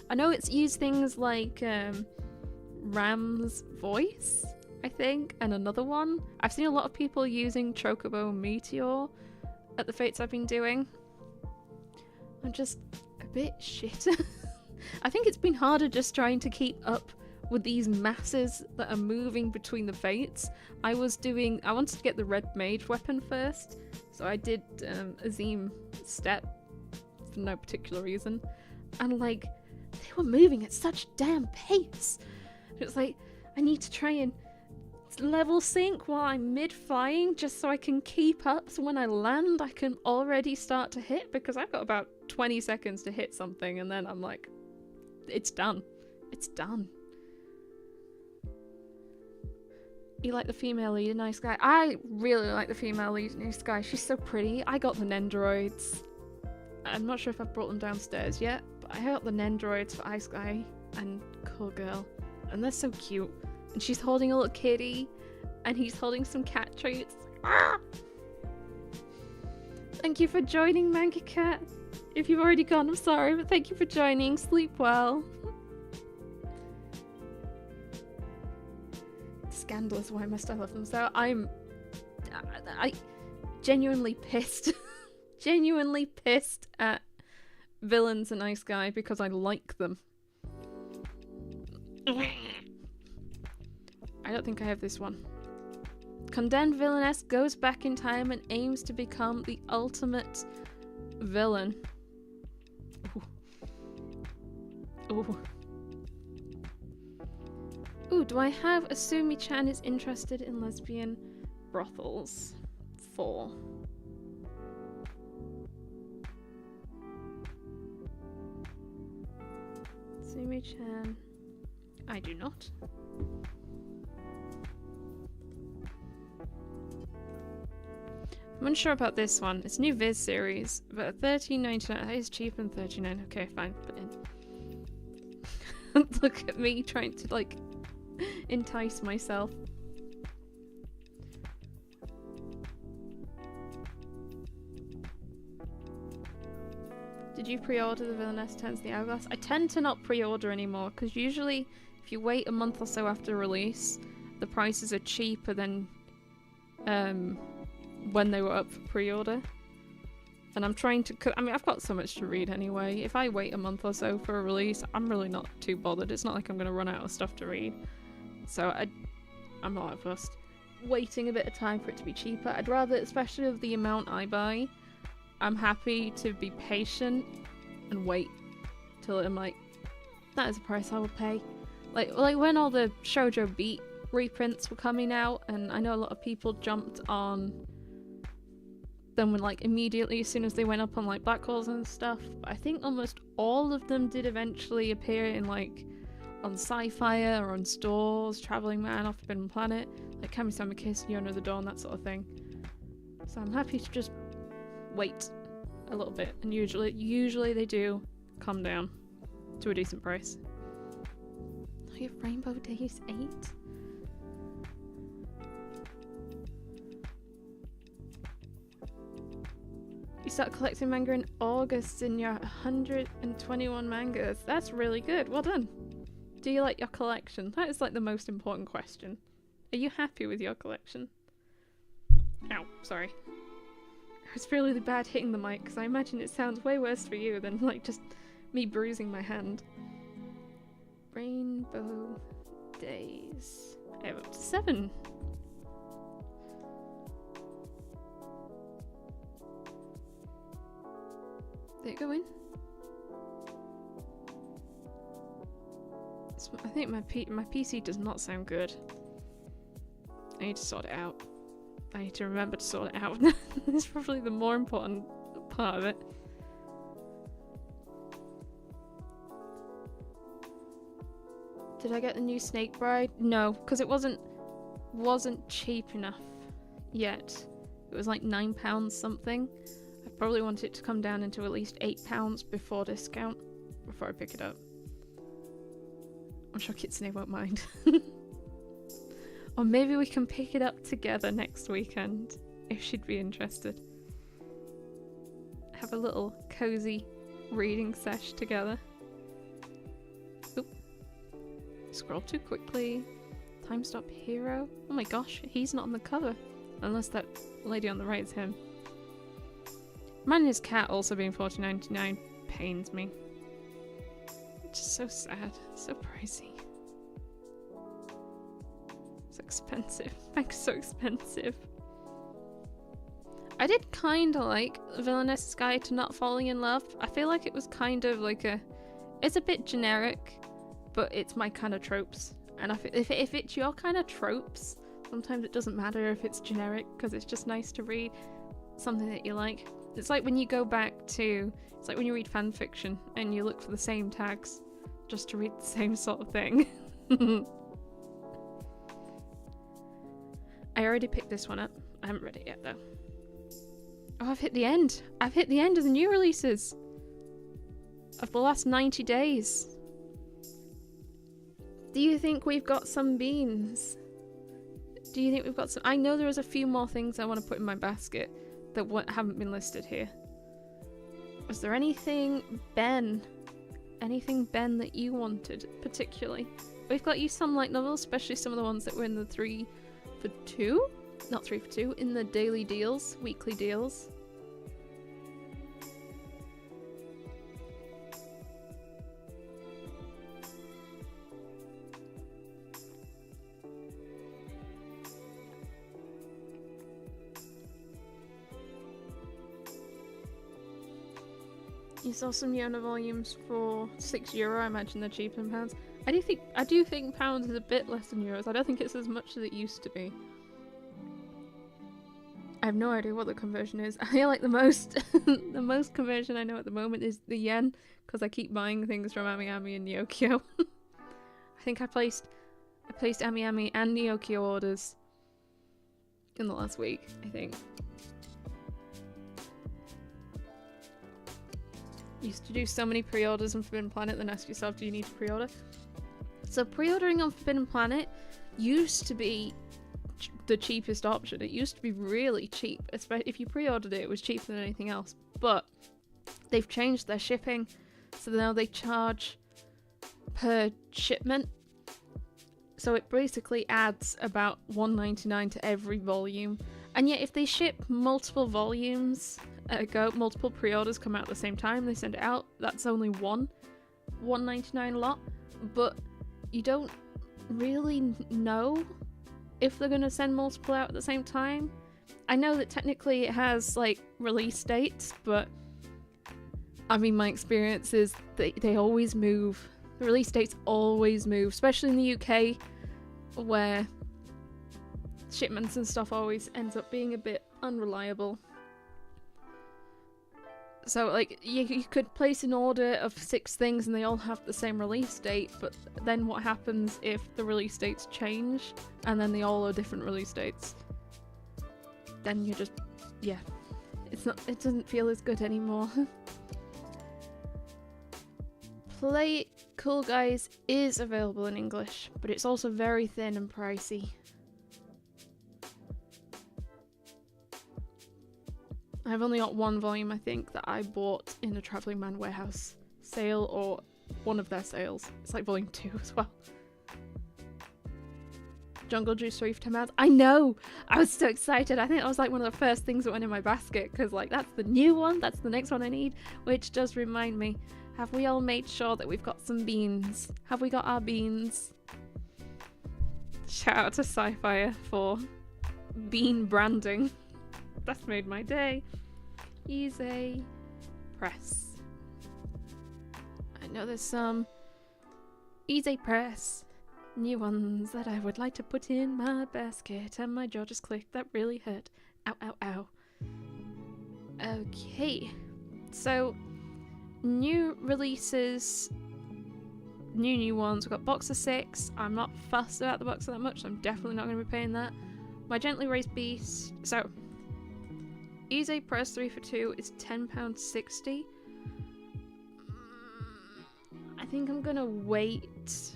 Speaker 2: I know it's used things like Ram's voice, I think, and another one. I've seen a lot of people using Chocobo and Meteor at the fates I've been doing. I'm just a bit shit. I think it's been harder just trying to keep up with these masses that are moving between the fates. I wanted to get the red mage weapon first, so I did Azim step for no particular reason, and like they were moving at such damn pace. It's like I need to try and level sync while I'm mid-flying just so I can keep up, so when I land I can already start to hit, because I've got about 20 seconds to hit something and then I'm like, it's done. It's done. You like the female leader, Nice Guy? I really like the female leader, Nice Guy. She's so pretty. I got the Nendoroids. I'm not sure if I've brought them downstairs yet, but I got the Nendoroids for Ice Guy and Cool Girl, and they're so cute. And she's holding a little kitty, and he's holding some cat treats. Ah! Thank you for joining, Manga Cat. If you've already gone, I'm sorry, but thank you for joining. Sleep well. scandalous why I still have them. So I genuinely pissed. Genuinely pissed at Villain's a Nice Guy because I like them. I don't think I have this one. Condemned villainess goes back in time and aims to become the ultimate villain. Ooh. Ooh. Ooh, do I have Asumi-chan is interested in lesbian brothels? 4. Asumi-chan. I do not. I'm unsure about this one. It's a new Viz series, but $13.99. That is cheaper than $39. Okay, fine. Put in. Look at me trying to like entice myself. Did you pre-order the Villainess Turns the Hourglass? I tend to not pre-order anymore because usually if you wait a month or so after release, the prices are cheaper than when they were up for pre-order. And I'm trying to, I mean, I've got so much to read anyway. If I wait a month or so for a release, I'm really not too bothered. It's not like I'm going to run out of stuff to read. So I'm not that fussed. Waiting a bit of time for it to be cheaper. I'd rather, especially of the amount I buy, I'm happy to be patient and wait till I'm like, that is a price I will pay. Like when all the Shoujo Beat reprints were coming out, and I know a lot of people jumped on them when like immediately as soon as they went up on like Black Holes and stuff. But I think almost all of them did eventually appear in like on SciFier or on stores, Traveling Man, Off Forbidden Planet, like Kami-sama Kiss, Yona the Dawn, that sort of thing. So I'm happy to just wait a little bit, and usually they do come down to a decent price. Oh, you have Rainbow Days 8? You start collecting manga in August and you're 121 mangas. That's really good. Well done. Do you like your collection? That is like the most important question. Are you happy with your collection? Ow, sorry. It's really bad hitting the mic because I imagine it sounds way worse for you than like just me bruising my hand. Rainbow Days. I have up to 7. Did it go in? I think my PC does not sound good. I need to sort it out. I need to remember to sort it out. It's probably the more important part of it. Did I get the new Snake Bride? No, because it wasn't cheap enough yet. It was like £9 something. I probably want it to come down into at least £8 before discount, before I pick it up. I'm sure Kitsune won't mind. Or maybe we can pick it up together next weekend, if she'd be interested. Have a little cozy reading sesh together. Oop. Scroll too quickly. Time Stop Hero. Oh my gosh, he's not on the cover. Unless that lady on the right is him. Man and His Cat also being $14.99 pains me. It's just so sad. So pricey. So expensive. Thanks, so expensive. I did kind of like Villainous Guide to Not Falling in Love. I feel like it was kind of like it's a bit generic, but it's my kind of tropes. And if it's your kind of tropes, sometimes it doesn't matter if it's generic, because it's just nice to read something that you like. It's like when you go back to, it's like when you read fan fiction and you look for the same tags just to read the same sort of thing. I already picked this one up. I haven't read it yet though. Oh, I've hit the end. I've hit the end of the new releases of the last 90 days. Do you think we've got some beans? Do you think we've got some? I know there is a few more things I want to put in my basket that haven't been listed here. Was there anything Ben that you wanted particularly? we've got you some light novels, especially some of the ones that were in the 3 for 2? Not 3 for 2, in the daily deals, weekly deals. You saw some Yona volumes for €6. I imagine they're cheaper than pounds. I do think pounds is a bit less than euros. I don't think it's as much as it used to be. I have no idea what the conversion is. I feel like the most the most conversion I know at the moment is the yen, because I keep buying things from Ami Ami and Nyokyo. I think I placed Ami Ami and Nyokyo orders in the last week, I think. Used to do so many pre-orders on Forbidden Planet, then ask yourself, do you need to pre-order? So pre-ordering on Forbidden Planet used to be the cheapest option. It used to be really cheap, especially if you pre-ordered it, it was cheaper than anything else. But they've changed their shipping, so now they charge per shipment. So it basically adds about $1.99 to every volume. And yet if they ship multiple volumes multiple pre-orders come out at the same time, they send it out, that's only $1.99 a lot. But you don't really know if they're going to send multiple out at the same time. I know that technically it has like release dates, but I mean, my experience is they always move. The release dates always move, especially in the UK, where shipments and stuff always ends up being a bit unreliable. So like you could place an order of 6 things and they all have the same release date, but then what happens if the release dates change and then they all are different release dates? Then you're just, yeah, it doesn't feel as good anymore. Play It Cool Guys is available in English, but it's also very thin and pricey. I've only got one volume, I think, that I bought in a Travelling Man Warehouse sale, or one of their sales. It's like volume 2 as well. Jungle Juice 3 for £10. I know! I was so excited. I think that was like one of the first things that went in my basket, because like that's the new one, that's the next one I need. Which does remind me, have we all made sure that we've got some beans? Have we got our beans? Shout out to SciFier for bean branding. That's made my day. Easy Press. I know there's some Easy Press new ones that I would like to put in my basket, and my jaw just clicked. That really hurt. Ow, ow, ow. Okay. So, new releases. New ones. We've got Box of 6. I'm not fussed about the box that much, so I'm definitely not going to be paying that. My Gently Raised Beast. So, Easy Press 3 for 2 is £10.60. I think I'm gonna wait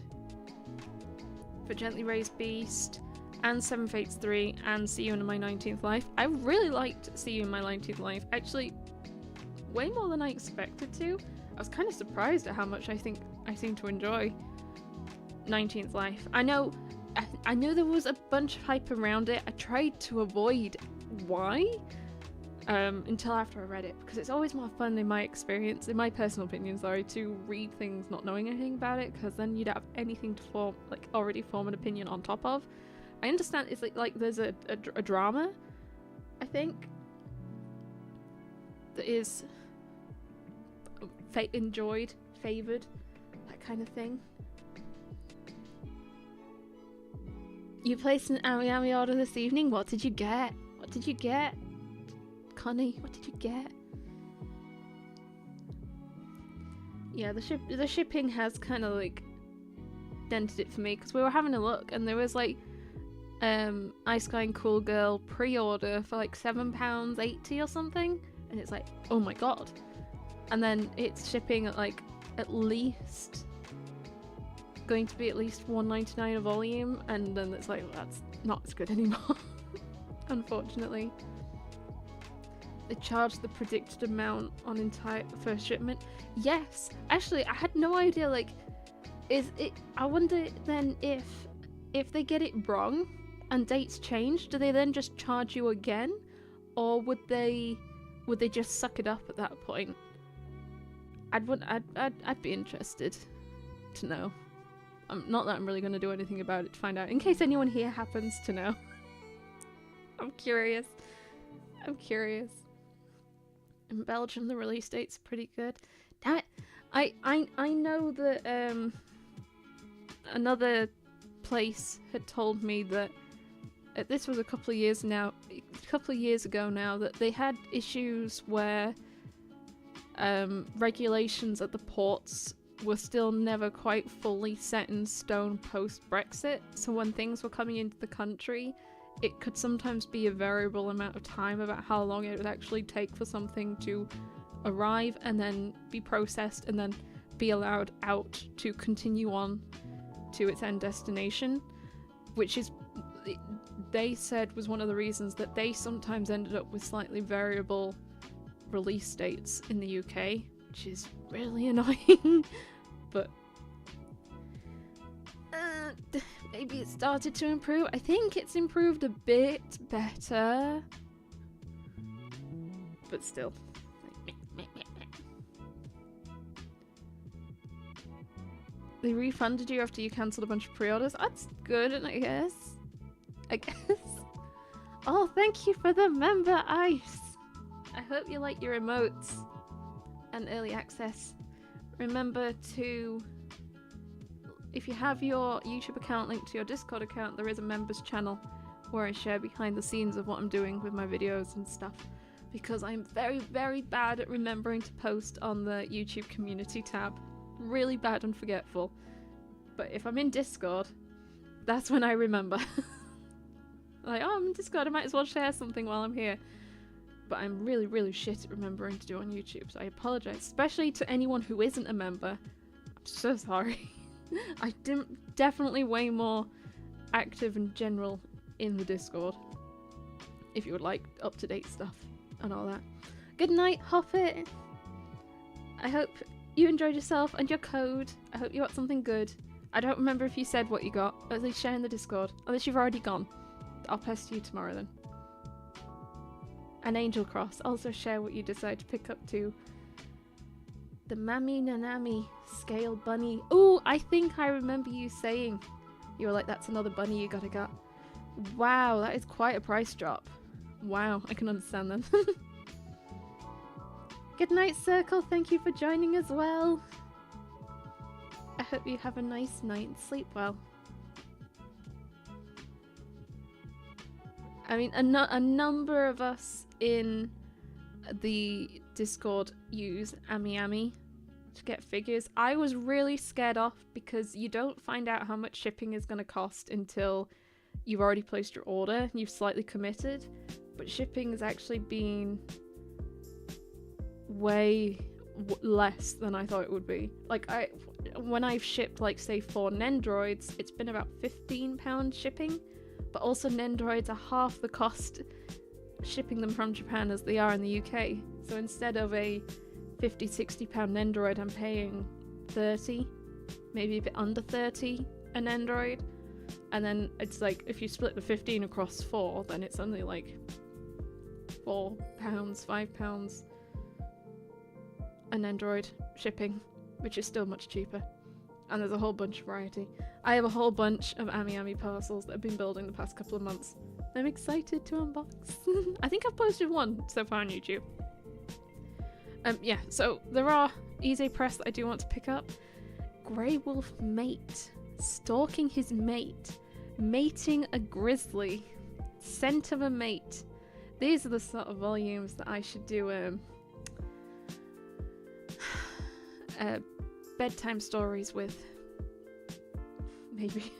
Speaker 2: for Gently Raised Beast and 7 Fates 3 and See You in My 19th Life. I really liked See You in My 19th Life. Actually, way more than I expected to. I was kind of surprised at how much I think I seem to enjoy 19th Life. I know there was a bunch of hype around it. I tried to avoid why. Until after I read it, because it's always more fun in my experience, in my personal opinion, sorry, to read things not knowing anything about it, because then you'd have anything to already form an opinion on top of. I understand it's like there's a drama, I think, that is enjoyed, favoured, that kind of thing. You placed an Ami Ami order this evening. What did you get? What did you get? Connie, what did you get? Yeah, the shipping has kind of like dented it for me, because we were having a look and there was like Ice Sky and Cool Girl pre-order for like £7.80 or something, and it's like, oh my god. And then it's shipping at like at least going to be at least $1.99 a volume, and then it's like, well, that's not as good anymore. Unfortunately. They charge the predicted amount on entire first shipment. Yes, actually, I had no idea. Like, I wonder then if they get it wrong and dates change, do they then just charge you again, or would they just suck it up at that point? I'd be interested to know. Not that I'm really going to do anything about it to find out, in case anyone here happens to know. I'm curious. In Belgium, the release date's pretty good. Damn it. I know that another place had told me that this was a couple of years ago now, that they had issues where regulations at the ports were still never quite fully set in stone post-Brexit. So when things were coming into the country, it could sometimes be a variable amount of time about how long it would actually take for something to arrive and then be processed and then be allowed out to continue on to its end destination, which is, they said, was one of the reasons that they sometimes ended up with slightly variable release dates in the UK, which is really annoying. But maybe it started to improve. I think it's improved a bit better, but still. They refunded you after you cancelled a bunch of pre-orders. That's good, I guess. Oh, thank you for the member ice. I hope you like your emotes and early access. Remember to, if you have your YouTube account linked to your Discord account, there is a members channel where I share behind the scenes of what I'm doing with my videos and stuff, because I'm very, very bad at remembering to post on the YouTube community tab. Really bad and forgetful. But if I'm in Discord, that's when I remember. Like, oh, I'm in Discord, I might as well share something while I'm here. But I'm really, really shit at remembering to do on YouTube, so I apologize, especially to anyone who isn't a member. I'm so sorry. I'm definitely way more active and general in the Discord, if you would like up-to-date stuff and all that. Good night, Hoppit! I hope you enjoyed yourself and your code. I hope you got something good. I don't remember if you said what you got. At least share in the Discord. Unless you've already gone. I'll pester you tomorrow then. And Angel Cross. Also share what you decide to pick up too. The Mami Nanami Scale Bunny. Ooh, I think I remember you saying. You were like, that's another bunny you gotta get. Wow, that is quite a price drop. Wow, I can understand them. Good night, Circle. Thank you for joining as well. I hope you have a nice night and sleep well. I mean, a number of us in the Discord use Ami to get figures. I was really scared off because you don't find out how much shipping is going to cost until you've already placed your order and you've slightly committed. But shipping has actually been way less than I thought it would be. Like, when I've shipped, like, say 4 Nendroids, it's been about £15 shipping, but also Nendroids are half the cost shipping them from Japan as they are in the UK. So instead of a £50-60 Nendroid, I'm paying 30, maybe a bit under 30 a Nendroid. And then it's like, if you split the 15 across 4, then it's only like £4, £5 an Android shipping, which is still much cheaper. And there's a whole bunch of variety. I have a whole bunch of Ami parcels that I've been building the past couple of months. I'm excited to unbox. I think I've posted one so far on YouTube. Yeah, so there are Easy Press that I do want to pick up. Grey Wolf Mate. Stalking his mate. Mating a grizzly. Scent of a mate. These are the sort of volumes that I should do bedtime stories with. Maybe.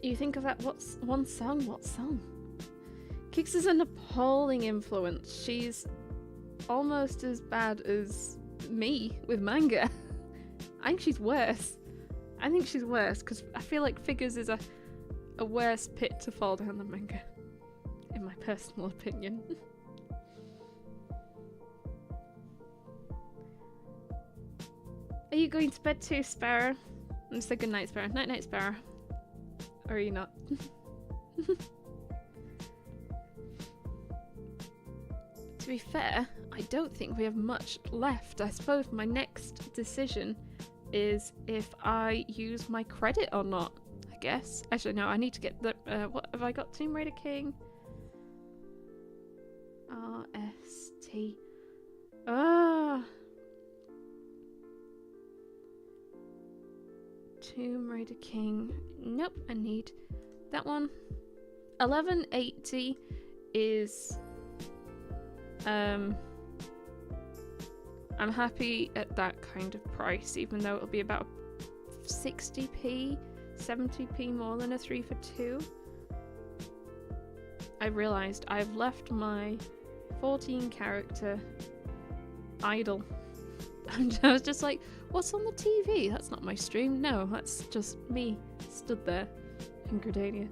Speaker 2: You think of that, what's one song? What song? Kix is an appalling influence. She's almost as bad as me with manga. I think she's worse. Because I feel like Figures is a worse pit to fall down than manga. in my personal opinion. Are you going to bed too, Sparrow? And say good night, Sparrow. Night night, Sparrow. Or are you not? To be fair, I don't think we have much left. I suppose my next decision is if I use my credit or not, I guess. Actually, no, I need to get the... what have I got? Tomb Raider King? RST. Ah! Tomb Raider King. Nope, I need that one. 1180 is... I'm happy at that kind of price, even though it'll be about 60p, 70p more than a 3 for 2. I realised I've left my 14 character idle. And I was just like, what's on the TV? That's not my stream. No, that's just me stood there in Gradania.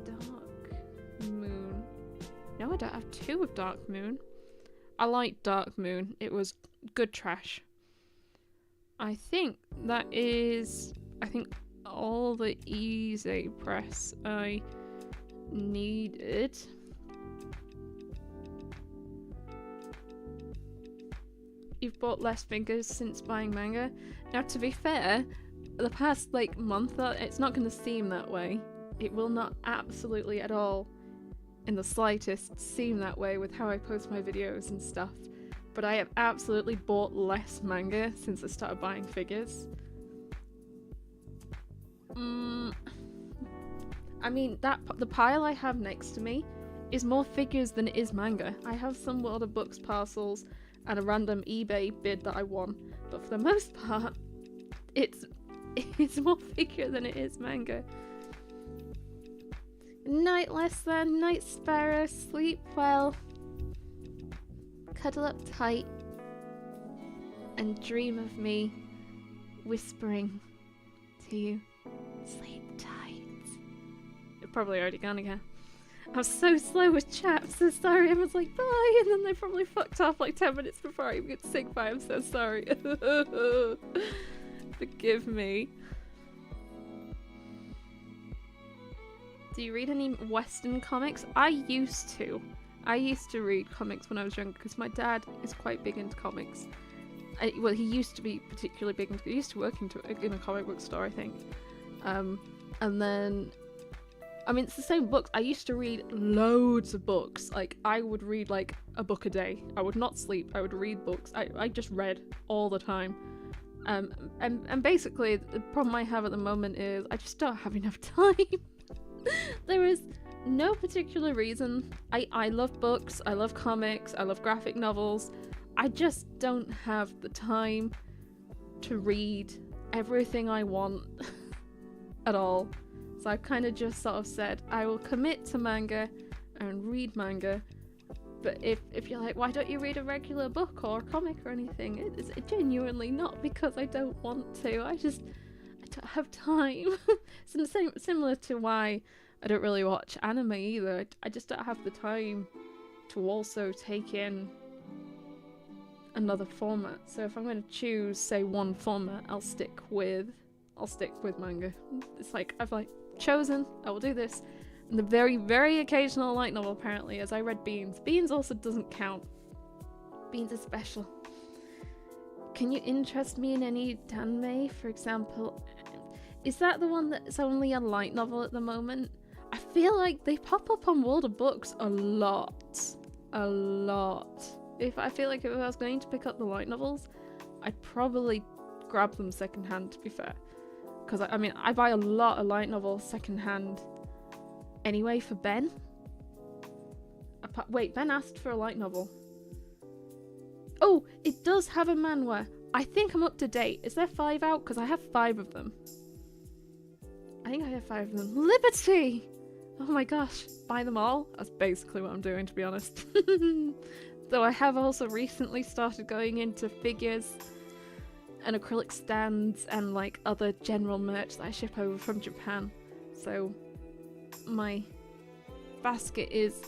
Speaker 2: Dark Moon. No, I don't have 2 of Dark Moon. I like Dark Moon. It was good trash. I think that is... I think all the easy press I needed. You've bought less figures since buying Manga. Now, to be fair, the past, like, month, it's not going to seem that way. It will not absolutely at all, in the slightest, seem that way with how I post my videos and stuff. But I have absolutely bought less Manga since I started buying figures. I mean, the pile I have next to me is more figures than it is Manga. I have some World of Books parcels and a random eBay bid that I won, but for the most part, it's more figure than it is Manga. Night less than, night Sparrow, sleep well, cuddle up tight, and dream of me whispering to you, sleep tight. You're probably already gone again. I was so slow with chat, I'm so sorry. I was like, bye, and then they probably fucked off like 10 minutes before I even get to say goodbye. I'm so sorry. Forgive me. Do you read any Western comics? I used to. I used to read comics when I was younger because my dad is quite big into comics. Well, he used to be particularly big into... He used to work in a comic book store, I think. And then... I mean, it's the same books. I used to read loads of books. Like, I would read, like, a book a day. I would not sleep. I would read books. I just read all the time. And basically, the problem I have at the moment is I just don't have enough time. There is no particular reason. I love books. I love comics. I love graphic novels. I just don't have the time to read everything I want at all. So I've kind of just sort of said, I will commit to Manga and read Manga. But if you're like, why don't you read a regular book or comic or anything? It's genuinely not because I don't want to. I don't have time. It's similar to why I don't really watch anime either. I just don't have the time to also take in another format. So if I'm going to choose, say, one format, I'll stick with Manga. It's like, I've like chosen, I will do this. And the very, very occasional light novel, apparently, as I read Beans. Beans also doesn't count. Beans is special. Can you interest me in any danmei, for example? Is that the one that's only a light novel at the moment? I feel like they pop up on World of Books a lot. A lot. I feel like if I was going to pick up the light novels, I'd probably grab them secondhand, to be fair. Because, I mean, I buy a lot of light novels secondhand anyway for Ben. Wait, Ben asked for a light novel. Oh, it does have a manhwa. I think I'm up to date. Is there 5 out? Because I have 5 of them. I think I have 5 of them. Liberty! Oh my gosh. Buy them all? That's basically what I'm doing, to be honest. Though I have also recently started going into figures and acrylic stands and like other general merch that I ship over from Japan. So my basket is...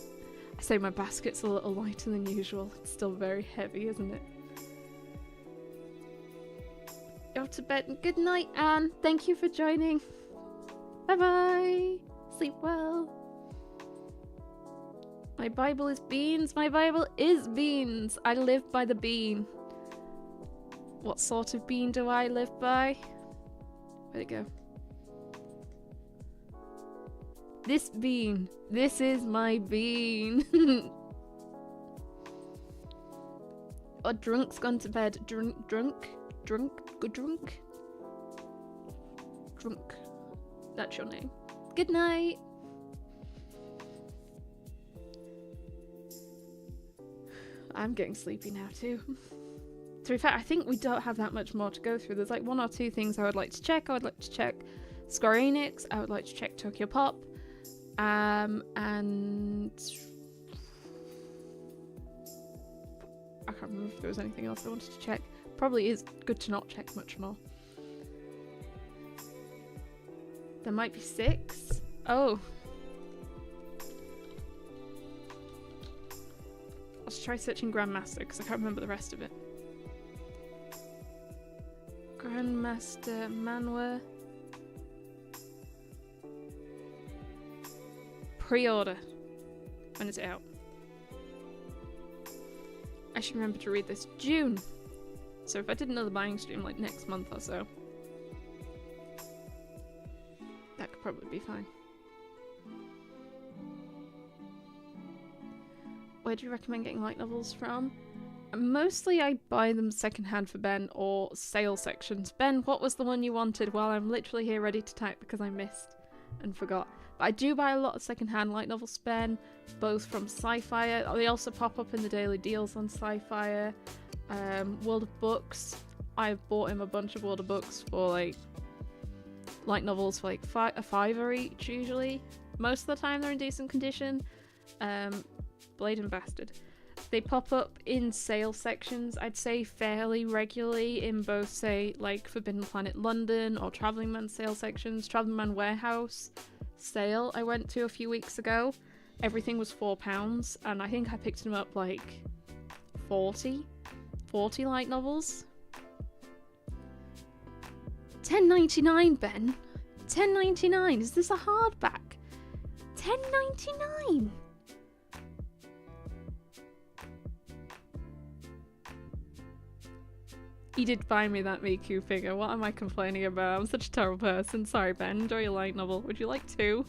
Speaker 2: I say my basket's a little lighter than usual. It's still very heavy, isn't it? Off to bed. Good night, Anne. Thank you for joining. Bye-bye. Sleep well. My Bible is beans. My Bible is beans. I live by the bean. What sort of bean do I live by? Where'd it go? This bean. This is my bean. Oh, drunk's gone to bed. Drunk. That's your name. Good night. I'm getting sleepy now too. To be fair, I think we don't have that much more to go through. There's like 1 or 2 things I would like to check. I would like to check Square Enix. I would like to check Tokyo Pop. And I can't remember if there was anything else I wanted to check. Probably is good to not check much more. There might be 6. Oh. Let's try searching Grandmaster because I can't remember the rest of it. Grandmaster Manhwa. Pre-order. When is it out? I should remember to read this. June. So if I did another buying stream like next month or so, that could probably be fine. Where do you recommend getting light novels from? Mostly I buy them secondhand for Ben or sale sections. Ben, what was the one you wanted? Well, I'm literally here ready to type because I missed and forgot. But I do buy a lot of secondhand light novels, Ben, both from SciFier. They also pop up in the daily deals on SciFier. World of Books. I've bought him a bunch of World of Books for like light novels for like a $5 each usually. Most of the time they're in decent condition. Blade and Bastard. They pop up in sale sections, I'd say fairly regularly in both, say, like Forbidden Planet London or Travelling Man sale sections. Travelling Man Warehouse sale I went to a few weeks ago. Everything was £4 and I think I picked them up like 40 light novels. $10.99, Ben. $10.99. Is this a hardback? $10.99. He did buy me that Miku figure. What am I complaining about? I'm such a terrible person. Sorry, Ben. Enjoy your light novel. Would you like to?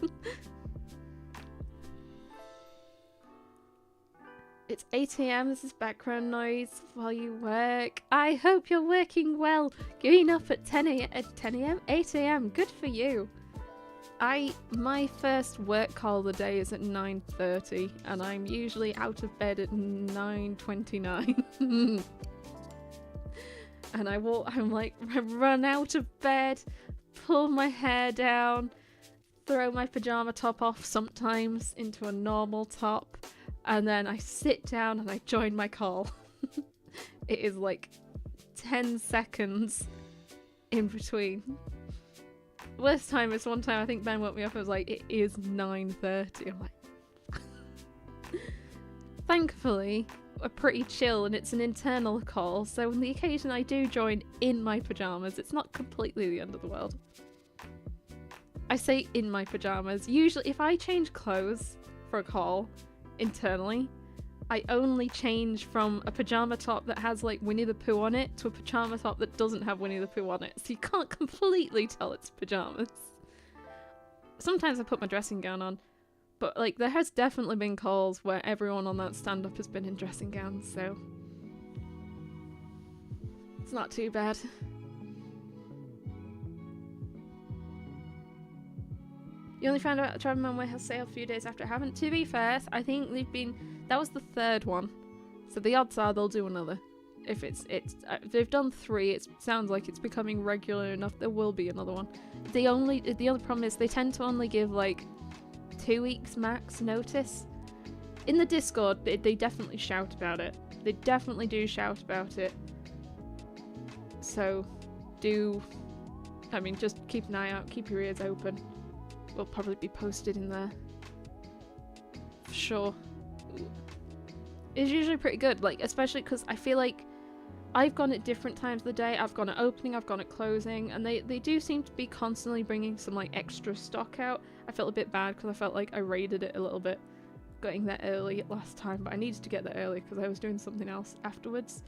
Speaker 2: It's 8 AM. This is background noise while you work. I hope you're working well. Getting up at 10 AM? At 10 AM? 8 AM. Good for you. My first work call of the day is at 9:30 and I'm usually out of bed at 9:29. And I run out of bed, pull my hair down, throw my pajama top off sometimes into a normal top, and then I sit down and I join my call. It is like 10 seconds in between. Worst time is one time I think Ben woke me up and was like, it is 9:30. I'm like... Thankfully, we're pretty chill and it's an internal call, so on the occasion I do join in my pyjamas, it's not completely the end of the world. I say in my pyjamas. Usually if I change clothes for a call internally, I only change from a pajama top that has like Winnie the Pooh on it to a pajama top that doesn't have Winnie the Pooh on it, so you can't completely tell it's pyjamas. Sometimes I put my dressing gown on, but like there has definitely been calls where everyone on that stand-up has been in dressing gowns, so it's not too bad. You only found out the Travelling Man Warehouse sale a few days after. I haven't. To be fair, I think that was the 3rd one, so the odds are they'll do another. If they've done 3, it sounds like it's becoming regular enough. There will be another one. The other problem is they tend to only give like 2 weeks max notice. In the Discord, they definitely shout about it. They definitely do shout about it. So, just keep an eye out, keep your ears open. Will probably be posted in there. for sure. It's usually pretty good, like, especially because I feel like I've gone at different times of the day. I've gone at opening, I've gone at closing, and they do seem to be constantly bringing some like extra stock out. I felt a bit bad because I felt like I raided it a little bit getting there early last time, but I needed to get there early because I was doing something else afterwards.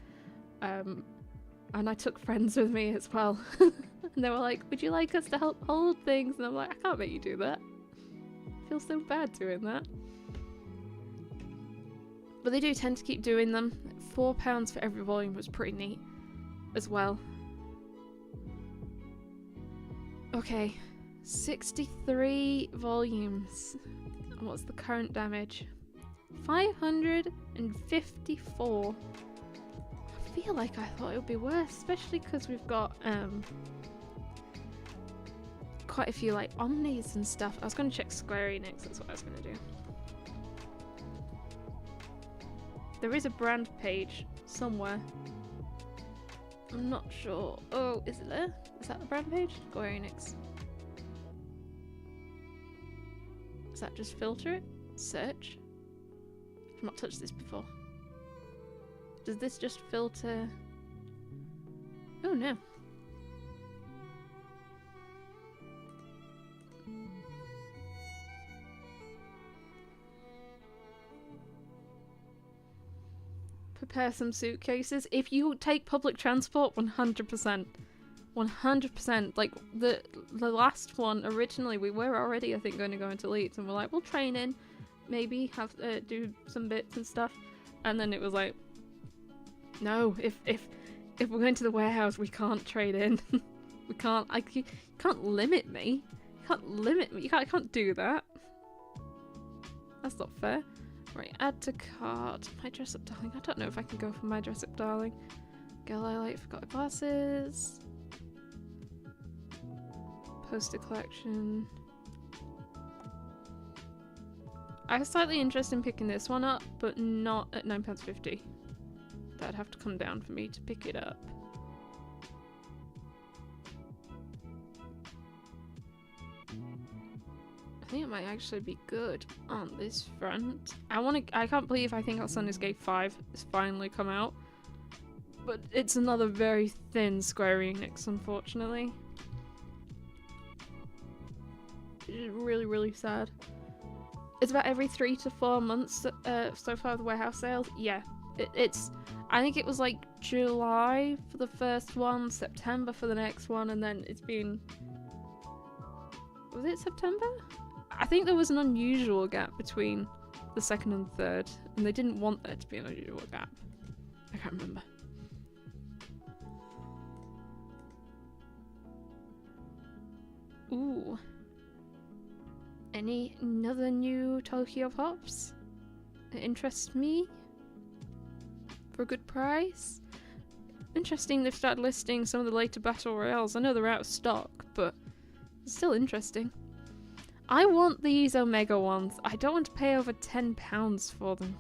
Speaker 2: And I took friends with me as well. And they were like, would you like us to help hold things? And I'm like, I can't make you do that. I feel so bad doing that. But they do tend to keep doing them. £4 for every volume was pretty neat as well. Okay, 63 volumes. And what's the current damage? 554. I feel like I thought it would be worse, especially because we've got quite a few like omnis and stuff. I was going to check Square Enix, that's what I was going to do. There is a brand page somewhere. I'm not sure. Oh, is it there? Is that the brand page? Square Enix. Does that just filter it? Search? I've not touched this before. Does this just filter? Oh no. Prepare some suitcases. If you take public transport, 100%. 100%. Like, the last one, originally, we were already, I think, going to go into Leeds, and we're like, we'll train in, maybe have do some bits and stuff. And then it was like, no, if we're going to the warehouse, we can't trade in. We can't, you can't limit me. You can't limit me. I can't do that. That's not fair. Right, add to cart. My dress up darling. I don't know if I can go for my dress up darling. Girl I like, forgot glasses. Poster collection. I was slightly interested in picking this one up, but not at £9.50. That'd have to come down for me to pick it up. I think it might actually be good on this front. I can't believe I think Sun's Gate 5 has finally come out. But it's another very thin Square Enix, unfortunately. Which is really, really sad. It's about every 3 to 4 months so far, the warehouse sales. Yeah, it's... I think it was like July for the first one, September for the next one, and then it's been... Was it September? I think there was an unusual gap between the second and third, and they didn't want there to be an unusual gap. I can't remember. Ooh. Another new Tokyo Pops that interests me? For a good price? Interesting they've started listing some of the later Battle Royales. I know they're out of stock, but it's still interesting. I want these Omega ones. I don't want to pay over £10 for them.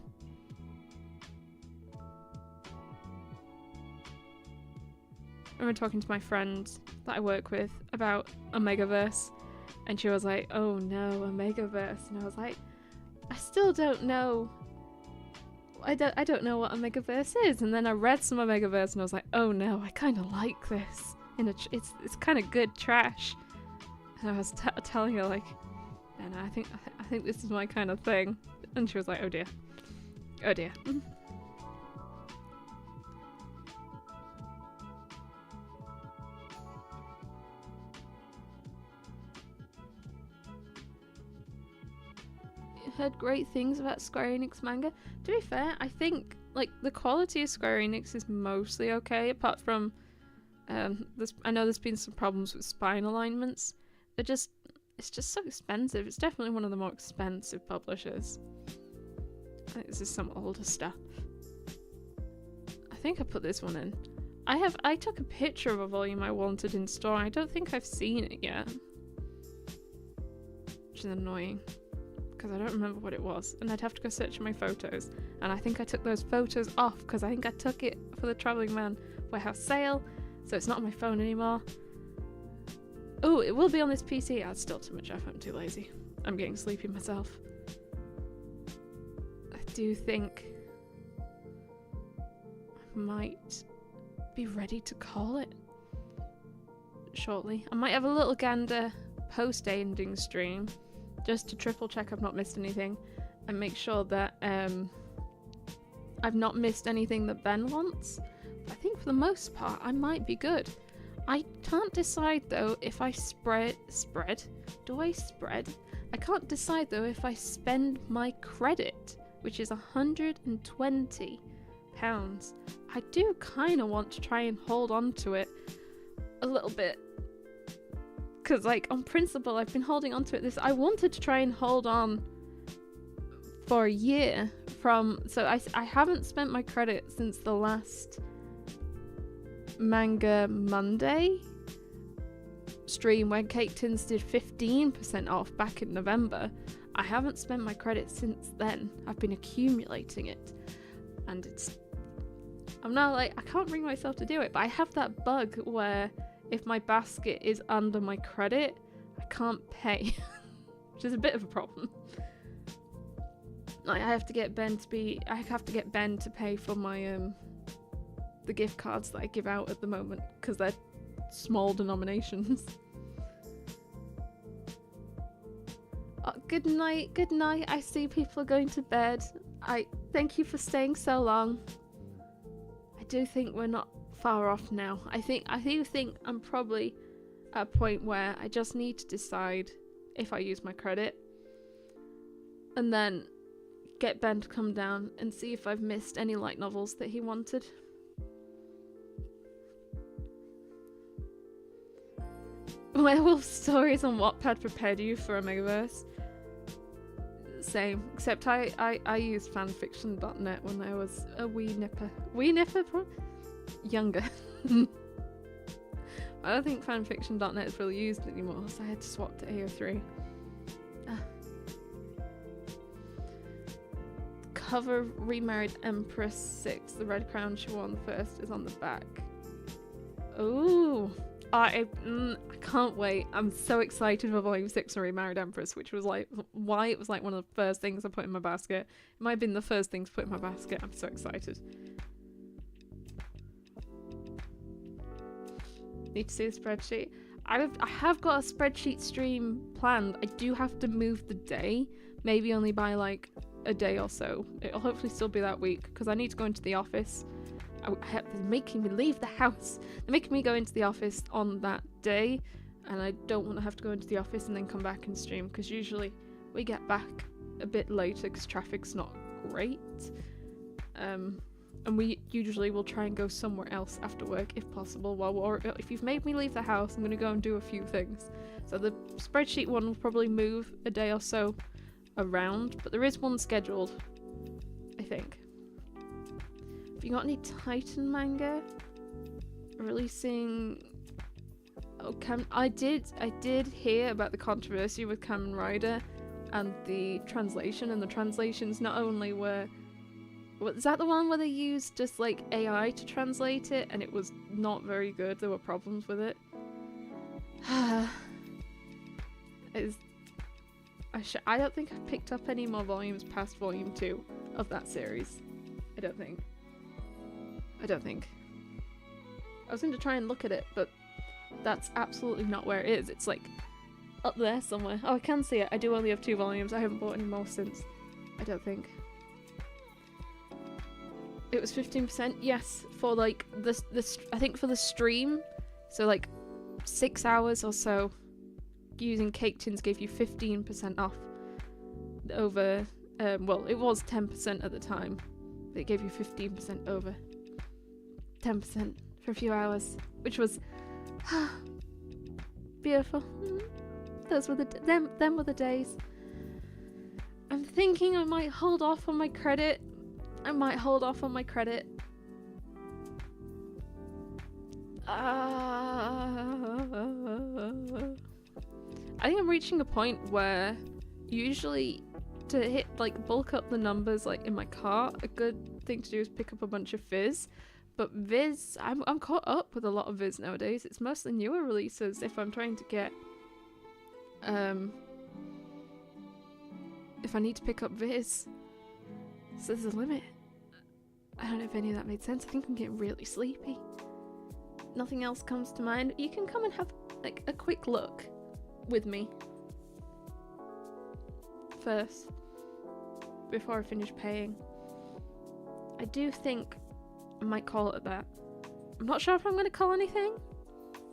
Speaker 2: I remember talking to my friend that I work with about Omegaverse, and she was like, oh no, Omegaverse. And I was like, I still don't know. I don't know what Omegaverse is. And then I read some Omegaverse and I was like, oh no, I kind of like this. It's kind of good trash. And I was telling her like, and I think this is my kind of thing. And she was like, oh dear. Oh dear. Heard great things about Square Enix manga. To be fair, I think like the quality of Square Enix is mostly okay, apart from I know there's been some problems with spine alignments. It's just so expensive. It's definitely one of the more expensive publishers. I think this is some older stuff. I think I put this one in. I took a picture of a volume I wanted in store. I don't think I've seen it yet. Which is annoying. Because I don't remember what it was, and I'd have to go search my photos, and I think I took those photos off because I think I took it for the Travelling Man warehouse sale, so it's not on my phone anymore. Oh, it will be on this PC. That's still too much effort. I'm too lazy. I'm getting sleepy myself. do think I might be ready to call it shortly. I might have a little gander post-ending stream just to triple check I've not missed anything and make sure that I've not missed anything that Ben wants. But I think for the most part I might be good. I can't decide though if I spread. Do I spread? I can't decide though if I spend my credit, which is £120. I do kind of want to try and hold on to it a little bit. Because, like, on principle, I've been holding on to it. I wanted to try and hold on for a year so I haven't spent my credit since the last Manga Monday stream when Cake Tins did 15% off back in November. I haven't spent my credit since then. I've been accumulating it. And I'm now like, I can't bring myself to do it, but I have that bug where if my basket is under my credit, I can't pay, which is a bit of a problem. Like I have to get Ben to pay for my the gift cards that I give out at the moment because they're small denominations. Oh, good night. I see people are going to bed. I thank you for staying so long. I do think we're not far off now. I do think I'm probably at a point where I just need to decide if I use my credit and then get Ben to come down and see if I've missed any light novels that he wanted. Werewolf stories on Wattpad prepared you for a Megaverse. Same, except I used fanfiction.net when I was a wee nipper. Younger. I don't think fanfiction.net is really used anymore, so I had to swap to AO3. Cover Remarried Empress 6. The red crown she wore on the first is on the back. Ooh. I can't wait. I'm so excited for Volume 6 of Remarried Empress, which was like why it was like one of the first things I put in my basket. It might have been the first thing to put in my basket. I'm so excited. Need to see the spreadsheet. I have got a spreadsheet stream planned. I do have to move the day, maybe only by like a day or so. It'll hopefully still be that week because I need to go into the office. They're making me leave the house. They're making me go into the office on that day, and I don't want to have to go into the office and then come back and stream because usually we get back a bit later because traffic's not great. And we usually will try and go somewhere else after work if possible. Or if you've made me leave the house, I'm going to go and do a few things. So the spreadsheet one will probably move a day or so around, but there is one scheduled, I think. Have you got any Titan manga releasing? Oh, I did hear about the controversy with Kamen Rider and the translation, and the translations not only were... Was that the one where they used just like AI to translate it and it was not very good? There were problems with it. I don't think I've picked up any more volumes past volume 2 of that series. I don't think. I was going to try and look at it, but that's absolutely not where it is. It's like up there somewhere. Oh, I can see it. I do only have 2 volumes. I haven't bought any more since. I don't think. It was 15%, yes, for like this. I think for the stream, so like 6 hours or so, using Cake Tins gave you 15% off over. Well, it was 10% at the time, but it gave you 15% over 10% for a few hours, which was beautiful. Those were them were the days. I'm thinking I might hold off on my credit. I think I'm reaching a point where usually to hit like bulk up the numbers like in my cart, a good thing to do is pick up a bunch of Viz. But Viz, I'm caught up with a lot of Viz nowadays. It's mostly newer releases if I'm trying to get if I need to pick up Viz. So there's a limit. I don't know if any of that made sense. I think I'm getting really sleepy. Nothing else comes to mind. You can come and have like a quick look with me first before I finish paying. I do think I might call it that. I'm not sure if I'm going to call anything.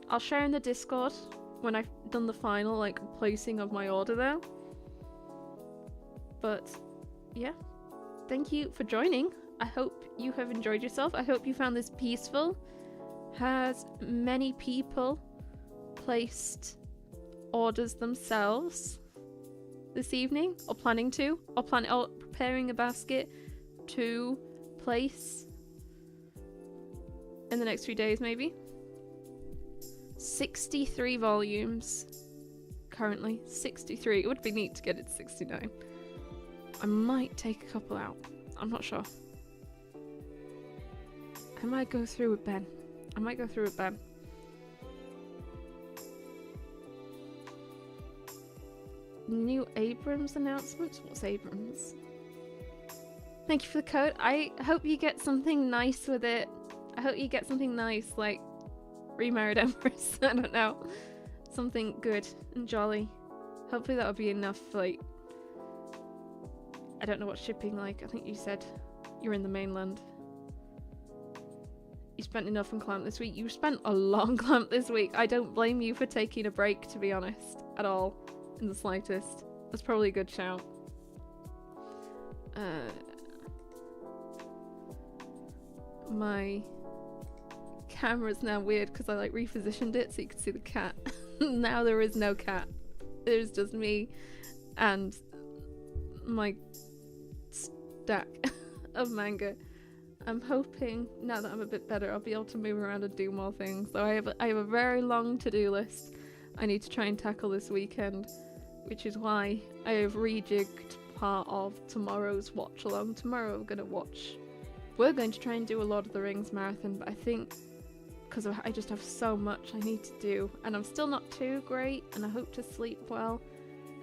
Speaker 2: I'll share in the Discord when I've done the final like placing of my order though. But yeah, thank you for joining. I hope you have enjoyed yourself. I hope you found this peaceful. Has many people placed orders themselves this evening, or planning to, or preparing a basket to place in the next few days maybe? 63 volumes currently. 63. It would be neat to get it to 69. I might take a couple out. I'm not sure. I might go through with Ben. New Abrams announcements? What's Abrams? Thank you for the code. I hope you get something nice with it. I hope you get something nice, like Remarried Empress. I don't know. Something good and jolly. Hopefully that'll be enough, like... I don't know what shipping like. I think you said you're in the mainland. You spent enough in Clamp this week. You spent a long Clamp this week. I don't blame you for taking a break, to be honest. At all. In the slightest. That's probably a good shout. My camera's now weird because I like repositioned it so you can see the cat. Now there is no cat. There's just me and my stack of manga. I'm hoping now that I'm a bit better I'll be able to move around and do more things. So I have a very long to-do list I need to try and tackle this weekend, which is why I have rejigged part of tomorrow's watch along. Tomorrow we're going to try and do a Lord of the Rings marathon, but I think because I just have so much I need to do and I'm still not too great and I hope to sleep well,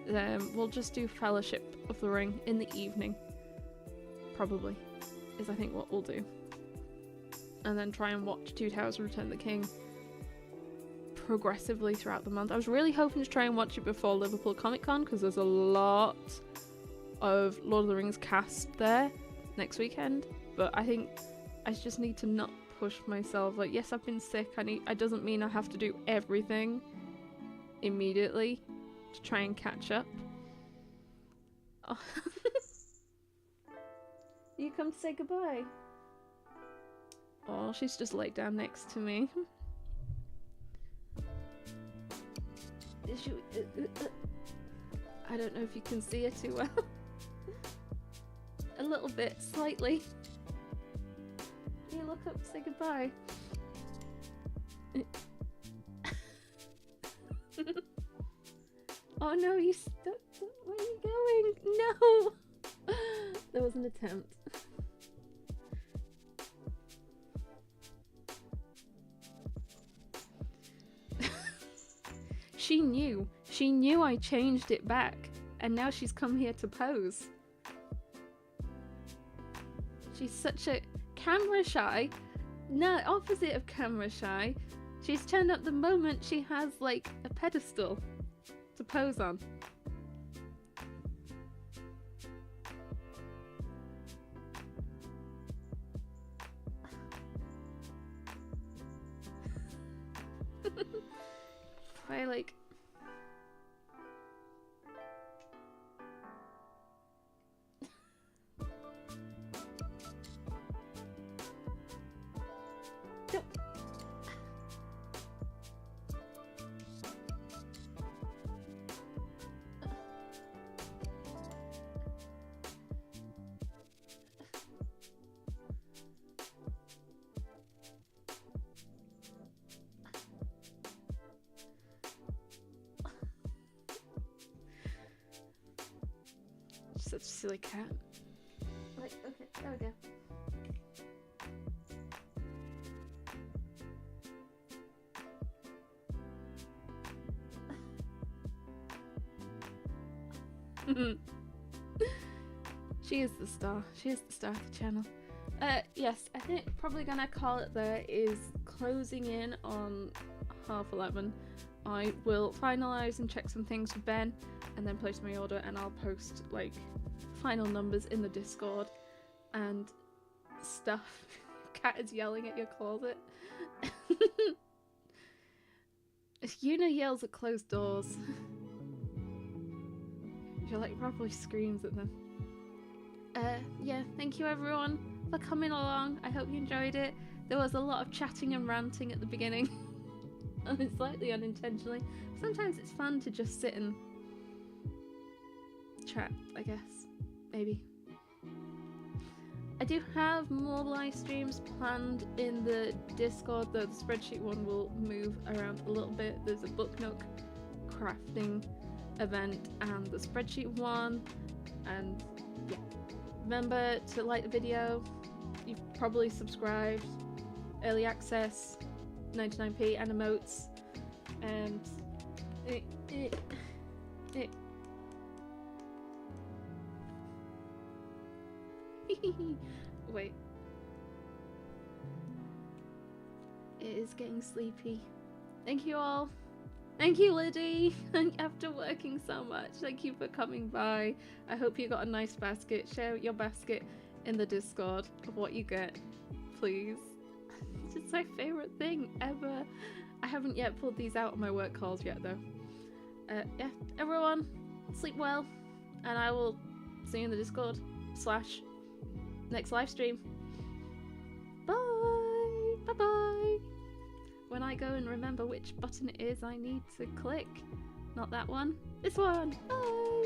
Speaker 2: we'll just do Fellowship of the Ring in the evening, probably, is I think what we'll do. And then try and watch Two Towers and Return of the King progressively throughout the month. I was really hoping to try and watch it before Liverpool Comic Con because there's a lot of Lord of the Rings cast there next weekend, but I think I just need to not push myself. Like, yes, I've been sick. It doesn't mean I have to do everything immediately to try and catch up. Oh. You come to say goodbye. Oh, she's just laid down next to me. I don't know if you can see her too well. A little bit, slightly. Can you look up and say goodbye? Oh no, you stuck. Where are you going? No! There was an attempt. She knew. She knew I changed it back, and now she's come here to pose. She's such a camera shy. No, opposite of camera shy. She's turned up the moment she has, like, a pedestal to pose on. I like... Such a silly cat. Like, okay, there we go.
Speaker 1: She is the star. She is the star of the channel. Yes, I think probably gonna call it there. Is closing in on 11:30. I will finalize and check some things with Ben and then place my order, and I'll post like final numbers in the Discord and stuff. Cat is yelling at your closet. Yuna yells at closed doors. She like probably screams at them. Yeah, thank you everyone for coming along. I hope you enjoyed it. There was a lot of chatting and ranting at the beginning. And slightly unintentionally. Sometimes it's fun to just sit and chat, I guess. Maybe. I do have more live streams planned in the Discord, though the spreadsheet one will move around a little bit. There's a book nook crafting event and the spreadsheet one, and yeah. Remember to like the video. You've probably subscribed. Early access, 99p and emotes, and wait. It is getting sleepy. Thank you all. Thank you, Liddy. After working so much, thank you for coming by. I hope you got a nice basket. Share your basket in the Discord of what you get, please. It's my favorite thing ever. I haven't yet pulled these out on my work calls yet, though. Yeah, everyone, sleep well, and I will see you in the Discord / next live stream. Bye! Bye-bye! When I go and remember which button it is I need to click. Not that one. This one! Bye!